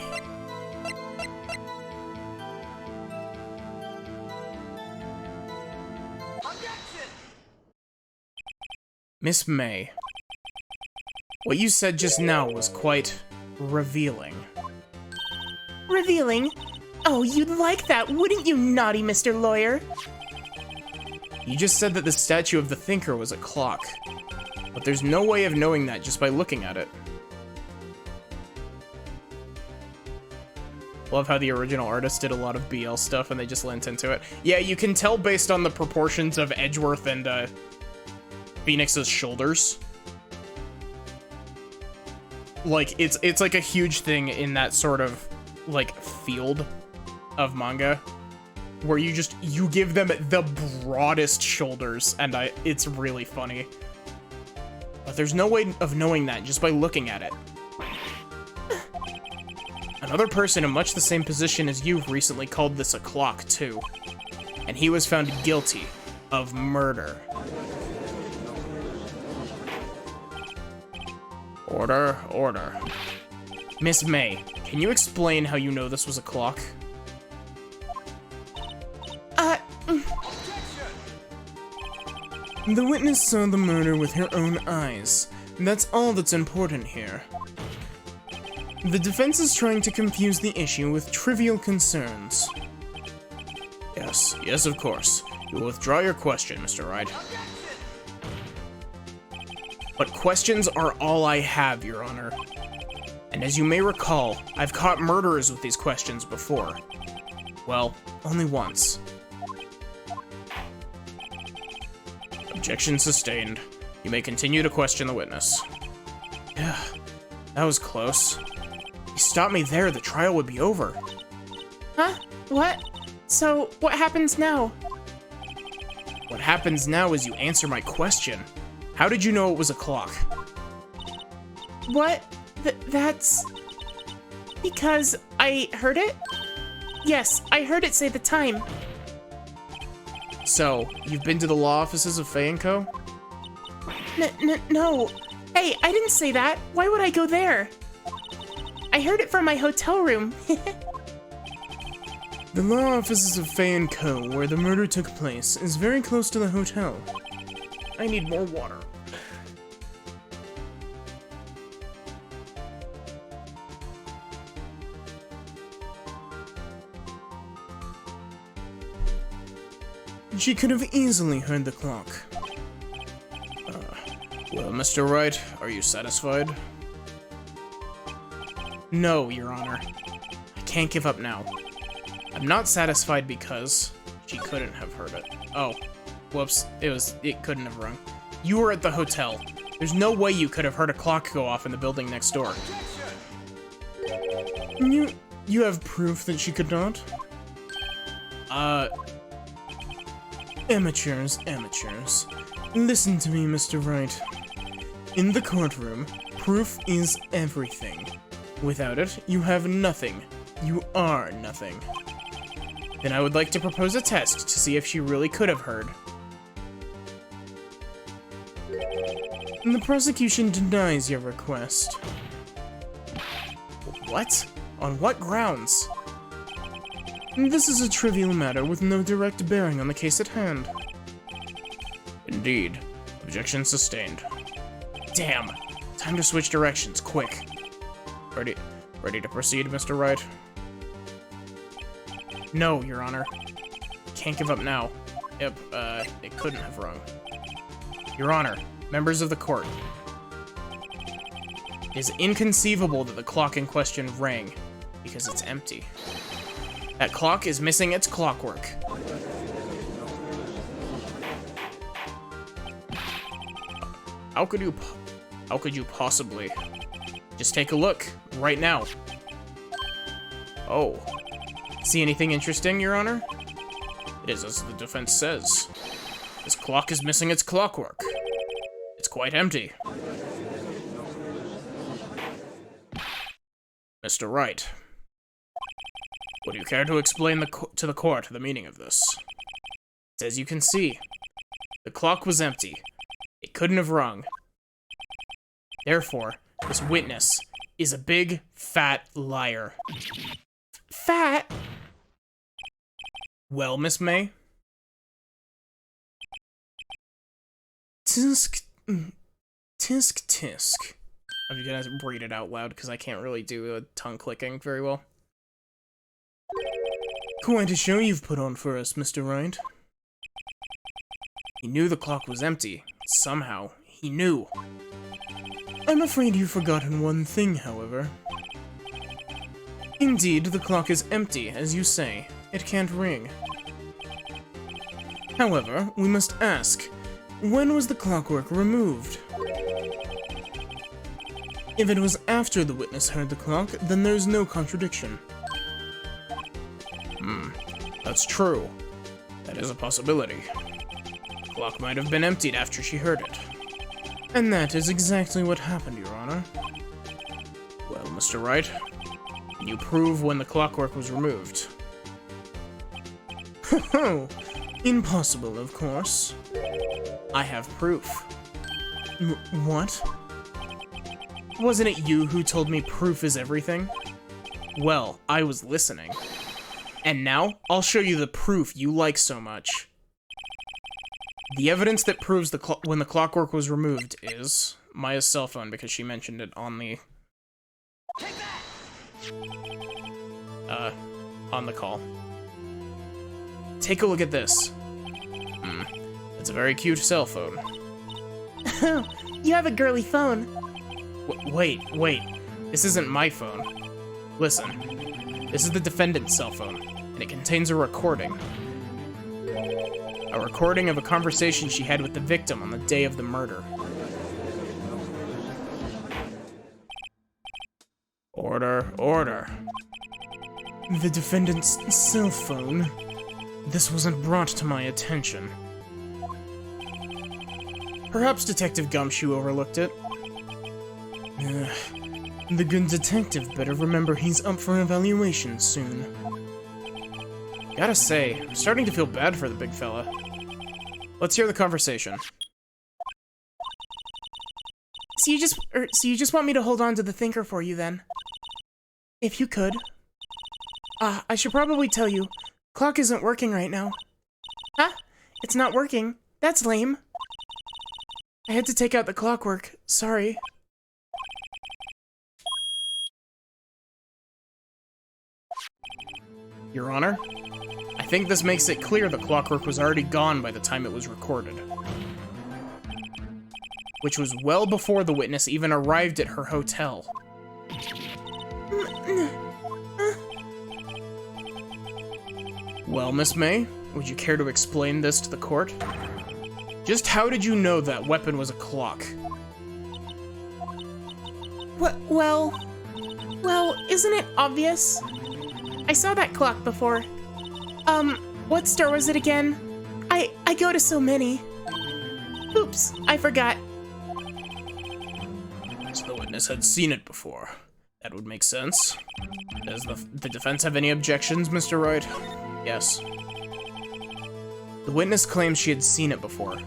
Miss May, what you said just now was quite revealing. revealing. Oh, you'd like that, wouldn't you, naughty Mr. Lawyer? You just said that the statue of the Thinker was a clock, but there's no way of knowing that just by looking at it. Love how the original artist did a lot of BL stuff and they just lent into it. Yeah, you can tell based on the proportions of Edgeworth and Phoenix's shoulders. Like, it's like a huge thing in that sort of, like, field of manga, where you give them the broadest shoulders, and it's really funny. But there's no way of knowing that just by looking at it. Another person in much the same position as you recently called this a clock, too. And he was found guilty of murder. Order, order. Miss May, can you explain how you know this was a clock? The witness saw the murder with her own eyes. That's all that's important here. The defense is trying to confuse the issue with trivial concerns. Yes, of course. You will withdraw your question, Mr. Wright. But questions are all I have, Your Honor. And as you may recall, I've caught murderers with these questions before. Well, only once. Objection sustained. You may continue to question the witness. Yeah, that was close. If you stopped me there, the trial would be over. Huh? What? So, what happens now? What happens now is you answer my question. How did you know it was a clock? What? That's... because I heard it? Yes, I heard it say the time. So, you've been to the law offices of Faye & Co.? No. Hey, I didn't say that. Why would I go there? I heard it from my hotel room. The law offices of Faye & Co., where the murder took place, is very close to the hotel. I need more water. She could have easily heard the clock. Well, Mr. Wright, are you satisfied? No, Your Honor. I can't give up now. I'm not satisfied because she couldn't have heard it. Oh, whoops, it couldn't have rung. You were at the hotel. There's no way you could have heard a clock go off in the building next door. You have proof that she could not? Amateurs. Listen to me, Mr. Wright. In the courtroom, proof is everything. Without it, you have nothing. You are nothing. Then I would like to propose a test to see if she really could have heard. The prosecution denies your request. What? On what grounds? This is a trivial matter with no direct bearing on the case at hand. Indeed. Objection sustained. Damn. Time to switch directions, quick. Ready to proceed, Mr. Wright? No, Your Honor. Can't give up now. Yep, it couldn't have rung. Your Honor, members of the court. It is inconceivable that the clock in question rang, because it's empty. That clock is missing its clockwork. How could you possibly? Just take a look, right now. Oh. See anything interesting, Your Honor? It is as the defense says. This clock is missing its clockwork. It's quite empty. Mr. Wright, would you care to explain to the court the meaning of this? As you can see, the clock was empty. It couldn't have rung. Therefore, this witness is a big, fat liar. Fat? Well, Miss May? Tisk, tisk, tisk. I'm gonna read it out loud because I can't really do a tongue clicking very well. Quite a show you've put on for us, Mr. Wright. He knew the clock was empty. Somehow, he knew. I'm afraid you've forgotten one thing, however. Indeed, the clock is empty, as you say. It can't ring. However, we must ask, when was the clockwork removed? If it was after the witness heard the clock, then there's no contradiction. That's true. That is a possibility. The clock might have been emptied after she heard it. And that is exactly what happened, Your Honor. Well, Mr. Wright, can you prove when the clockwork was removed? Ho-ho! Impossible, of course. I have proof. What? Wasn't it you who told me proof is everything? Well, I was listening. And now, I'll show you the proof you like so much. The evidence that proves when the clockwork was removed is Maya's cell phone, because she mentioned it on the... on the call. Take a look at this. It's a very cute cell phone. You have a girly phone. Wait. This isn't my phone. Listen. This is the defendant's cell phone, and it contains a recording. A recording of a conversation she had with the victim on the day of the murder. Order. The defendant's cell phone? This wasn't brought to my attention. Perhaps Detective Gumshoe overlooked it. The good detective better remember he's up for evaluation soon. Gotta say, I'm starting to feel bad for the big fella. Let's hear the conversation. So you just want me to hold on to the thinker for you then? If you could. I should probably tell you, clock isn't working right now. Huh? It's not working? That's lame. I had to take out the clockwork. Sorry. Your Honor, I think this makes it clear the clockwork was already gone by the time it was recorded. Which was well before the witness even arrived at her hotel. Well, Miss May, would you care to explain this to the court? Just how did you know that weapon was a clock? Well, isn't it obvious? I saw that clock before. What store was it again? I go to so many. Oops, I forgot. So the witness had seen it before. That would make sense. Does the defense have any objections, Mr. Wright? Yes. The witness claims she had seen it before,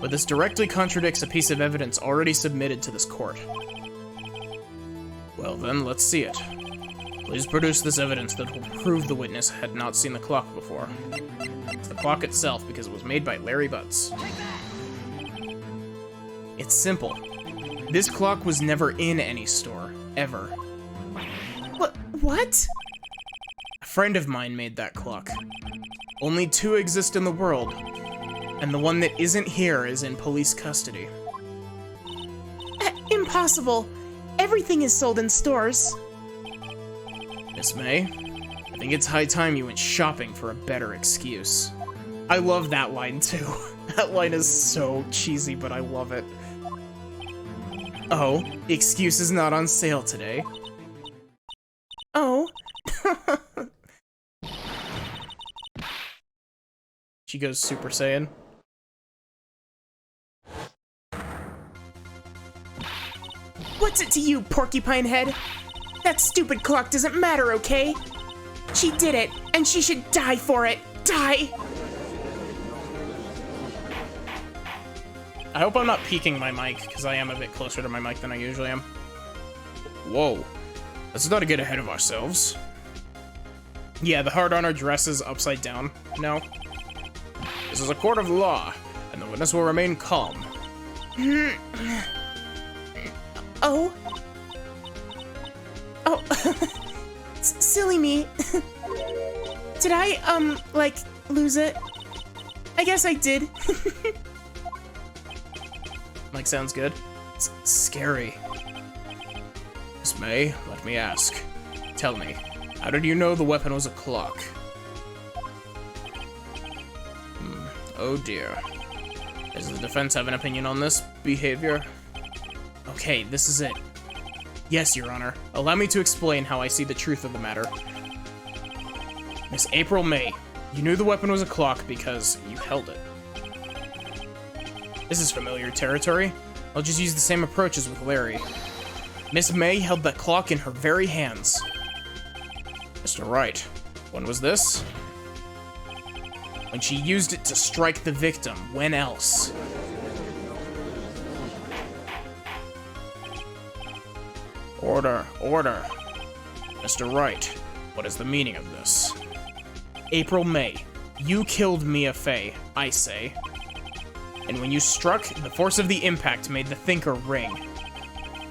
but this directly contradicts a piece of evidence already submitted to this court. Well then, let's see it. Please produce this evidence that will prove the witness had not seen the clock before. It's the clock itself, because it was made by Larry Butts. It's simple. This clock was never in any store, ever. What? A friend of mine made that clock. Only 2 exist in the world, and the one that isn't here is in police custody. Impossible. Everything is sold in stores. Miss May, I think it's high time you went shopping for a better excuse. I love that line too. That line is so cheesy, but I love it. Oh, the excuse is not on sale today. Oh. She goes Super Saiyan. What's it to you, porcupine head? That stupid clock doesn't matter, okay? She did it, and she should die for it. Die! I hope I'm not peeking my mic, because I am a bit closer to my mic than I usually am. Whoa. Let's not get ahead of ourselves. Yeah, the heart on her dress is upside down. No. This is a court of law, and the witness will remain calm. Oh. Oh. Silly me. Did I, like, lose it? I guess I did. Like, sounds good. It's scary. Miss May, let me ask. Tell me, how did you know the weapon was a clock? Oh dear. Does the defense have an opinion on this behavior? Okay, this is it. Yes, Your Honor. Allow me to explain how I see the truth of the matter. Miss April May, you knew the weapon was a clock because you held it. This is familiar territory. I'll just use the same approach as with Larry. Miss May held that clock in her very hands. Mr. Wright, when was this? When she used it to strike the victim. When else? Order, order. Mr. Wright, what is the meaning of this? April May, you killed Mia Fey, I say. And when you struck, the force of the impact made the thinker ring.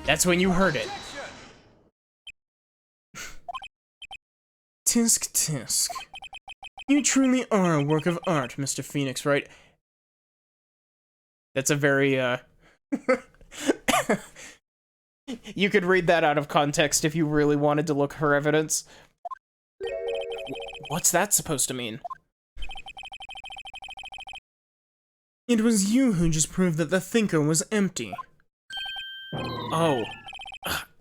That's when you heard it. Tisk tisk. You truly are a work of art, Mr. Phoenix, Wright? That's a very, You could read that out of context if you really wanted to look for evidence. What's that supposed to mean? It was you who just proved that the thinker was empty. Oh.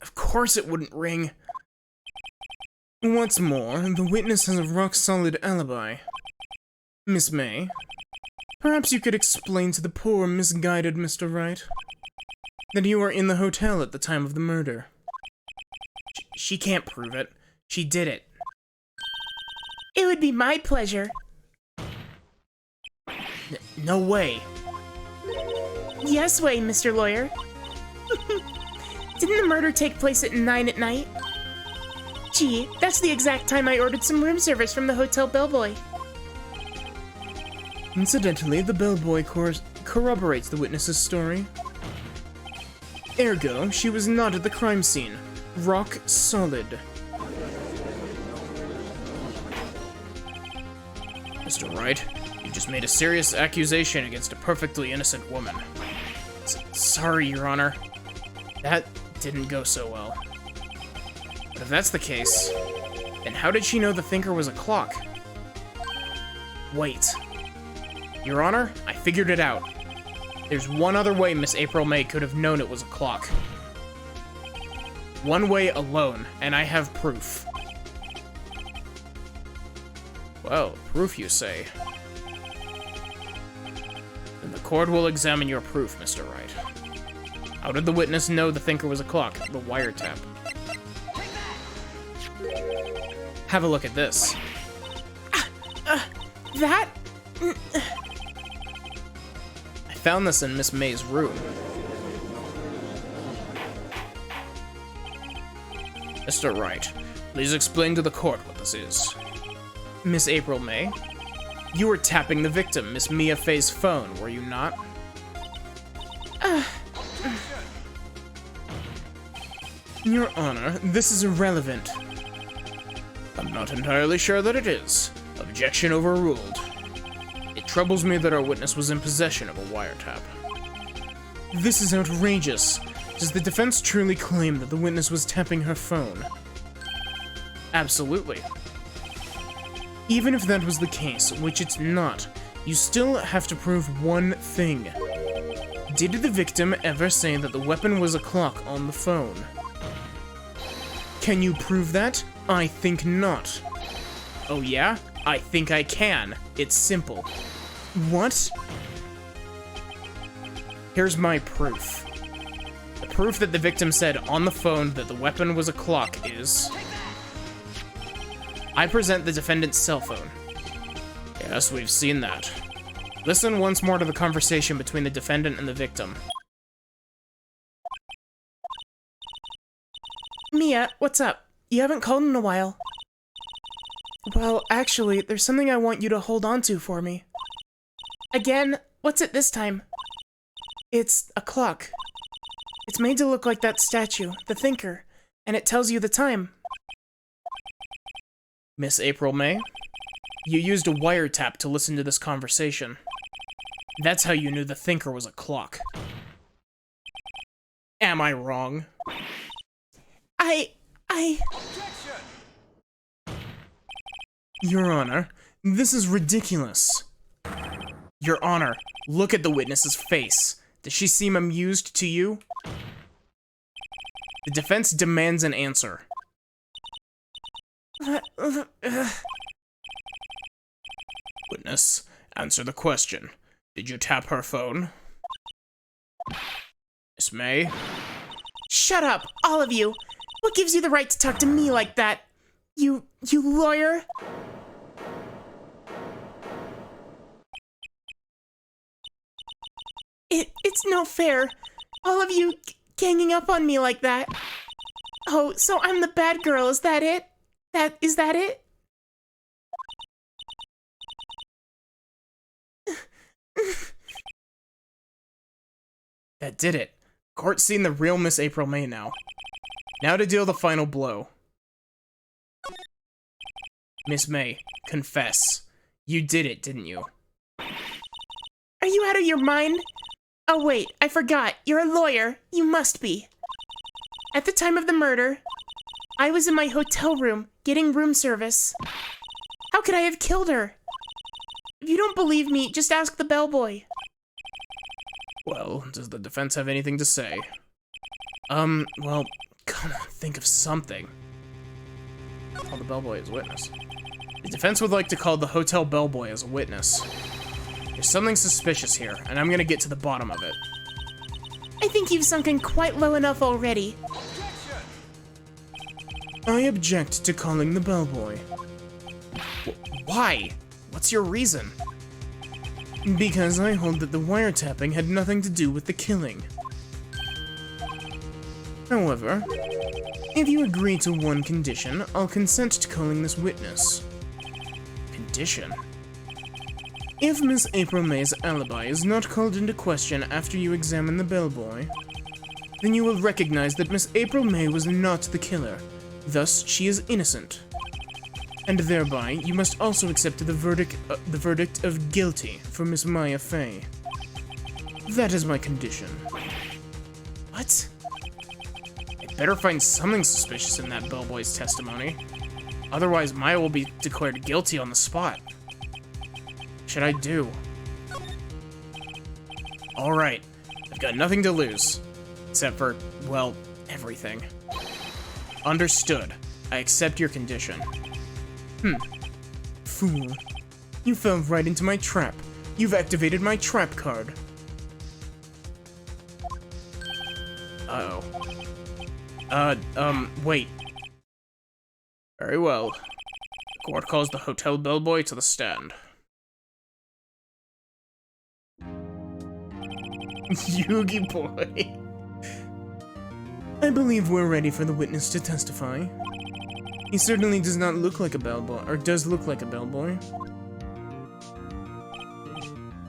Of course it wouldn't ring. What's more, the witness has a rock-solid alibi. Miss May, perhaps you could explain to the poor, misguided Mr. Wright that you were in the hotel at the time of the murder. She can't prove it. She did it. It would be my pleasure. No way. Yes way, Mr. Lawyer. Didn't the murder take place at 9 at night? Gee, that's the exact time I ordered some room service from the hotel bellboy. Incidentally, the bellboy corroborates the witness's story. Ergo, she was not at the crime scene. Rock solid. Mr. Wright, you just made a serious accusation against a perfectly innocent woman. Sorry, Your Honor. That didn't go so well. But if that's the case, then how did she know the thinker was a clock? Wait. Your Honor, I figured it out. There's one other way Miss April May could have known it was a clock. One way alone, and I have proof. Well, proof you say. Then the court will examine your proof, Mr. Wright. How did the witness know the thinker was a clock? The wiretap. Have a look at this. That? I found this in Miss May's room. Mr. Wright, please explain to the court what this is. Miss April May, you were tapping the victim, Miss Mia Fey's phone, were you not? Your Honor, this is irrelevant. I'm not entirely sure that it is. Objection overruled. It troubles me that our witness was in possession of a wiretap. This is outrageous. Does the defense truly claim that the witness was tapping her phone? Absolutely. Even if that was the case, which it's not, you still have to prove one thing. Did the victim ever say that the weapon was a clock on the phone? Can you prove that? I think not. Oh yeah? I think I can. It's simple. What? Here's my proof. The proof that the victim said on the phone that the weapon was a clock is... I present the defendant's cell phone. Yes, we've seen that. Listen once more to the conversation between the defendant and the victim. Mia, what's up? You haven't called in a while. Well, actually, there's something I want you to hold on to for me. Again? What's it this time? It's a clock. It's made to look like that statue, the Thinker, and it tells you the time. Miss April May, you used a wiretap to listen to this conversation. That's how you knew the Thinker was a clock. Am I wrong? Your Honor, this is ridiculous. Your Honor, look at the witness's face. Does she seem amused to you? The defense demands an answer. Witness, answer the question. Did you tap her phone? Miss May? Shut up, all of you! What gives you the right to talk to me like that? You lawyer? It's no fair. All of you ganging up on me like that. Oh, so I'm the bad girl, is that it? Is that it? That did it. Court's seen the real Miss April May now. Now to deal the final blow. Miss May, confess. You did it, didn't you? Are you out of your mind? Oh wait, I forgot. You're a lawyer. You must be. At the time of the murder, I was in my hotel room, getting room service. How could I have killed her? If you don't believe me, just ask the bellboy. Well, does the defense have anything to say? Well, come on, think of something. Call the bellboy as a witness. The defense would like to call the hotel bellboy as a witness. There's something suspicious here, and I'm gonna get to the bottom of it. I think you've sunken quite low enough already. I object to calling the bellboy. Why? What's your reason? Because I hold that the wiretapping had nothing to do with the killing. However, if you agree to one condition, I'll consent to calling this witness. Condition? If Miss April May's alibi is not called into question after you examine the bellboy, then you will recognize that Miss April May was not the killer. Thus, she is innocent. And thereby, you must also accept the verdict of guilty for Miss Maya Fey. That is my condition. What? I better find something suspicious in that bellboy's testimony. Otherwise, Maya will be declared guilty on the spot. What should I do? Alright, I've got nothing to lose. Except for, well, everything. Understood. I accept your condition. Fool. You fell right into my trap. You've activated my trap card. Uh-oh. Wait. Very well. The court calls the hotel bellboy to the stand. Yugi boy. I believe we're ready for the witness to testify. He certainly does not look like a bellboy, or does look like a bellboy.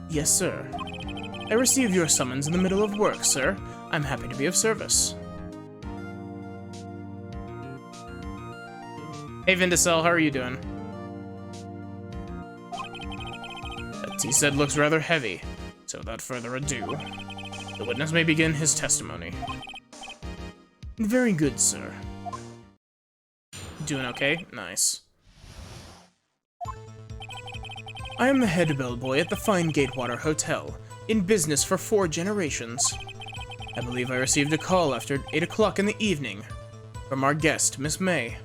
Yes, sir. I received your summons in the middle of work, sir. I'm happy to be of service. Hey, Vindicel, how are you doing? That tea set looks rather heavy, so without further ado, the witness may begin his testimony. Very good, sir. Doing okay? Nice. I am the head bellboy at the Fine Gatewater Hotel, in business for 4 generations. I believe I received a call after 8 o'clock in the evening from our guest, Miss May.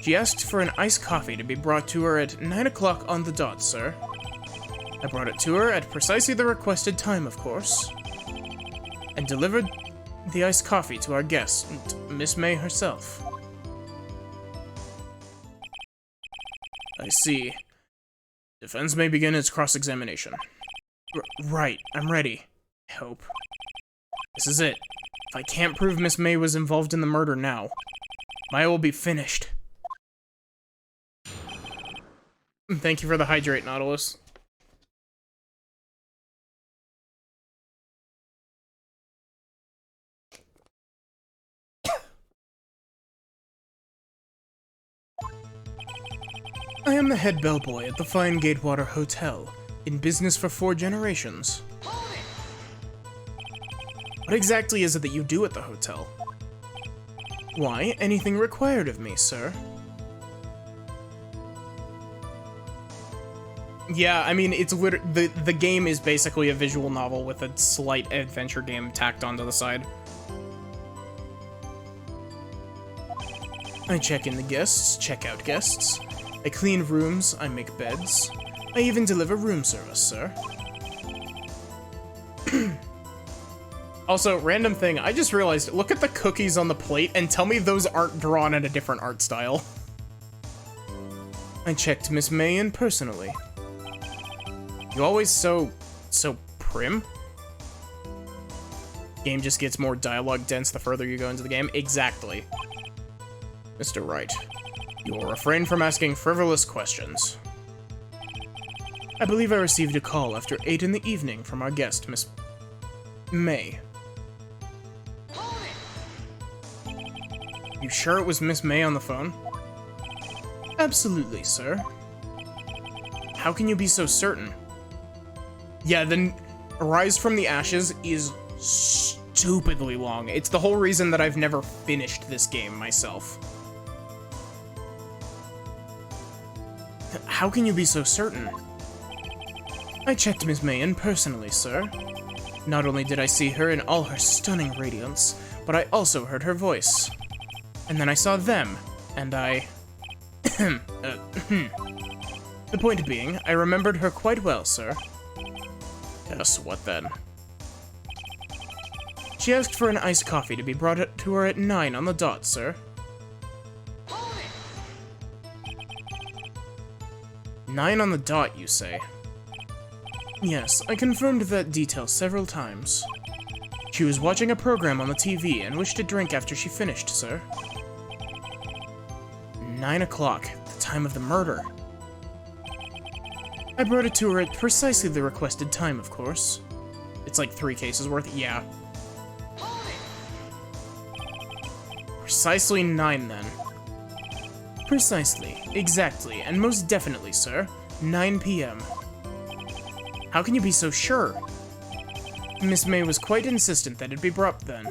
She asked for an iced coffee to be brought to her at 9 o'clock on the dot, sir. I brought it to her at precisely the requested time, of course, and delivered the iced coffee to our guest, Miss May herself. I see. Defense may begin its cross-examination. Right, I'm ready. I hope. This is it. If I can't prove Miss May was involved in the murder now, Maya will be finished. Thank you for the hydrate, Nautilus. I am the head bellboy at the Fine Gatewater Hotel, in business for 4 generations. What exactly is it that you do at the hotel? Why, anything required of me, sir? Yeah, I mean, it's the game is basically a visual novel with a slight adventure game tacked onto the side. I check in the guests, check out guests. I clean rooms, I make beds. I even deliver room service, sir. Also, random thing, I just realized, look at the cookies on the plate and tell me those aren't drawn in a different art style. I checked Miss May in personally. You always so prim? Game just gets more dialogue dense the further you go into the game. Exactly. Mr. Wright, you will refrain from asking frivolous questions. I believe I received a call after 8 in the evening from our guest, Miss May. You sure it was Miss May on the phone? Absolutely, sir. How can you be so certain? Yeah, the Rise from the Ashes is stupidly long. It's the whole reason that I've never finished this game myself. How can you be so certain? I checked Miss May in personally, sir. Not only did I see her in all her stunning radiance, but I also heard her voice. And then I saw them, and I... The point being, I remembered her quite well, sir. Yes, what then? She asked for an iced coffee to be brought to her at 9 on the dot, sir. 9 on the dot, you say? Yes, I confirmed that detail several times. She was watching a program on the TV and wished a drink after she finished, sir. 9 o'clock, the time of the murder. I brought it to her at precisely the requested time, of course. It's like 3 cases worth, yeah. Precisely 9, then. Precisely, exactly, and most definitely, sir. 9 p.m. How can you be so sure? Miss May was quite insistent that it be brought then.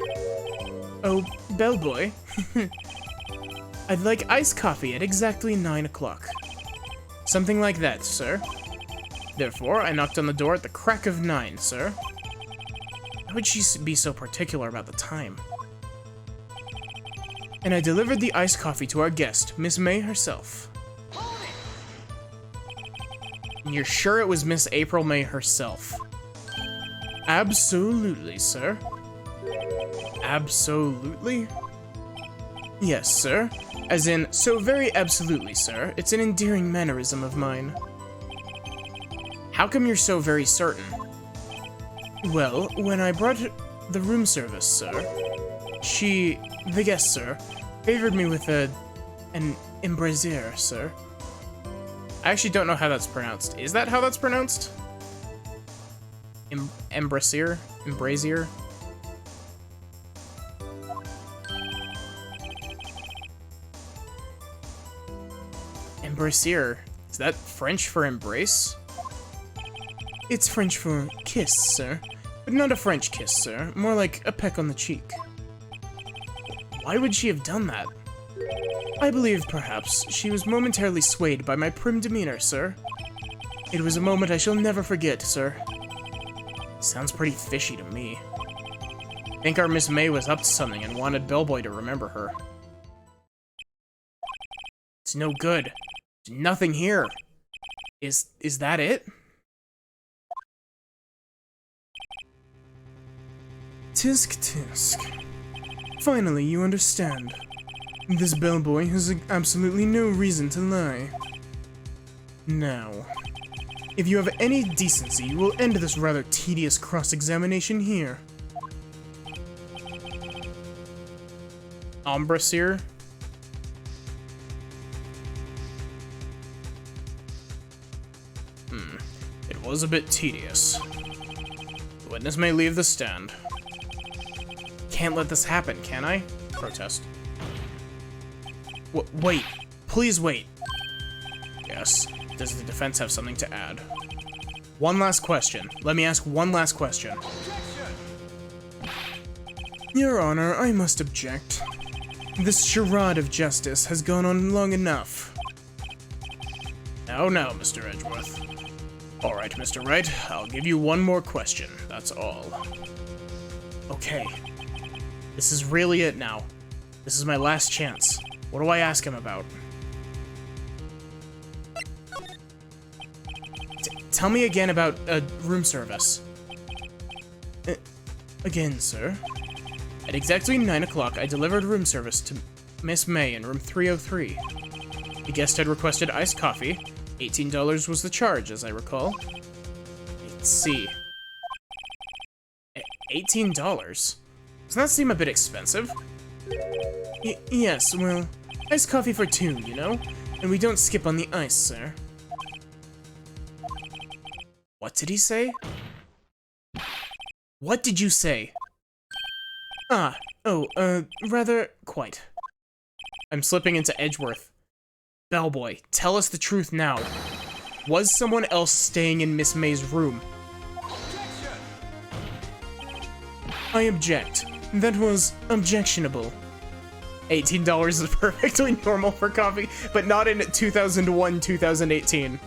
Oh, bellboy. I'd like iced coffee at exactly 9 o'clock. Something like that, sir. Therefore, I knocked on the door at the crack of 9, sir. Why would she be so particular about the time? And I delivered the iced coffee to our guest, Miss May herself. And you're sure it was Miss April May herself? Absolutely, sir. Absolutely? Yes, sir. As in, so very absolutely, sir. It's an endearing mannerism of mine. How come you're so very certain? Well, when I brought the room service, sir, the guest, sir, favored me with an embrasier, sir. I actually don't know how that's pronounced. Is that how that's pronounced? Embrasier? Embrasier? Embrassier. Is that French for embrace? It's French for kiss, sir. But not a French kiss, sir. More like a peck on the cheek. Why would she have done that? I believe, perhaps, she was momentarily swayed by my prim demeanor, sir. It was a moment I shall never forget, sir. Sounds pretty fishy to me. Think our Miss May was up to something and wanted Bellboy to remember her. It's no good. There's nothing here. Is that it? Tisk tisk. Finally, you understand. This bellboy has absolutely no reason to lie. Now, if you have any decency, you will end this rather tedious cross-examination here. Embrassier? It was a bit tedious. The witness may leave the stand. Can't let this happen, can I? Protest. Wait. Please wait. Yes. Does the defense have something to add? One last question. Let me ask one last question. Your Honor, I must object. This charade of justice has gone on long enough. Now, Mr. Edgeworth. Alright, Mr. Wright, I'll give you one more question, that's all. Okay. This is really it now. This is my last chance. What do I ask him about? Tell me again about room service. Again, sir? At exactly 9 o'clock, I delivered room service to Miss May in room 303. The guest had requested iced coffee. $18 was the charge, as I recall. Let's see. $18? Doesn't that seem a bit expensive? Yes, well, iced coffee for two, you know? And we don't skip on the ice, sir. What did he say? What did you say? Rather... Quite. I'm slipping into Edgeworth. Bellboy, tell us the truth now. Was someone else staying in Miss May's room? I object. That was objectionable. $18 is perfectly normal for coffee, but not in 2001, 2018.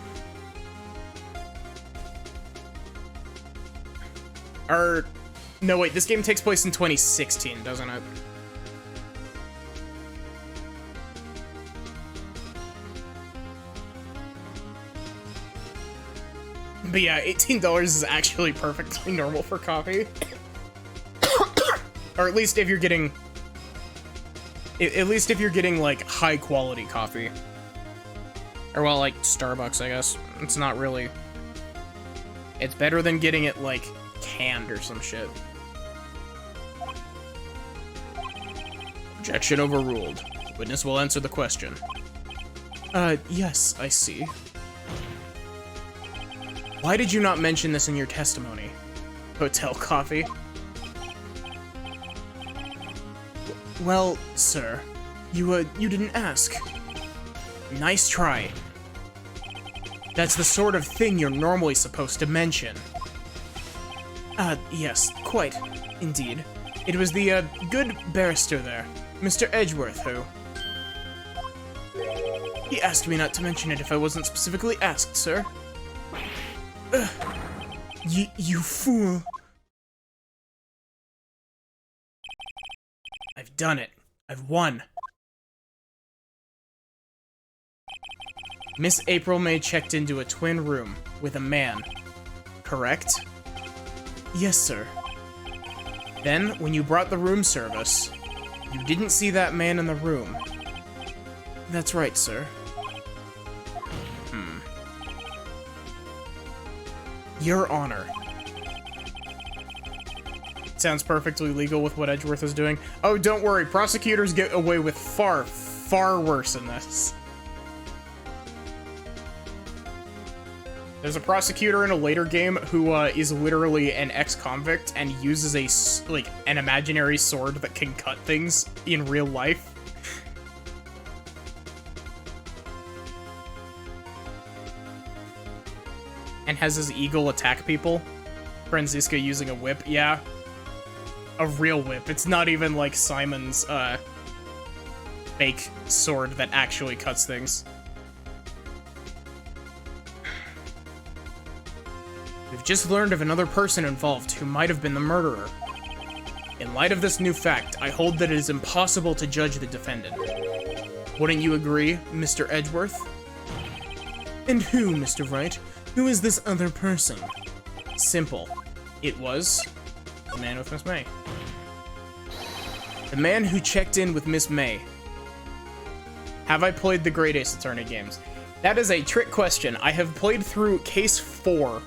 No, wait, this game takes place in 2016, doesn't it? But yeah, $18 is actually perfectly normal for coffee. Or at least if you're getting... At least if you're getting, like, high-quality coffee. Or, well, like, Starbucks, I guess. It's not really... It's better than getting it, like, canned or some shit. Objection overruled. Witness will answer the question. Yes, I see. Why did you not mention this in your testimony? Hotel coffee? Well, sir, you didn't ask. Nice try. That's the sort of thing you're normally supposed to mention. Yes, quite, indeed. It was the, good barrister there, Mr. Edgeworth, who... He asked me not to mention it if I wasn't specifically asked, sir. You fool. I've done it. I've won. Miss April May checked into a twin room with a man, correct? Yes, sir. Then, when you brought the room service, you didn't see that man in the room. That's right, sir. Your Honor. Sounds perfectly legal with what Edgeworth is doing. Oh, don't worry, prosecutors get away with far, far worse than this. There's a prosecutor in a later game who is literally an ex-convict and uses an imaginary sword that can cut things in real life. and has his eagle attack people. Franziska using a whip, yeah. A real whip. It's not even like Simon's, fake sword that actually cuts things. We've just learned of another person involved who might have been the murderer. In light of this new fact, I hold that it is impossible to judge the defendant. Wouldn't you agree, Mr. Edgeworth? And who, Mr. Wright? Who is this other person? Simple. It was the man with Miss May. The man who checked in with Miss May. Have I played the Great Ace Attorney games? That is a trick question. I have played through Case 4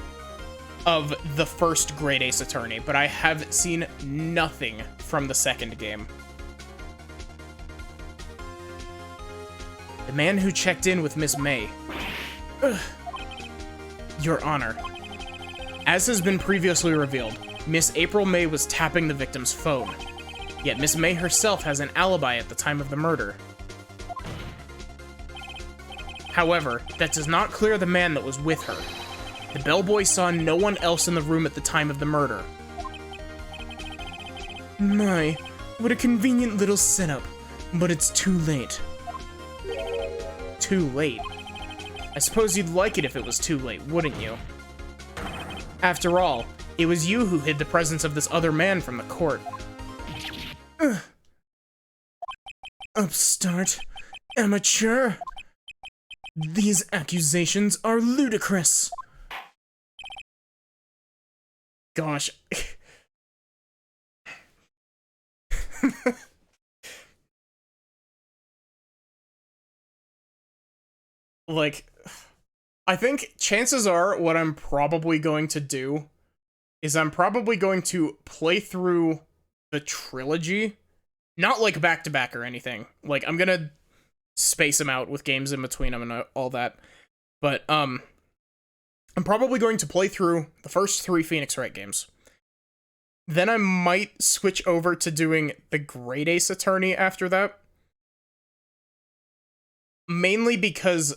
of the first Great Ace Attorney, but I have seen nothing from the second game. The man who checked in with Miss May. Ugh. Your Honor. As has been previously revealed, Miss April May was tapping the victim's phone. Yet Miss May herself has an alibi at the time of the murder. However, that does not clear the man that was with her. The bellboy saw no one else in the room at the time of the murder. My, what a convenient little setup. But it's too late. Too late? I suppose you'd like it if it was too late, wouldn't you? After all, it was you who hid the presence of this other man from the court. Upstart. Amateur. These accusations are ludicrous. Gosh. Like, I think chances are what I'm probably going to do is I'm probably going to play through the trilogy. Not like back-to-back or anything. Like, I'm gonna space them out with games in between them and all that. But, I'm probably going to play through the first 3 Phoenix Wright games. Then I might switch over to doing the Great Ace Attorney after that. Mainly because,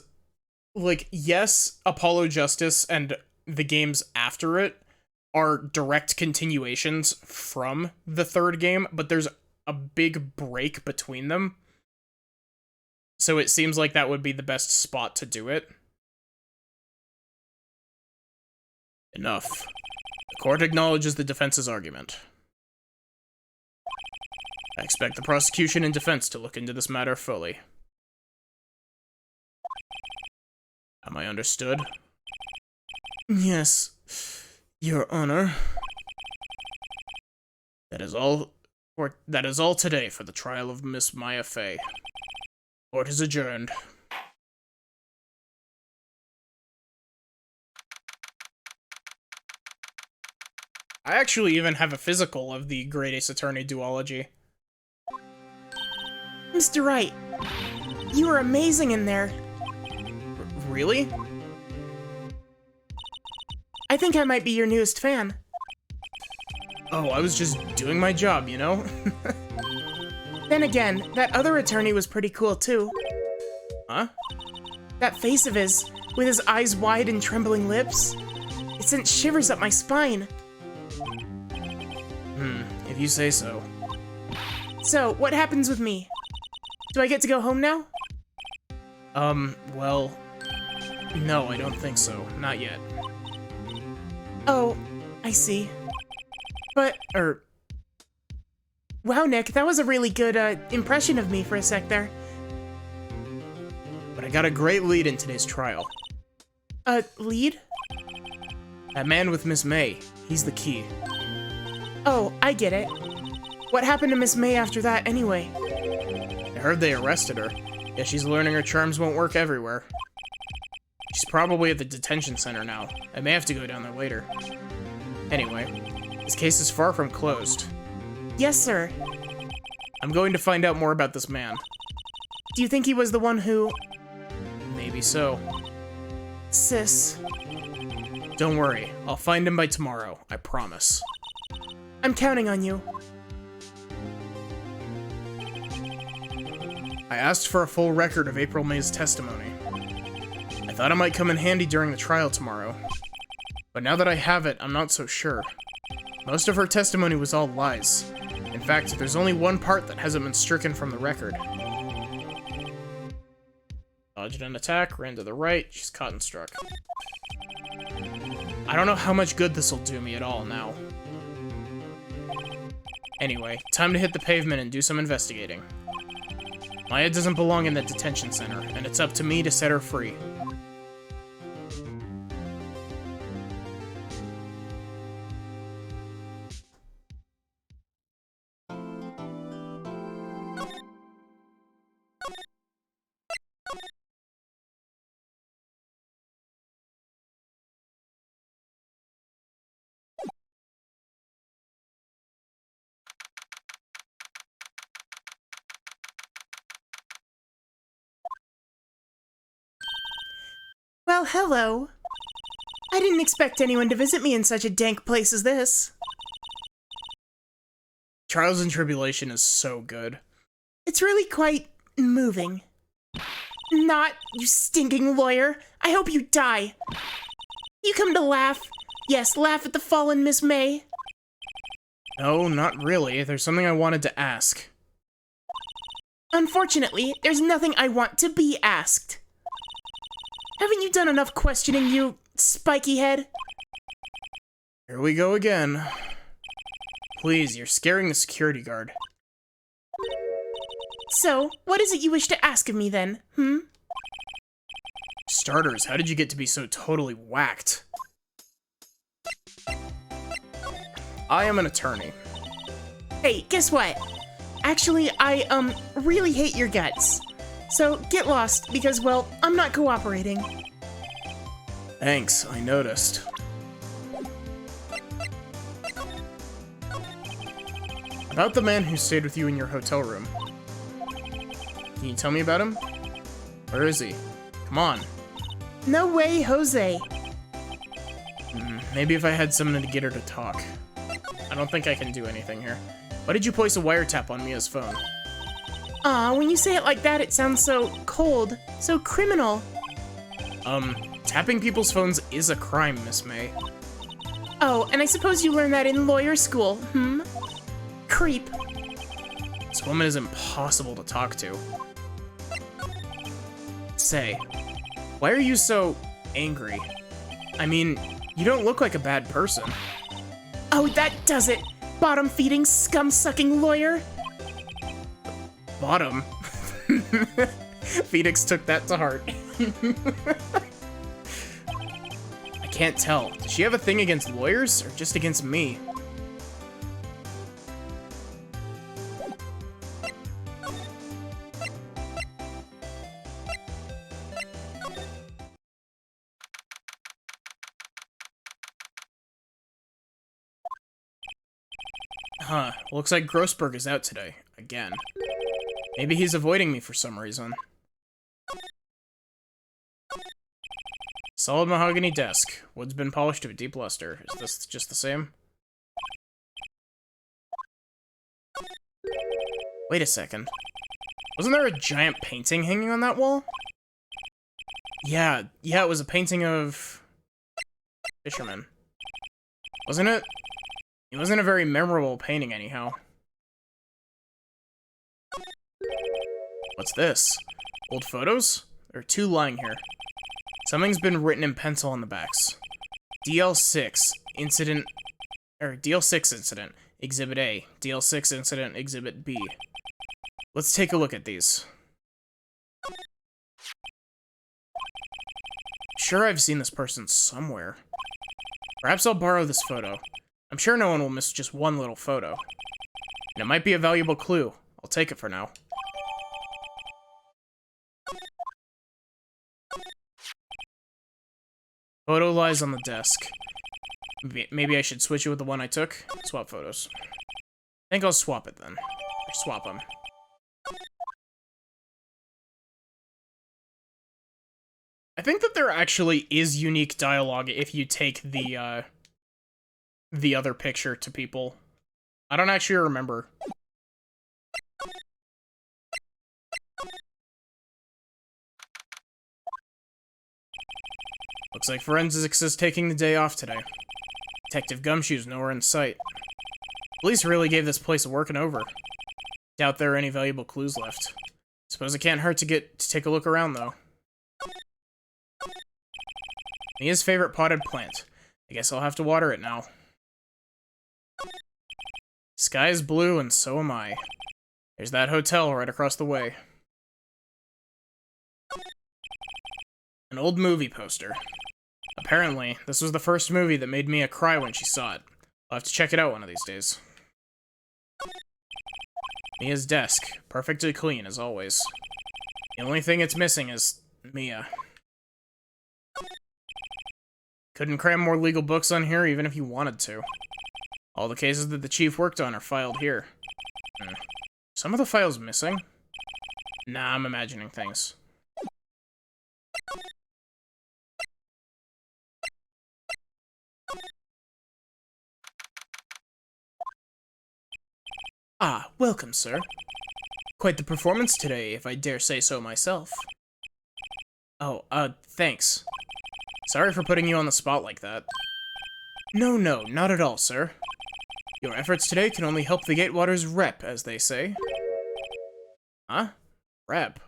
like, yes, Apollo Justice and the games after it are direct continuations from the third game, but there's a big break between them. So it seems like that would be the best spot to do it. Enough. The court acknowledges the defense's argument. I expect the prosecution and defense to look into this matter fully. Am I understood? Yes, Your Honor. That is all today for the trial of Miss Maya Fey. Court is adjourned. I actually even have a physical of the Great Ace Attorney duology. Mr. Wright, you were amazing in there. Really? I think I might be your newest fan. Oh, I was just doing my job, you know? Then again, that other attorney was pretty cool too. Huh? That face of his, with his eyes wide and trembling lips, it sent shivers up my spine. If you say so. So, what happens with me? Do I get to go home now? Well, no, I don't think so. Not yet. Oh, I see. But, wow, Nick, that was a really good, impression of me for a sec there. But I got a great lead in today's trial. Lead? That man with Miss May, he's the key. Oh, I get it. What happened to Miss May after that, anyway? I heard they arrested her. Yeah, she's learning her charms won't work everywhere. She's probably at the detention center now. I may have to go down there later. Anyway, this case is far from closed. Yes, sir. I'm going to find out more about this man. Do you think he was the one who... Maybe so. Sis. Don't worry, I'll find him by tomorrow, I promise. I'm counting on you. I asked for a full record of April May's testimony. I thought it might come in handy during the trial tomorrow. But now that I have it, I'm not so sure. Most of her testimony was all lies. In fact, there's only one part that hasn't been stricken from the record. Dodged an attack, ran to the right, she's caught and struck. I don't know how much good this'll do me at all now. Anyway, time to hit the pavement and do some investigating. Maya doesn't belong in the detention center, and it's up to me to set her free. Well, hello. I didn't expect anyone to visit me in such a dank place as this. Trials and Tribulation is so good. It's really quite moving. Not, you stinking lawyer. I hope you die. You come to laugh. Yes, laugh at the fallen Miss May. No, not really. There's something I wanted to ask. Unfortunately, there's nothing I want to be asked. Haven't you done enough questioning, you spiky head? Here we go again. Please, you're scaring the security guard. So, what is it you wish to ask of me then, Starters, how did you get to be so totally whacked? I am an attorney. Hey, guess what? Actually, I, really hate your guts. So, get lost, because, well, I'm not cooperating. Thanks, I noticed. About the man who stayed with you in your hotel room. Can you tell me about him? Where is he? Come on. No way, Jose. Maybe if I had someone to get her to talk. I don't think I can do anything here. Why did you place a wiretap on Mia's phone? Aw, when you say it like that, it sounds so cold, so criminal. Tapping people's phones is a crime, Miss May. Oh, and I suppose you learned that in lawyer school, Creep. This woman is impossible to talk to. Say, why are you so angry? I mean, you don't look like a bad person. Oh, that does it! Bottom-feeding, scum-sucking lawyer! Bottom? Phoenix took that to heart. I can't tell. Does she have a thing against lawyers, or just against me? Huh, looks like Grossberg is out today, again. Maybe he's avoiding me for some reason. Solid mahogany desk. Wood's been polished to a deep luster. Is this just the same? Wait a second. Wasn't there a giant painting hanging on that wall? Yeah, it was a painting of... Fisherman. Wasn't it? It wasn't a very memorable painting anyhow. What's this? Old photos? There are two lying here. Something's been written in pencil on the backs. DL6 incident, DL6 incident, Exhibit A. DL6 incident, Exhibit B. Let's take a look at these. Sure, I've seen this person somewhere. Perhaps I'll borrow this photo. I'm sure no one will miss just one little photo. And it might be a valuable clue. I'll take it for now. Photo lies on the desk. Maybe I should switch it with the one I took? Swap photos. I think I'll swap it then. Or swap them. I think that there actually is unique dialogue if you take the other picture to people. I don't actually remember. Looks Looks like forensics is taking the day off today. Detective Gumshoe's nowhere in sight. Police really gave this place a working over. Doubt there are any valuable clues left. Suppose it can't hurt to take a look around, though. Mia's favorite potted plant. I guess I'll have to water it now. Sky is blue, and so am I. There's that hotel right across the way. An old movie poster. Apparently, this was the first movie that made Mia cry when she saw it. I'll have to check it out one of these days. Mia's desk. Perfectly clean, as always. The only thing it's missing is Mia. Couldn't cram more legal books on here even if you wanted to. All the cases that the chief worked on are filed here. Some of the files missing? Nah, I'm imagining things. Ah, welcome, sir. Quite the performance today, if I dare say so myself. Oh, thanks. Sorry for putting you on the spot like that. No, not at all, sir. Your efforts today can only help the Gatewater's rep, as they say. Huh? Rep?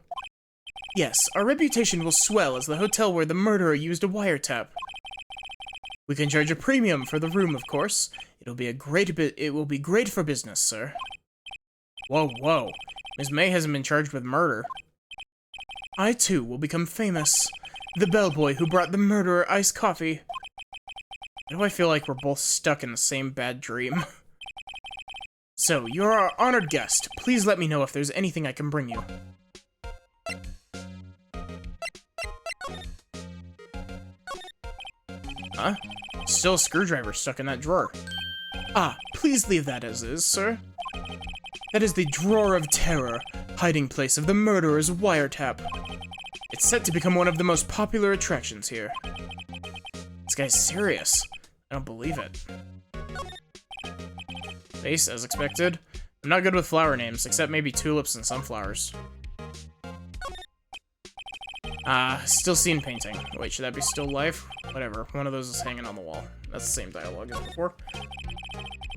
Yes, our reputation will swell as the hotel where the murderer used a wiretap. We can charge a premium for the room, of course. It will be great for business, sir. Whoa. Ms. May hasn't been charged with murder. I, too, will become famous. The bellboy who brought the murderer iced coffee. Why do I feel like we're both stuck in the same bad dream? So, you're our honored guest. Please let me know if there's anything I can bring you. Huh? Still a screwdriver stuck in that drawer. Ah, please leave that as is, sir. That is the Drawer of Terror, hiding place of the murderer's wiretap. It's set to become one of the most popular attractions here. This guy's serious. I don't believe it. Face, as expected. I'm not good with flower names, except maybe tulips and sunflowers. Still scene painting. Wait, should that be still life? Whatever, one of those is hanging on the wall. That's the same dialogue as before.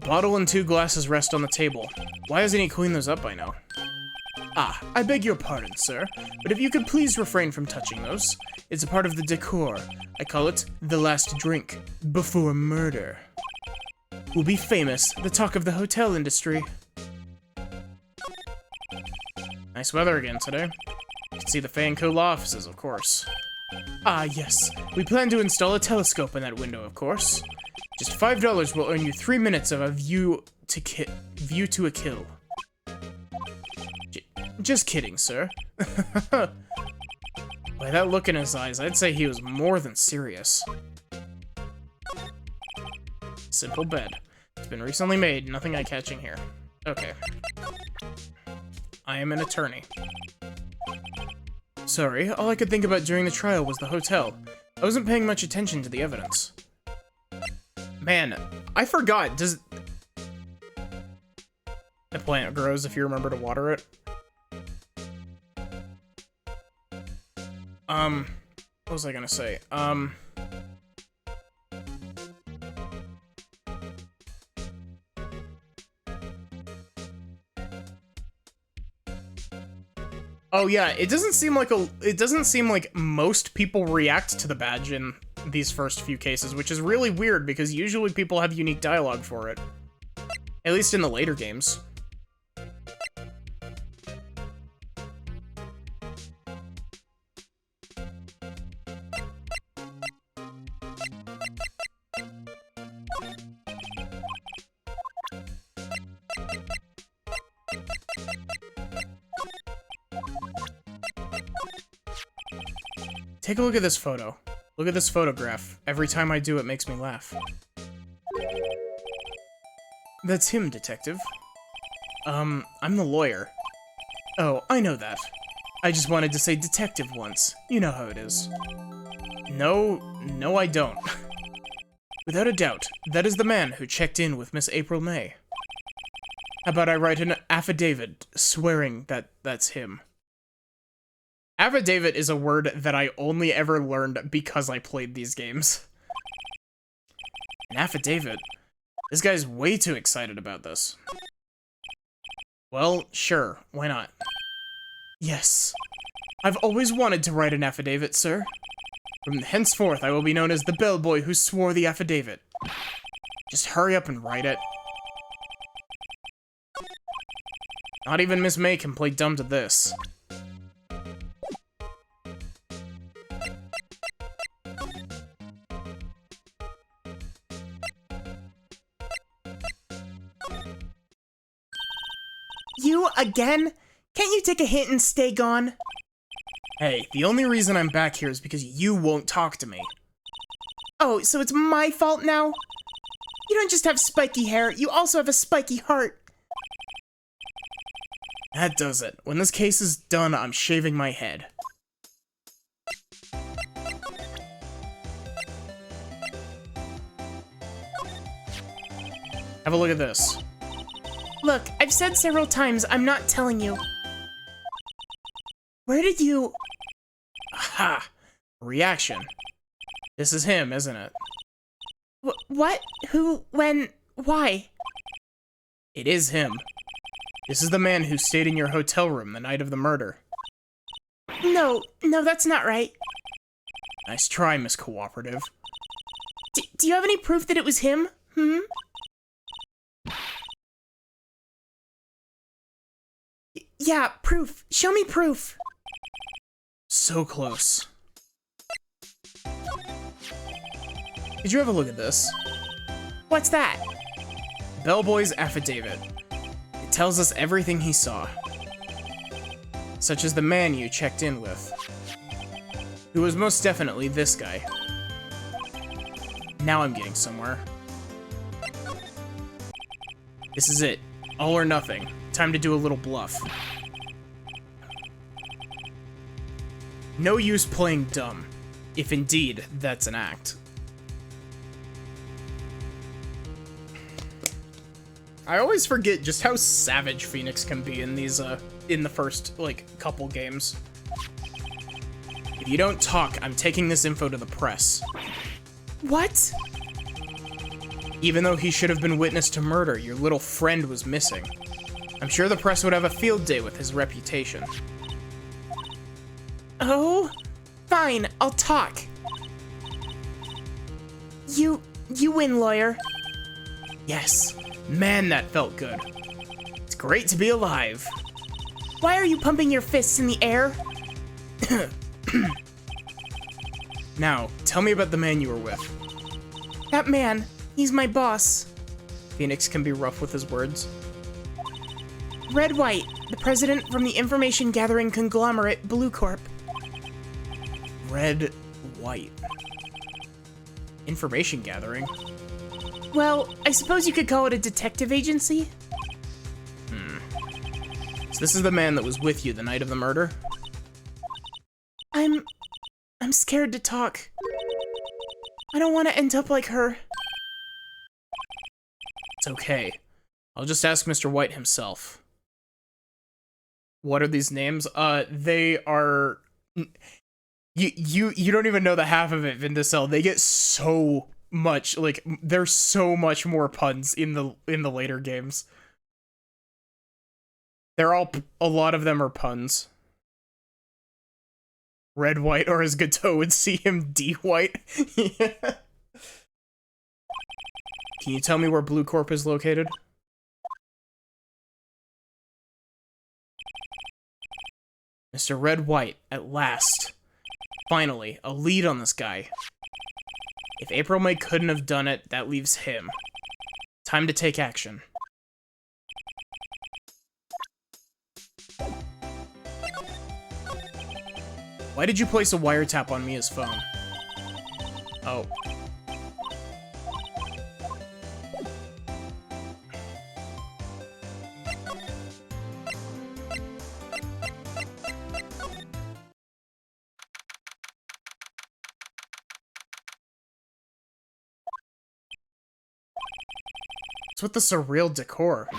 Bottle and 2 glasses rest on the table. Why hasn't he cleaned those up by now? Ah, I beg your pardon, sir, but if you could please refrain from touching those. It's a part of the decor. I call it the last drink before murder. We'll be famous, the talk of the hotel industry. Nice weather again today. You can see the Fanco Law offices, of course. Ah, yes. We plan to install a telescope in that window, of course. Just $5 will earn you 3 minutes of a view to a kill. Just kidding, sir. By that look in his eyes, I'd say he was more than serious. Simple bed. It's been recently made, nothing eye-catching here. Okay. I am an attorney. Sorry, all I could think about during the trial was the hotel. I wasn't paying much attention to the evidence. Man, I forgot, the plant grows if you remember to water it. What was I gonna say? Oh yeah, it doesn't seem like most people react to the badge in these first few cases, which is really weird because usually people have unique dialogue for it. At least in the later games. Take a look at this photo. Look at this photograph. Every time I do, it makes me laugh. That's him, detective. I'm the lawyer. Oh, I know that. I just wanted to say detective once. You know how it is. No, I don't. Without a doubt, that is the man who checked in with Miss April May. How about I write an affidavit swearing that that's him? Affidavit is a word that I only ever learned because I played these games. An affidavit? This guy's way too excited about this. Well, sure, why not? Yes. I've always wanted to write an affidavit, sir. From henceforth, I will be known as the bellboy who swore the affidavit. Just hurry up and write it. Not even Miss May can play dumb to this. You again? Can't you take a hint and stay gone? Hey, the only reason I'm back here is because you won't talk to me. Oh, so it's my fault now? You don't just have spiky hair, you also have a spiky heart. That does it. When this case is done, I'm shaving my head. Have a look at this. Look, I've said several times, I'm not telling you. Where did you... Aha! Reaction. This is him, isn't it? What? Who? When? Why? It is him. This is the man who stayed in your hotel room the night of the murder. No, that's not right. Nice try, Miss Cooperative. Do you have any proof that it was him? Yeah, proof. Show me proof. So close. Did you have a look at this? What's that? Bellboy's affidavit. It tells us everything he saw. Such as the man you checked in with. Who was most definitely this guy. Now I'm getting somewhere. This is it. All or nothing. Time to do a little bluff. No use playing dumb, if indeed that's an act. I always forget just how savage Phoenix can be in these, in the first, like, couple games. If you don't talk, I'm taking this info to the press. What? Even though he should have been witness to murder, your little friend was missing. I'm sure the press would have a field day with his reputation. Oh, fine, I'll talk. You win, lawyer. Yes, man, that felt good. It's great to be alive. Why are you pumping your fists in the air? Now, tell me about the man you were with. That man, he's my boss. Phoenix can be rough with his words. Wright, the president from the information gathering conglomerate Blue Corp. Wright. Information gathering? Well, I suppose you could call it a detective agency. So this is the man that was with you the night of the murder? I'm scared to talk. I don't want to end up like her. It's okay. I'll just ask Mr. White himself. What are these names? They are... You don't even know the half of it, Vindicel. They get so much, like, there's so much more puns in the later games. They're all, a lot of them are puns. Red White, or as Gateau would see him, D White. Yeah. Can you tell me where Blue Corp is located? Mr. Red White, at last. Finally, a lead on this guy. If April May couldn't have done it, that leaves him. Time to take action. Why did you place a wiretap on Mia's phone? Oh. What's with the surreal decor?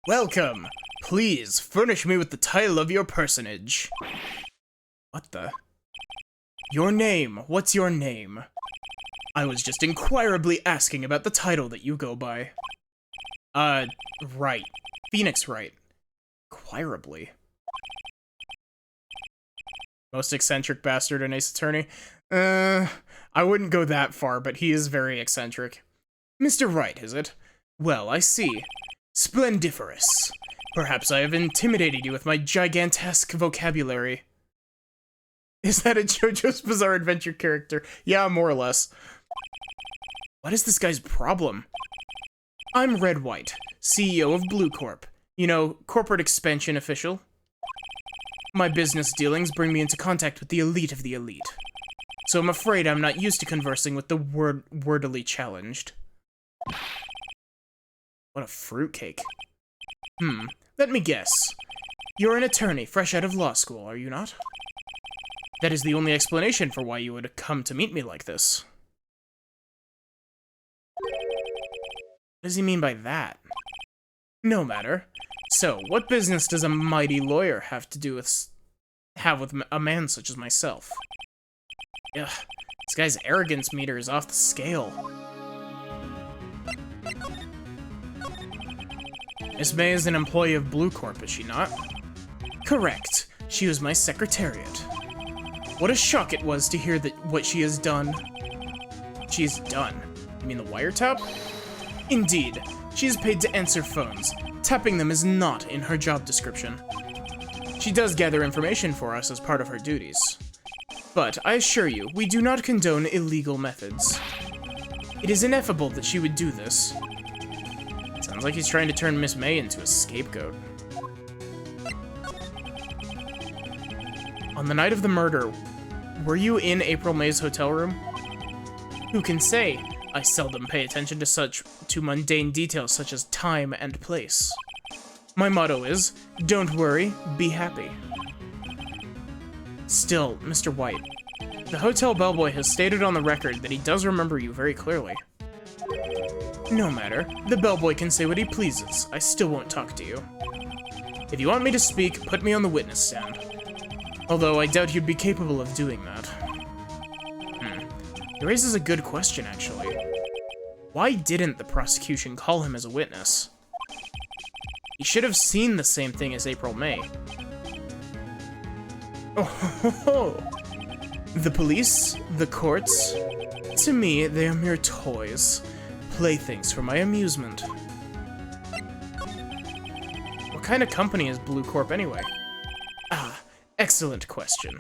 Welcome! Please, furnish me with the title of your personage. What the? Your name. What's your name? I was just inquirably asking about the title that you go by. Wright. Phoenix Wright. Inquirably. Most eccentric bastard in Ace Attorney? I wouldn't go that far, but he is very eccentric. Mr. Wright, is it? Well, I see. Splendiferous. Perhaps I have intimidated you with my gigantesque vocabulary. Is that a JoJo's Bizarre Adventure character? Yeah, more or less. What is this guy's problem? I'm Red White, CEO of Blue Corp. You know, corporate expansion official. My business dealings bring me into contact with the elite of the elite. So I'm afraid I'm not used to conversing with the wordily challenged. What a fruitcake. Let me guess. You're an attorney fresh out of law school, are you not? That is the only explanation for why you would come to meet me like this. What does he mean by that? No matter. So, what business does a mighty lawyer have with a man such as myself? Ugh, this guy's arrogance meter is off the scale. Miss May is an employee of Blue Corp, is she not? Correct. She was my secretariat. What a shock it was to hear that what she has done. She's done? You mean the wiretap? Indeed. She is paid to answer phones. Tapping them is not in her job description. She does gather information for us as part of her duties. But I assure you, we do not condone illegal methods. It is ineffable that she would do this. Sounds like he's trying to turn Miss May into a scapegoat. On the night of the murder, were you in April May's hotel room? Who can say? I seldom pay attention to mundane details such as time and place. My motto is, don't worry, be happy. Still, Mr. White, the hotel bellboy has stated on the record that he does remember you very clearly. No matter, the bellboy can say what he pleases. I still won't talk to you. If you want me to speak, put me on the witness stand. Although I doubt you'd be capable of doing that. It raises a good question, actually. Why didn't the prosecution call him as a witness? He should have seen the same thing as April May. Oh ho ho! The police, the courts, to me, they are mere toys. Playthings for my amusement. What kind of company is Blue Corp anyway? Ah, excellent question.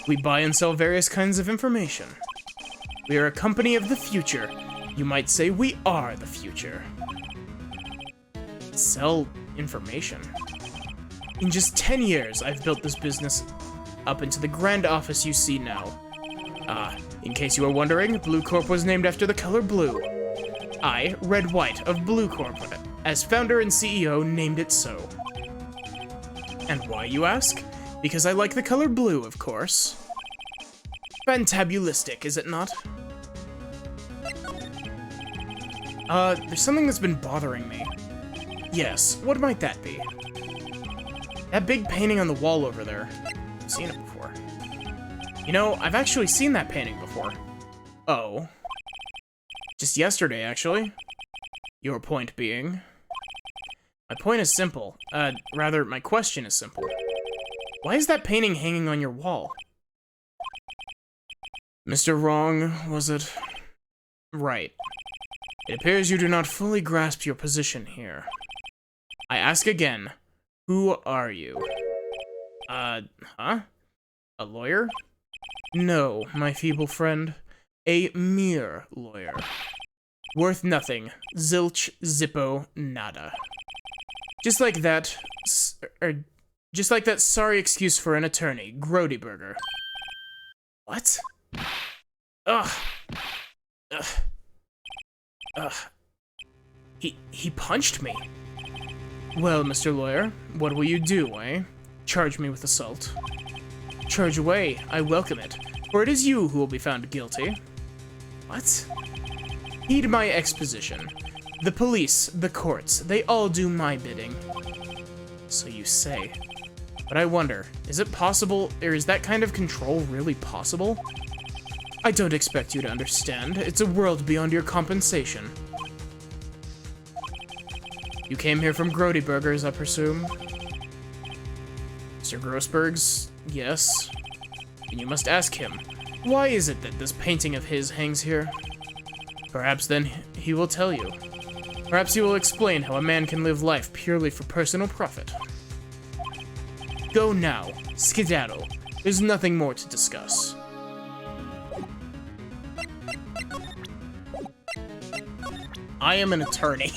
We buy and sell various kinds of information. We are a company of the future. You might say we are the future. Sell information. In just 10 years, I've built this business up into the grand office you see now. In case you are wondering, Blue Corp was named after the color blue. I, Red White of Blue Corp, as founder and CEO, named it so. And why, you ask? Because I like the color blue, of course. Fantabulistic, is it not? There's something that's been bothering me. Yes, what might that be? That big painting on the wall over there. I've seen it before. You know, I've actually seen that painting before. Oh. Just yesterday, actually. Your point being? My point is simple. Rather, my question is simple. Why is that painting hanging on your wall? Mr. Wrong, was it? Right. It appears you do not fully grasp your position here. I ask again, who are you? Huh? A lawyer? No, my feeble friend. A mere lawyer. Worth nothing. Zilch, zippo, nada. Just like that sorry excuse for an attorney, Grody Burger. What? Ugh. Ugh. Ugh. He punched me. Well, Mr. Lawyer, what will you do, eh? Charge me with assault. Charge away, I welcome it, for it is you who will be found guilty. What? Heed my exposition. The police, the courts, they all do my bidding. So you say. But I wonder, is it possible, or is that kind of control really possible? I don't expect you to understand. It's a world beyond your compensation. You came here from Grody Burgers, I presume? Mr. Grossberg's? Yes. And you must ask him, why is it that this painting of his hangs here? Perhaps then he will tell you. Perhaps he will explain how a man can live life purely for personal profit. Go now. Skedaddle. There's nothing more to discuss. I am an attorney.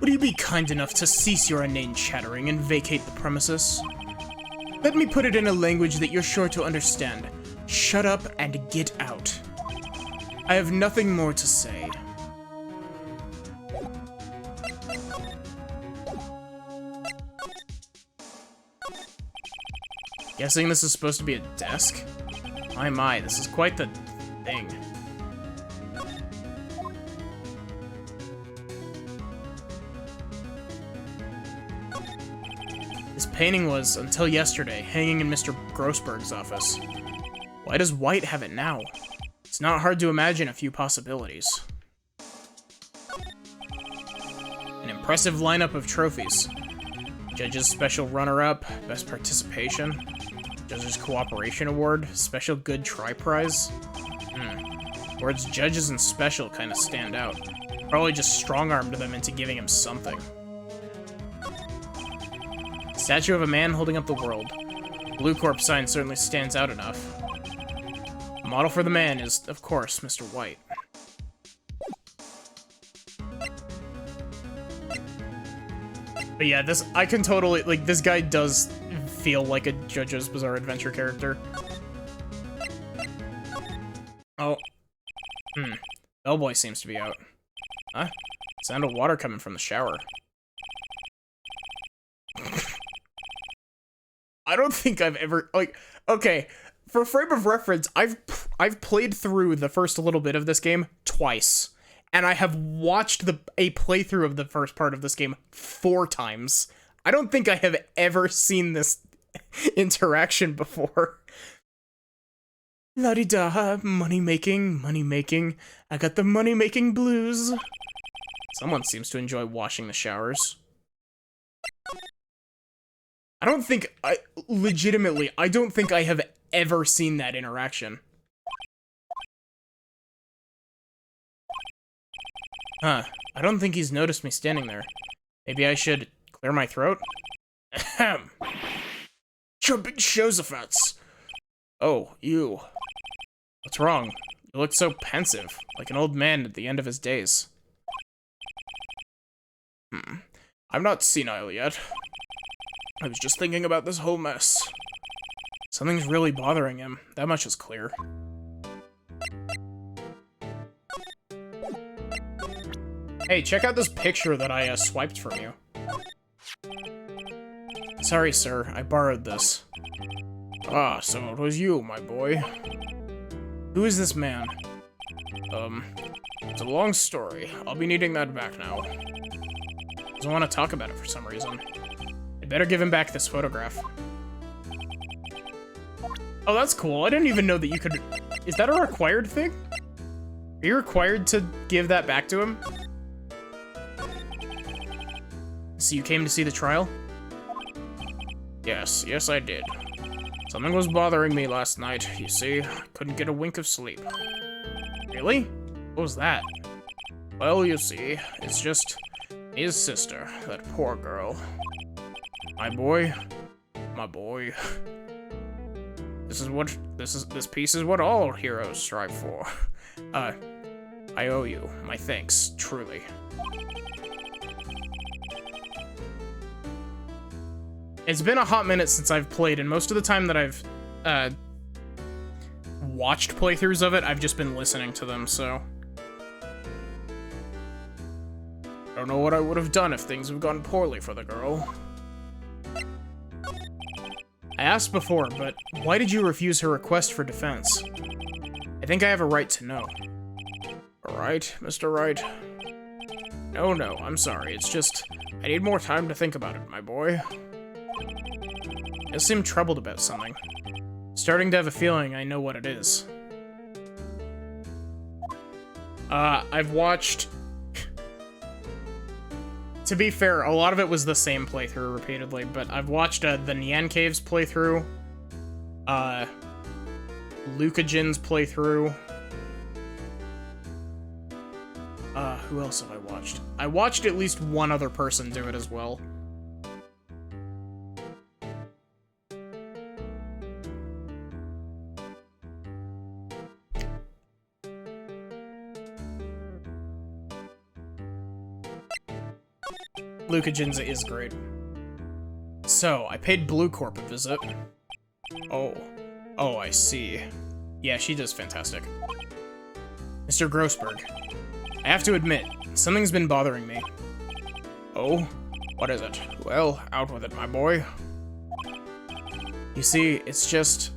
Would you be kind enough to cease your inane chattering and vacate the premises? Let me put it in a language that you're sure to understand. Shut up and get out. I have nothing more to say. Guessing this is supposed to be a desk? My, this is quite the thing. This painting was, until yesterday, hanging in Mr. Grossberg's office. Why does White have it now? It's not hard to imagine a few possibilities. An impressive lineup of trophies. Judge's Special Runner-Up, Best Participation, Judge's Cooperation Award, Special Good Try Prize. Words Judges and Special kind of stand out. Probably just strong-armed them into giving him something. Statue of a man holding up the world. Blue Corp sign certainly stands out enough. The model for the man is, of course, Mr. White. But yeah, I can totally, like, this guy does feel like a JoJo's Bizarre Adventure character. Oh. Bellboy seems to be out. Huh? Sound of water coming from the shower. I don't think I've ever, like, okay, for frame of reference, I've played through the first little bit of this game twice. And I have watched a playthrough of the first part of this game 4 times. I don't think I have ever seen this interaction before. La-di-da, money-making, money-making. I got the money-making blues. Someone seems to enjoy washing the showers. Legitimately, I don't think I have ever seen that interaction. Huh, I don't think he's noticed me standing there. Maybe I should clear my throat? Ahem. Jumping Josephats. Oh, you. What's wrong? You look so pensive, like an old man at the end of his days. I'm not senile yet. I was just thinking about this whole mess. Something's really bothering him, that much is clear. Hey, check out this picture that I swiped from you. Sorry, sir, I borrowed this. Ah, so it was you, my boy. Who is this man? It's a long story. I'll be needing that back now. Doesn't want to talk about it for some reason. I'd better give him back this photograph. Oh, that's cool. I didn't even know that you could... Is that a required thing? Are you required to give that back to him? So you came to see the trial? Yes, I did. Something was bothering me last night, you see. I couldn't get a wink of sleep. Really? What was that? Well, you see, it's just his sister, that poor girl. My boy. This piece is what all heroes strive for. I owe you my thanks, truly. It's been a hot minute since I've played, and most of the time that I've watched playthroughs of it, I've just been listening to them, so... I don't know what I would have done if things have gone poorly for the girl. I asked before, but why did you refuse her request for defense? I think I have a right to know. A right, Mr. Wright? No, I'm sorry, it's just... I need more time to think about it, my boy. You seem troubled about something. Starting to have a feeling I know what it is. I've watched... To be fair, a lot of it was the same playthrough repeatedly, but I've watched the Nyan Caves playthrough, Lucajin's playthrough. Who else have I watched? I watched at least one other person do it as well. Lucajin's is great. So, I paid Blue Corp a visit. Oh, I see. Yeah, she does fantastic. Mr. Grossberg, I have to admit, something's been bothering me. Oh? What is it? Well, out with it, my boy. You see, it's just...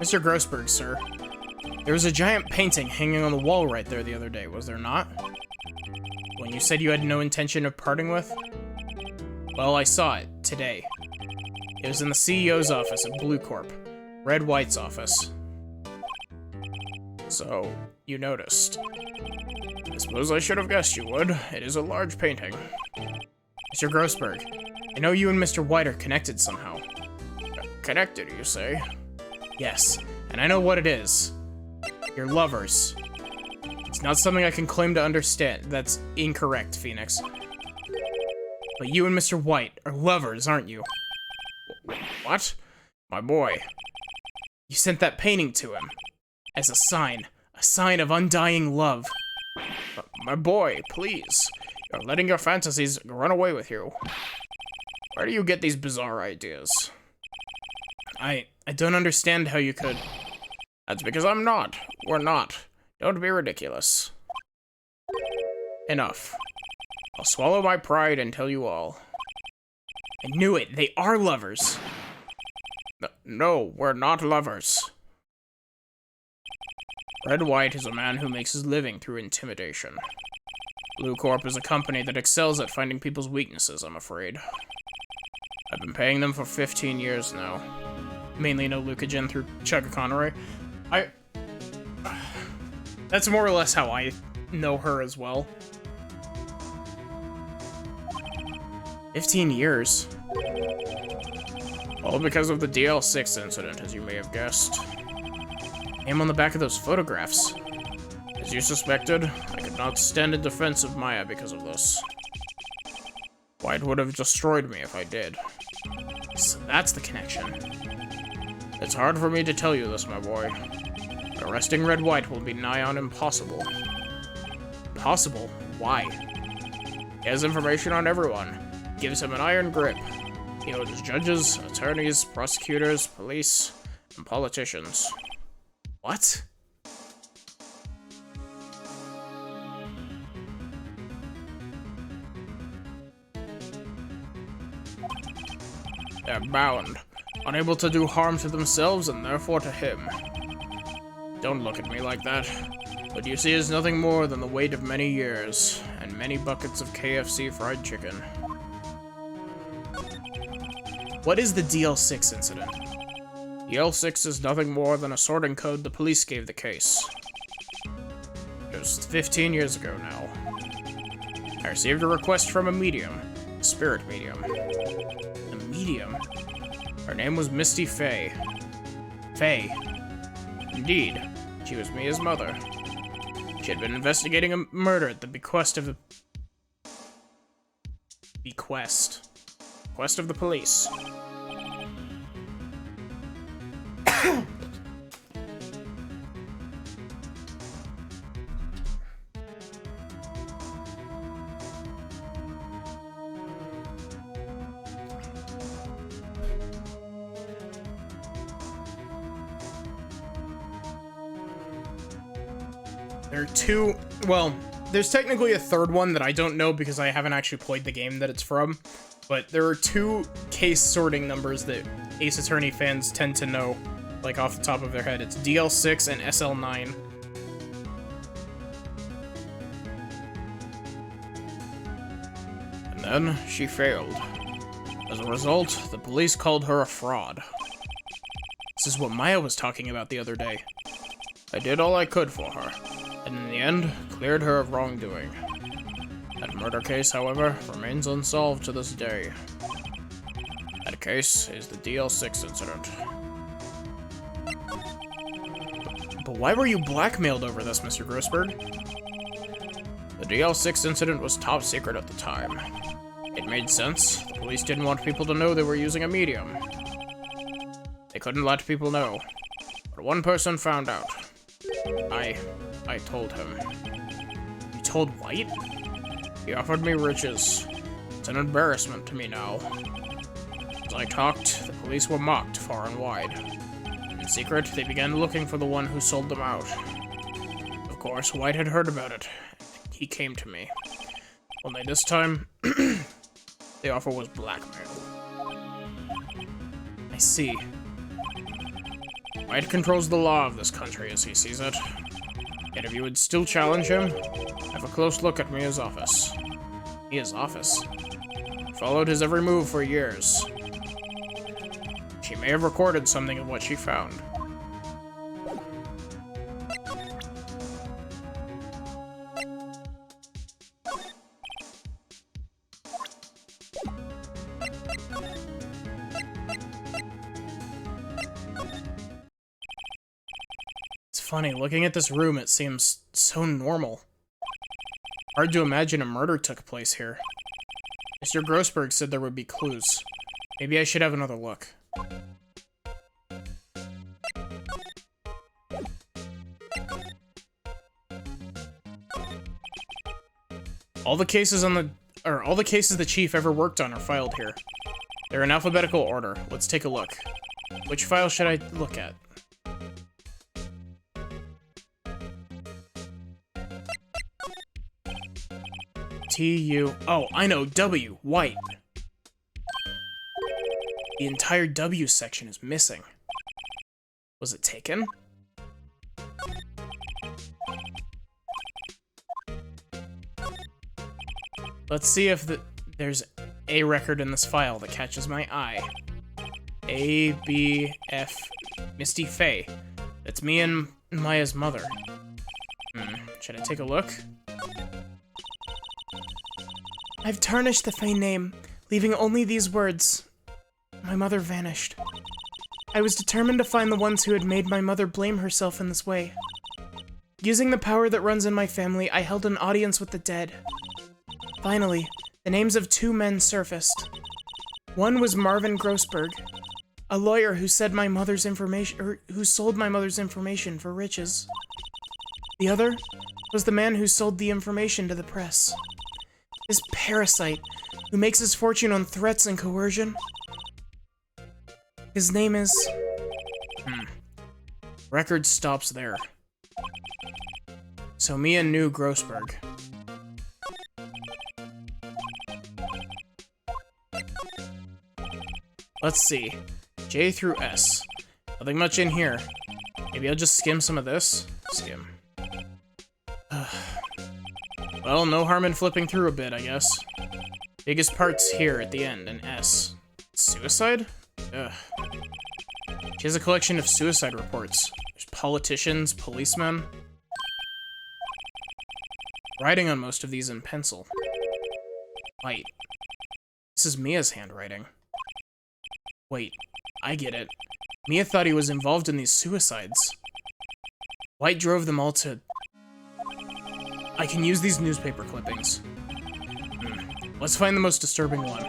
Mr. Grossberg, sir. There was a giant painting hanging on the wall right there the other day, was there not? When you said you had no intention of parting with? Well, I saw it, today. It was in the CEO's office at Blue Corp. Red White's office. So, you noticed. I suppose I should have guessed you would. It is a large painting. Mr. Grossberg, I know you and Mr. White are connected somehow. Connected, you say? Yes, and I know what it is. You're lovers. It's not something I can claim to understand. That's incorrect, Phoenix. But you and Mr. White are lovers, aren't you? What? My boy. You sent that painting to him. As a sign of undying love. My boy, please. You're letting your fantasies run away with you. Where do you get these bizarre ideas? I don't understand how you could... That's because I'm not. We're not. Don't be ridiculous. Enough. I'll swallow my pride and tell you all. I knew it. They are lovers. No, we're not lovers. Red White is a man who makes his living through intimidation. Blue Corp is a company that excels at finding people's weaknesses, I'm afraid. I've been paying them for 15 years now. Mainly know Lucajin through Chugga Conroy. That's more or less how I know her as well. 15 years? All because of the DL6 incident, as you may have guessed. Name on the back of those photographs. As you suspected, I could not stand in defense of Maya because of this. White would have destroyed me if I did. So that's the connection. It's hard for me to tell you this, my boy. Arresting Red White will be nigh on impossible. Impossible? Why? He has information on everyone. Gives him an iron grip. He owns judges, attorneys, prosecutors, police, and politicians. What? They're bound, unable to do harm to themselves and therefore to him. Don't look at me like that. What you see is nothing more than the weight of many years, and many buckets of KFC fried chicken. What is the DL6 incident? DL6 is nothing more than a sorting code the police gave the case. It was 15 years ago now. I received a request from a medium, a spirit medium. A medium? Her name was Misty Faye. Faye. Indeed, she was Mia's mother. She had been investigating a murder at the bequest of the... Bequest of the police. There are two, well, there's technically a third one that I don't know because I haven't actually played the game that it's from, but there are two case sorting numbers that Ace Attorney fans tend to know, like off the top of their head. It's DL6 and SL9. then she failed. As a result, the police called her a fraud. This is what Maya was talking about the other day. I did all I could for her, and in the end, cleared her of wrongdoing. That murder case, however, remains unsolved to this day. That case is the DL6 incident. But why were you blackmailed over this, Mr. Grossberg? The DL6 incident was top secret at the time. It made sense. The police didn't want people to know they were using a medium. They couldn't let people know. But one person found out. I told him. You told White? He offered me riches. It's an embarrassment to me now. As I talked, the police were mocked far and wide. In secret, they began looking for the one who sold them out. Of course, White had heard about it. He came to me. Only this time, the offer was blackmail. I see. White controls the law of this country as he sees it. Yet if you would still challenge him, have a close look at Mia's office. Mia's office? Followed his every move for years. She may have recorded something of what she found. It's funny, looking at this room, it seems so normal. Hard to imagine a murder took place here. Mr. Grossberg said there would be clues. Maybe I should have another look. All the cases the chief ever worked on are filed here. They're in alphabetical order. Let's take a look. Which file should I look at? T-U... Oh, I know, W, White. The entire W section is missing. Was it taken? Let's see if there's a record in this file that catches my eye. A, B, F, Misty Faye. That's me and Maya's mother. Should I take a look? I've tarnished the Faye name, leaving only these words. My mother vanished. I was determined to find the ones who had made my mother blame herself in this way. Using the power that runs in my family, I held an audience with the dead. Finally, the names of two men surfaced. One was Marvin Grossberg, a lawyer who said my mother's information, who sold my mother's information for riches. The other was the man who sold the information to the press. This parasite, who makes his fortune on threats and coercion. His name is... Record stops there. So Mia knew Grossberg. Let's see. J through S. Nothing much in here. Maybe I'll just skim some of this. Skim. Well, no harm in flipping through a bit, I guess. Biggest part's here at the end, an S. Suicide? Ugh. She has a collection of suicide reports. There's politicians, policemen. Writing on most of these in pencil. White. This is Mia's handwriting. Wait, I get it. Mia thought he was involved in these suicides. White drove them all to... I can use these newspaper clippings. Let's find the most disturbing one.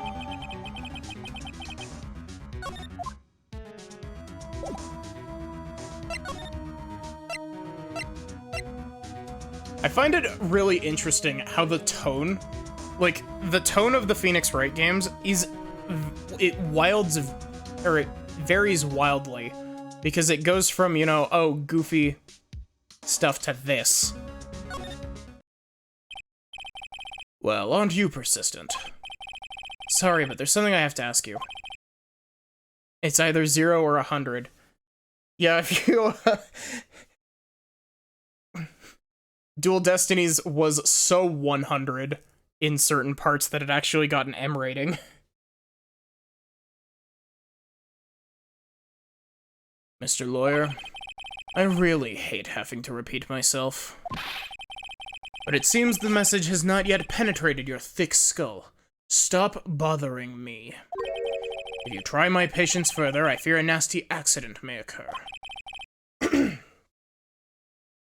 I find it really interesting how the tone, like, the tone of the Phoenix Wright games is, it varies wildly, because it goes from, you know, oh, goofy stuff to this. Well, aren't you persistent? Sorry, but there's something I have to ask you. It's either 0 or 100. Yeah, if you... Dual Destinies was so 100. in certain parts that it actually got an M rating. Mr. Lawyer, I really hate having to repeat myself. But it seems the message has not yet penetrated your thick skull. Stop bothering me. If you try my patience further, I fear a nasty accident may occur.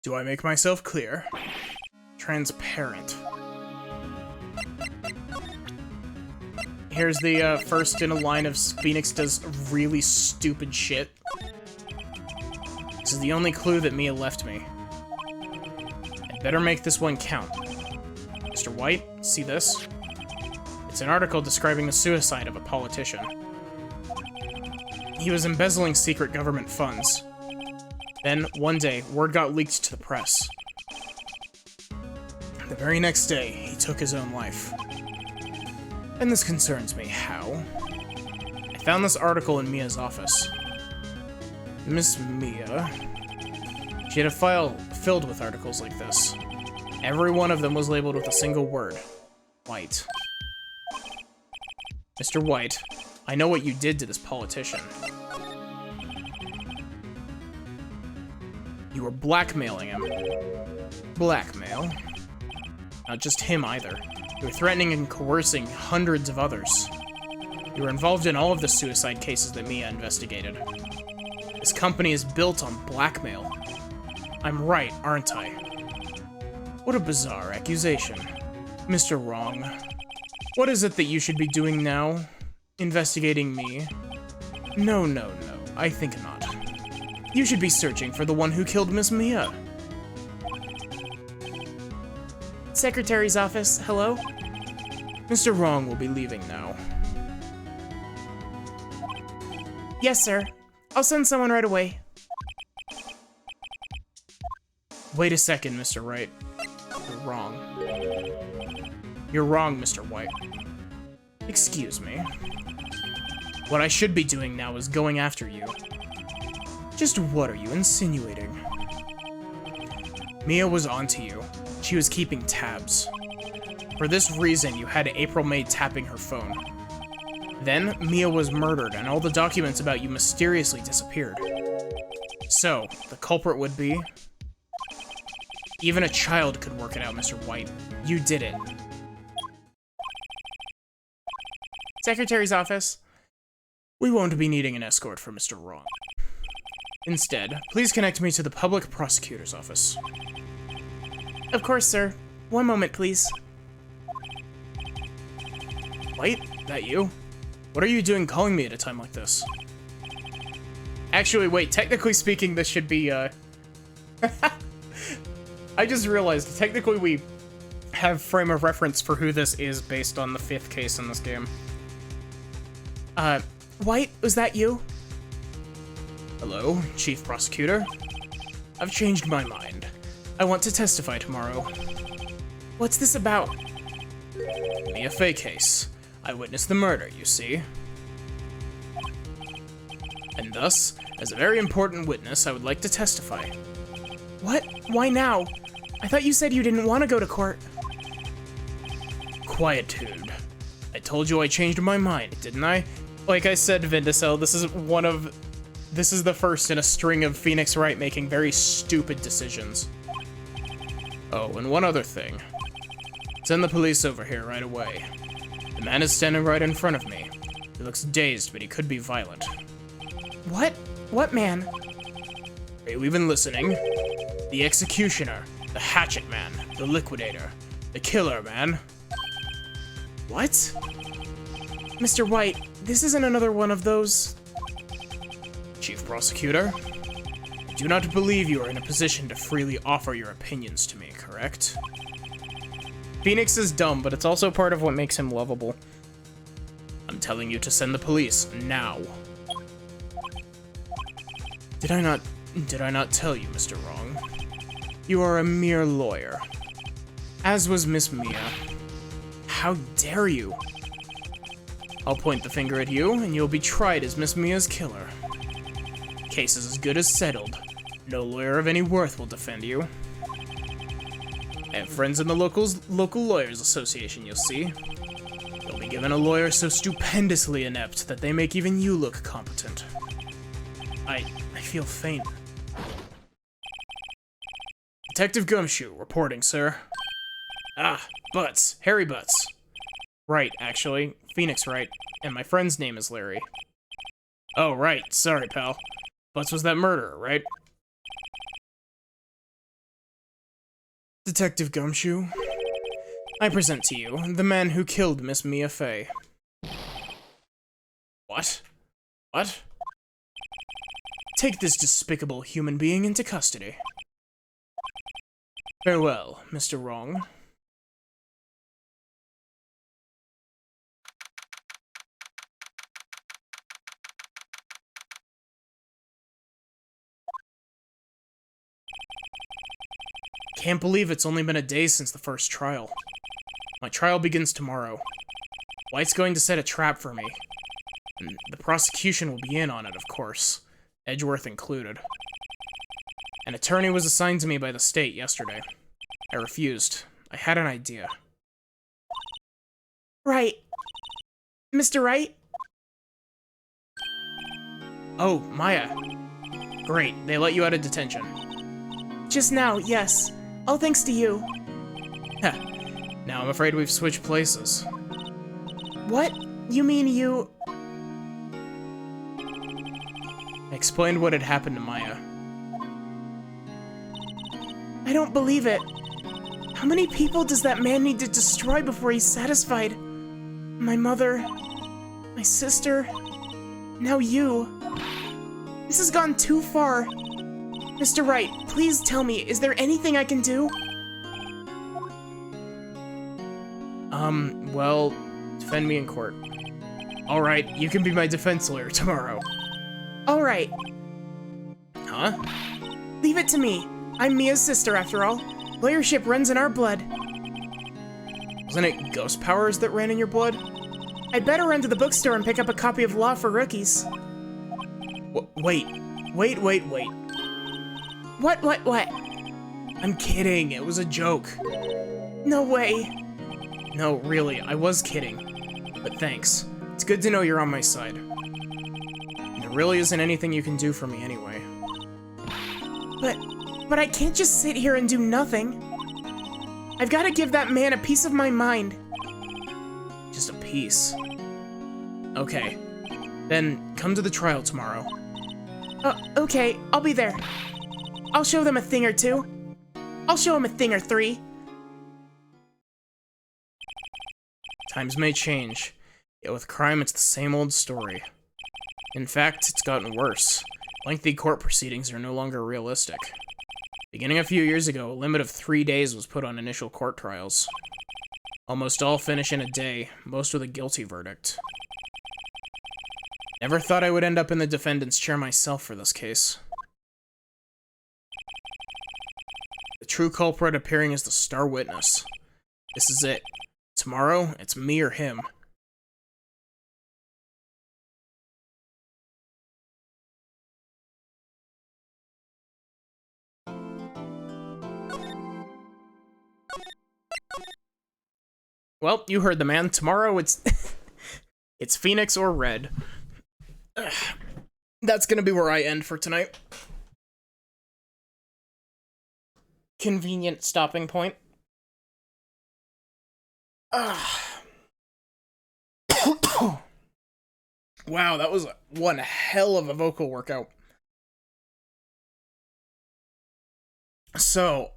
Do I make myself clear? Transparent. Here's the first in a line of Phoenix does really stupid shit. This is the only clue that Mia left me. I'd better make this one count. Mr. White, see this? It's an article describing the suicide of a politician. He was embezzling secret government funds. Then, one day, word got leaked to the press. The very next day, he took his own life. And this concerns me. How? I found this article in Mia's office. Miss Mia... She had a file filled with articles like this. Every one of them was labeled with a single word. White. Mr. White, I know what you did to this politician. You were blackmailing him. Blackmail? Not just him either. You were threatening and coercing hundreds of others. You were involved in all of the suicide cases that Mia investigated. This company is built on blackmail. I'm right, aren't I? What a bizarre accusation. Mr. Wrong. What is it that you should be doing now? Investigating me? No, I think not. You should be searching for the one who killed Miss Mia. Secretary's office, hello? Mr. Wrong will be leaving now. Yes, sir. I'll send someone right away. Wait a second, Mr. Wright. You're wrong. You're wrong, Mr. White. Excuse me. What I should be doing now is going after you. Just what are you insinuating? Mia was onto you. She was keeping tabs. For this reason, you had April May tapping her phone. Then, Mia was murdered, and all the documents about you mysteriously disappeared. So, the culprit would be... Even a child could work it out, Mr. White. You did it. Secretary's office. We won't be needing an escort for Mr. Wrong. Instead, please connect me to the public prosecutor's office. Of course, sir. One moment, please. White? That you? What are you doing calling me at a time like this? Actually, wait, technically speaking, this should be, I just realized, technically we have frame of reference for who this is based on the 5th case in this game. White, was that you? Hello, Chief Prosecutor? I've changed my mind. I want to testify tomorrow. What's this about? Mia Fey case. I witnessed the murder, you see. And thus, as a very important witness, I would like to testify. What? Why now? I thought you said you didn't want to go to court. Quietude. I told you I changed my mind, didn't I? Like I said, Vindicel, this is the first in a string of Phoenix Wright making very stupid decisions. Oh, and one other thing. Send the police over here right away. The man is standing right in front of me. He looks dazed, but he could be violent. What? What man? Are you even listening? The executioner, the hatchet man, the liquidator, the killer man. What? Mr. White, this isn't another one of those... Chief Prosecutor, I do not believe you are in a position to freely offer your opinions to me, correct? Phoenix is dumb, but it's also part of what makes him lovable. I'm telling you to send the police, now. Did I not tell you, Mr. Wrong? You are a mere lawyer. As was Miss Mia. How dare you? I'll point the finger at you, and you'll be tried as Miss Mia's killer. Case is as good as settled. No lawyer of any worth will defend you. I have friends in the local lawyers association, you'll see. You'll be given a lawyer so stupendously inept that they make even you look competent. I feel faint. Detective Gumshoe, reporting, sir. Ah, Butts. Harry Butts. Right, actually. Phoenix Wright. And my friend's name is Larry. Oh, right. Sorry, pal. Butts was that murderer, right? Detective Gumshoe, I present to you the man who killed Miss Mia Fey. What? What? Take this despicable human being into custody. Farewell, Mr. Wrong. Can't believe it's only been a day since the first trial. My trial begins tomorrow. White's going to set a trap for me. And the prosecution will be in on it, of course. Edgeworth included. An attorney was assigned to me by the state yesterday. I refused. I had an idea. Right. Mr. Wright? Oh, Maya. Great, they let you out of detention. Just now, yes. All thanks to you. Heh. Now I'm afraid we've switched places. What? You mean you... I explained what had happened to Maya. I don't believe it. How many people does that man need to destroy before he's satisfied? My mother... my sister... now you... This has gone too far. Mr. Wright, please tell me, is there anything I can do? Well, defend me in court. Alright, you can be my defense lawyer tomorrow. Alright. Huh? Leave it to me. I'm Mia's sister, after all. Lawyership runs in our blood. Wasn't it ghost powers that ran in your blood? I'd better run to the bookstore and pick up a copy of Law for Rookies. Wait. What? I'm kidding, it was a joke. No way. No, really, I was kidding. But thanks. It's good to know you're on my side. And there really isn't anything you can do for me anyway. But I can't just sit here and do nothing. I've got to give that man a piece of my mind. Just a piece. Okay. Then come to the trial tomorrow. Okay, I'll be there. I'll show them a thing or two. I'll show them a thing or three. Times may change, yet with crime it's the same old story. In fact, it's gotten worse. Lengthy court proceedings are no longer realistic. Beginning a few years ago, a limit of 3 days was put on initial court trials. Almost all finish in a day, most with a guilty verdict. Never thought I would end up in the defendant's chair myself for this case. The true culprit appearing as the star witness. This is it. Tomorrow, it's me or him. Well, you heard the man. Tomorrow, it's... it's Phoenix or Red. That's gonna be where I end for tonight. Convenient stopping point. Wow, that was one hell of a vocal workout. So,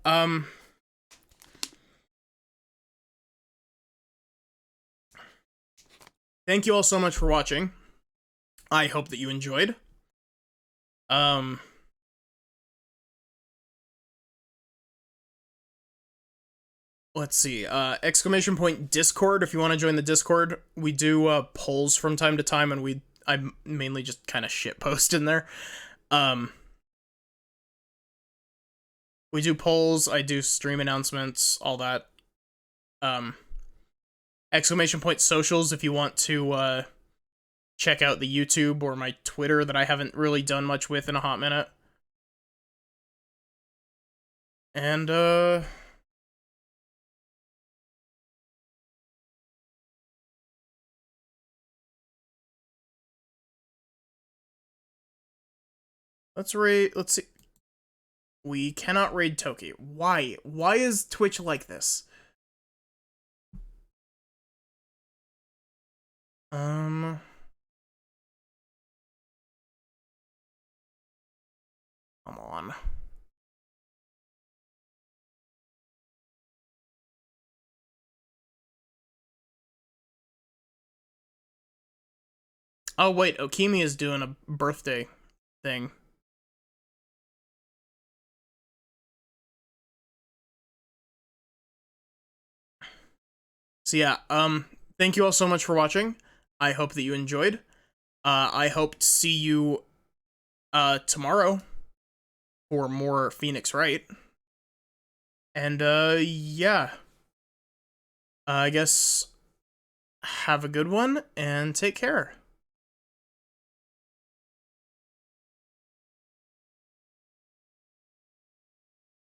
thank you all so much for watching. I hope that you enjoyed. Let's see, exclamation point Discord if you want to join the Discord. We do polls from time to time, and I mainly just kind of shitpost in there. We do polls, I do stream announcements, all that. Exclamation point socials if you want to check out the YouTube or my Twitter that I haven't really done much with in a hot minute. And Let's raid, let's see. We cannot raid Toki. Why? Why is Twitch like this? Come on. Oh wait, Okimi is doing a birthday thing. So yeah, thank you all so much for watching. I hope that you enjoyed. I hope to see you tomorrow for more Phoenix Wright. And yeah. I guess have a good one and take care.